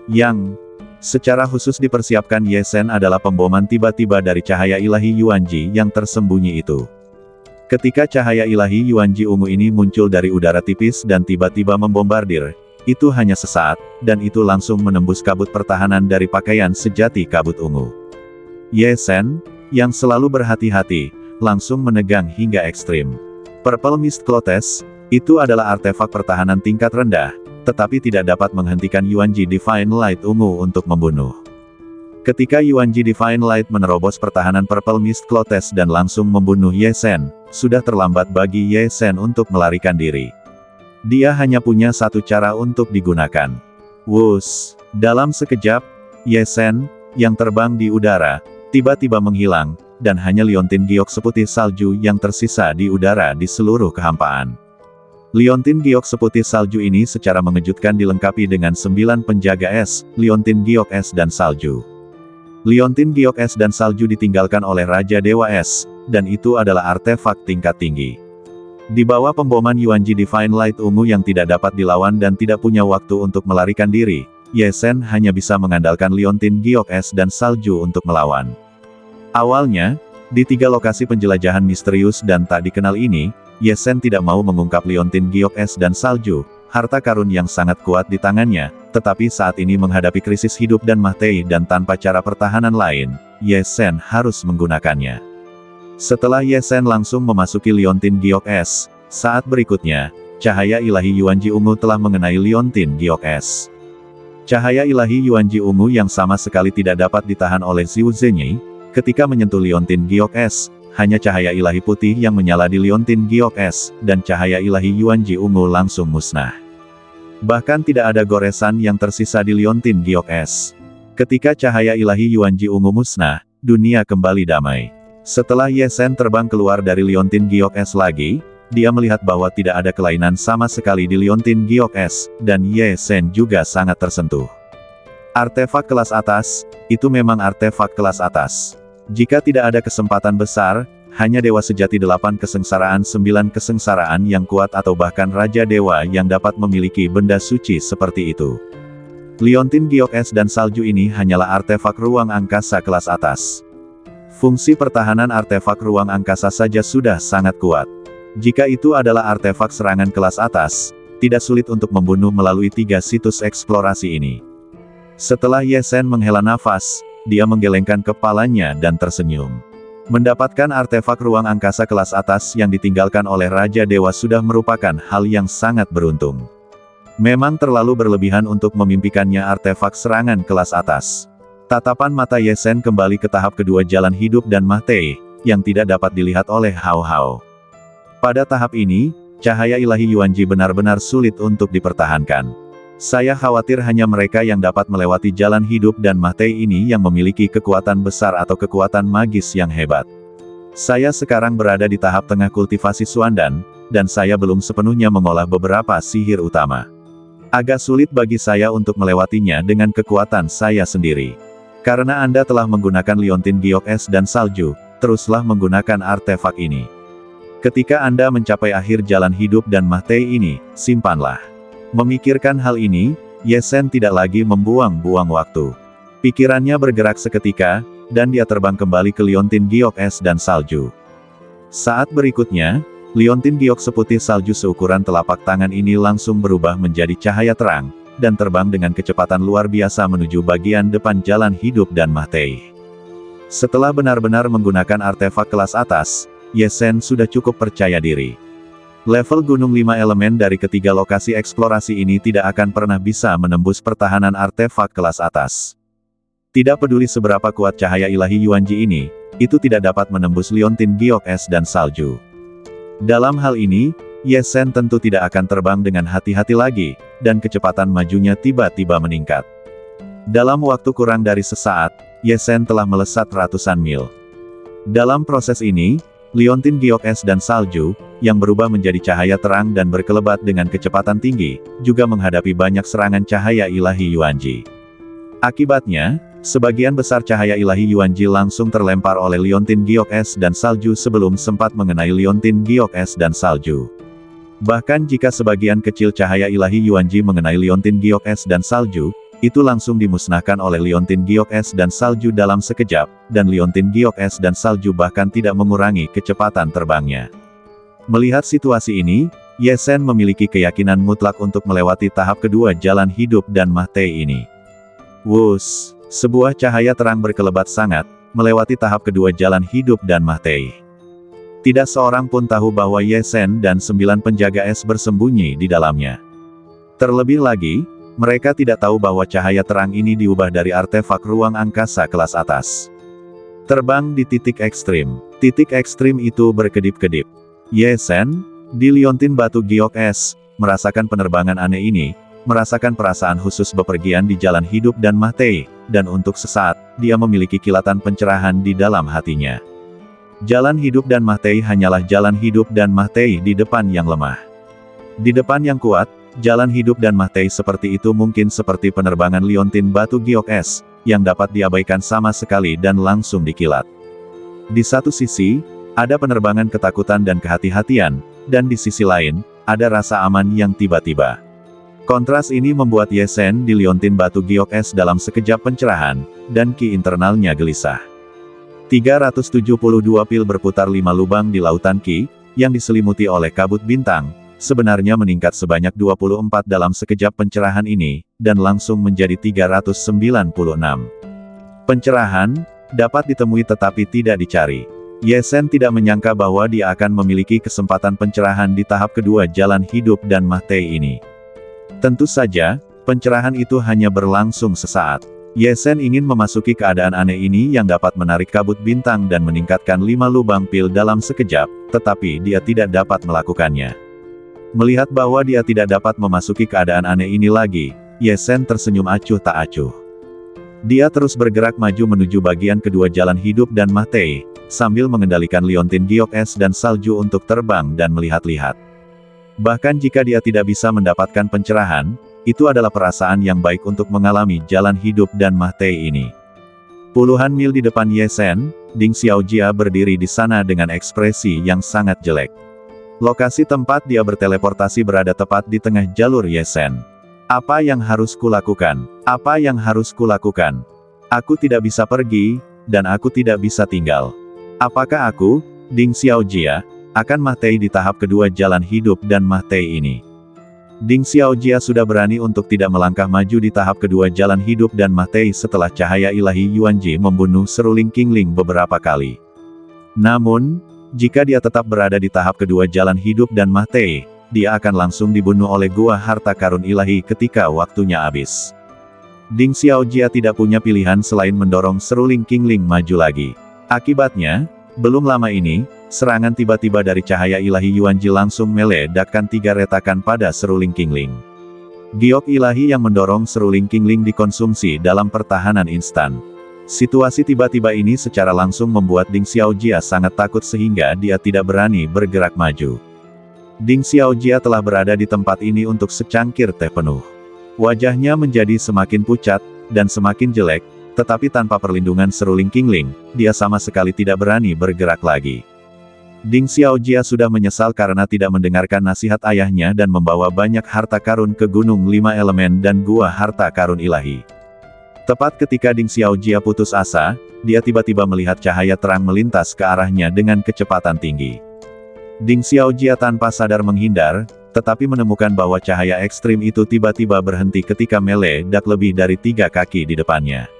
Speaker 1: Yang secara khusus dipersiapkan Ye Sen adalah pemboman tiba-tiba dari cahaya ilahi Yuanji yang tersembunyi itu. Ketika cahaya ilahi Yuanji ungu ini muncul dari udara tipis dan tiba-tiba membombardir, itu hanya sesaat, dan itu langsung menembus kabut pertahanan dari pakaian sejati kabut ungu. Ye Sen, yang selalu berhati-hati, langsung menegang hingga ekstrim. Purple Mist Clotes, itu adalah artefak pertahanan tingkat rendah, tetapi tidak dapat menghentikan Yuanji Divine Light ungu untuk membunuh. Ketika Yuanji Divine Light menerobos pertahanan Purple Mist Clotes dan langsung membunuh Ye Sen, sudah terlambat bagi Ye Sen untuk melarikan diri. Dia hanya punya satu cara untuk digunakan. Wush! Dalam sekejap, Ye Sen, yang terbang di udara, tiba-tiba menghilang, dan hanya liontin giok seputih salju yang tersisa di udara di seluruh kehampaan. Liontin giok seputih salju ini secara mengejutkan dilengkapi dengan 9 penjaga es, liontin giok es dan salju. Liontin giok es dan salju ditinggalkan oleh Raja Dewa Es, dan itu adalah artefak tingkat tinggi. Di bawah pemboman Yuanji Divine Light ungu yang tidak dapat dilawan dan tidak punya waktu untuk melarikan diri, Ye Sen hanya bisa mengandalkan liontin giok es dan salju untuk melawan. Awalnya, di 3 lokasi penjelajahan misterius dan tak dikenal ini, Ye Sen tidak mau mengungkap liontin giok es dan salju, harta karun yang sangat kuat di tangannya, tetapi saat ini menghadapi krisis hidup dan mati dan tanpa cara pertahanan lain, Ye Sen harus menggunakannya. Setelah Ye Sen langsung memasuki liontin giok es, saat berikutnya, cahaya ilahi Yuanji ungu telah mengenai liontin giok es. Cahaya ilahi Yuanji ungu yang sama sekali tidak dapat ditahan oleh Zhu Zhenyi, ketika menyentuh liontin giok es, hanya cahaya ilahi putih yang menyala di liontin giok es, dan cahaya ilahi Yuanji ungu langsung musnah. Bahkan tidak ada goresan yang tersisa di liontin giok es. Ketika cahaya ilahi Yuanji ungu musnah, dunia kembali damai. Setelah Ye Sen terbang keluar dari liontin giok es lagi, dia melihat bahwa tidak ada kelainan sama sekali di liontin giok es, dan Ye Sen juga sangat tersentuh. Artefak kelas atas, itu memang artefak kelas atas. Jika tidak ada kesempatan besar, hanya Dewa Sejati 8 kesengsaraan 9 kesengsaraan yang kuat atau bahkan Raja Dewa yang dapat memiliki benda suci seperti itu. Liontin giok es dan salju ini hanyalah artefak ruang angkasa kelas atas. Fungsi pertahanan artefak ruang angkasa saja sudah sangat kuat. Jika itu adalah artefak serangan kelas atas, tidak sulit untuk membunuh melalui 3 situs eksplorasi ini. Setelah Ye Sen menghela nafas, dia menggelengkan kepalanya dan tersenyum. Mendapatkan artefak ruang angkasa kelas atas yang ditinggalkan oleh Raja Dewa sudah merupakan hal yang sangat beruntung. Memang terlalu berlebihan untuk memimpikannya artefak serangan kelas atas. Tatapan mata Ye Sen kembali ke tahap kedua jalan hidup dan mati, yang tidak dapat dilihat oleh Hao Hao. Pada tahap ini, cahaya ilahi Yuanji benar-benar sulit untuk dipertahankan. Saya khawatir hanya mereka yang dapat melewati jalan hidup dan mati ini yang memiliki kekuatan besar atau kekuatan magis yang hebat. Saya sekarang berada di tahap tengah kultivasi Suandan, dan saya belum sepenuhnya mengolah beberapa sihir utama. Agak sulit bagi saya untuk melewatinya dengan kekuatan saya sendiri. Karena Anda telah menggunakan liontin giok es dan salju, teruslah menggunakan artefak ini. Ketika Anda mencapai akhir jalan hidup dan mati ini, simpanlah. Memikirkan hal ini, Ye Sen tidak lagi membuang-buang waktu. Pikirannya bergerak seketika, dan dia terbang kembali ke liontin giok es dan salju. Saat berikutnya, liontin giok seputih salju seukuran telapak tangan ini langsung berubah menjadi cahaya terang, dan terbang dengan kecepatan luar biasa menuju bagian depan jalan hidup dan mati. Setelah benar-benar menggunakan artefak kelas atas, Ye Sen sudah cukup percaya diri. Level Gunung 5 Elemen dari ketiga lokasi eksplorasi ini tidak akan pernah bisa menembus pertahanan artefak kelas atas. Tidak peduli seberapa kuat cahaya ilahi Yuanji ini, itu tidak dapat menembus liontin giok es dan salju. Dalam hal ini, Ye Sen tentu tidak akan terbang dengan hati-hati lagi, dan kecepatan majunya tiba-tiba meningkat. Dalam waktu kurang dari sesaat, Ye Sen telah melesat ratusan mil. Dalam proses ini, liontin giok es dan salju, yang berubah menjadi cahaya terang dan berkelebat dengan kecepatan tinggi, juga menghadapi banyak serangan cahaya ilahi Yuanji. Akibatnya, sebagian besar cahaya ilahi Yuanji langsung terlempar oleh liontin giok es dan salju sebelum sempat mengenai liontin giok es dan salju. Bahkan jika sebagian kecil cahaya ilahi Yuanji mengenai liontin giok es dan salju, itu langsung dimusnahkan oleh liontin giok es dan salju dalam sekejap, dan liontin giok es dan salju bahkan tidak mengurangi kecepatan terbangnya. Melihat situasi ini, Ye Sen memiliki keyakinan mutlak untuk melewati tahap kedua jalan hidup dan mati ini. Wus, sebuah cahaya terang berkelebat sangat, melewati tahap kedua jalan hidup dan mati. Tidak seorang pun tahu bahwa Ye Sen dan 9 penjaga es bersembunyi di dalamnya. Terlebih lagi, mereka tidak tahu bahwa cahaya terang ini diubah dari artefak ruang angkasa kelas atas. Terbang di titik ekstrim. Titik ekstrim itu berkedip-kedip. Ye Sen, di liontin batu giok es, merasakan penerbangan aneh ini, merasakan perasaan khusus bepergian di jalan hidup dan mati, dan untuk sesaat, dia memiliki kilatan pencerahan di dalam hatinya. Jalan hidup dan mati hanyalah jalan hidup dan mati di depan yang lemah. Di depan yang kuat, jalan hidup dan mati seperti itu mungkin seperti penerbangan liontin batu giok es, yang dapat diabaikan sama sekali dan langsung dikilat. Di satu sisi, ada penerbangan ketakutan dan kehati-hatian, dan di sisi lain, ada rasa aman yang tiba-tiba. Kontras ini membuat Ye Sen di liontin batu giok es dalam sekejap pencerahan, dan ki internalnya gelisah. 372 pil berputar 5 lubang di lautan ki, yang diselimuti oleh kabut bintang, sebenarnya meningkat sebanyak 24 dalam sekejap pencerahan ini, dan langsung menjadi 396. Pencerahan dapat ditemui tetapi tidak dicari. Ye Zhen tidak menyangka bahwa dia akan memiliki kesempatan pencerahan di tahap kedua jalan hidup dan mate ini. Tentu saja, pencerahan itu hanya berlangsung sesaat. Ye Zhen ingin memasuki keadaan aneh ini yang dapat menarik kabut bintang dan meningkatkan 5 lubang pil dalam sekejap, tetapi dia tidak dapat melakukannya. Melihat bahwa dia tidak dapat memasuki keadaan aneh ini lagi, Ye Zhen tersenyum acuh tak acuh. Dia terus bergerak maju menuju bagian kedua jalan hidup dan mate, sambil mengendalikan liontin giok es dan salju untuk terbang dan melihat-lihat. Bahkan jika dia tidak bisa mendapatkan pencerahan, itu adalah perasaan yang baik untuk mengalami jalan hidup dan mate ini. Puluhan mil di depan Ye Zhen, Ding Xiaojia berdiri di sana dengan ekspresi yang sangat jelek. Lokasi tempat dia berteleportasi berada tepat di tengah jalur Ye Zhen. Apa yang harus kulakukan? Apa yang harus kulakukan? Aku tidak bisa pergi, dan aku tidak bisa tinggal. Apakah aku, Ding Xiaojia, akan mati di tahap kedua jalan hidup dan mati ini? Ding Xiaojia sudah berani untuk tidak melangkah maju di tahap kedua jalan hidup dan mati setelah cahaya ilahi Yuanji membunuh seruling Qingling beberapa kali. Namun, jika dia tetap berada di tahap kedua jalan hidup dan mate, dia akan langsung dibunuh oleh gua harta karun ilahi ketika waktunya habis. Ding Xiaojia tidak punya pilihan selain mendorong seruling Qingling maju lagi. Akibatnya, belum lama ini, serangan tiba-tiba dari cahaya ilahi Yuanji langsung meledakkan 3 retakan pada seruling Qingling. Giok ilahi yang mendorong seruling Qingling dikonsumsi dalam pertahanan instan. Situasi tiba-tiba ini secara langsung membuat Ding Xiaojia sangat takut sehingga dia tidak berani bergerak maju. Ding Xiaojia telah berada di tempat ini untuk secangkir teh penuh. Wajahnya menjadi semakin pucat, dan semakin jelek, tetapi tanpa perlindungan seruling Qingling, dia sama sekali tidak berani bergerak lagi. Ding Xiaojia sudah menyesal karena tidak mendengarkan nasihat ayahnya dan membawa banyak harta karun ke Gunung 5 Elemen dan Gua Harta Karun Ilahi. Tepat ketika Ding Xiaojia putus asa, dia tiba-tiba melihat cahaya terang melintas ke arahnya dengan kecepatan tinggi. Ding Xiaojia tanpa sadar menghindar, tetapi menemukan bahwa cahaya ekstrim itu tiba-tiba berhenti ketika meledak lebih dari 3 kaki di depannya.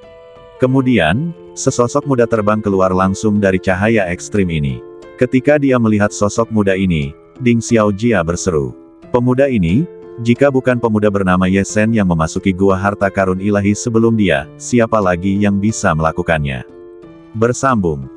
Speaker 1: Kemudian, sesosok muda terbang keluar langsung dari cahaya ekstrim ini. Ketika dia melihat sosok muda ini, Ding Xiaojia berseru. Pemuda ini, jika bukan pemuda bernama Ye Zhen yang memasuki Gua Harta Karun Ilahi sebelum dia, siapa lagi yang bisa melakukannya? Bersambung.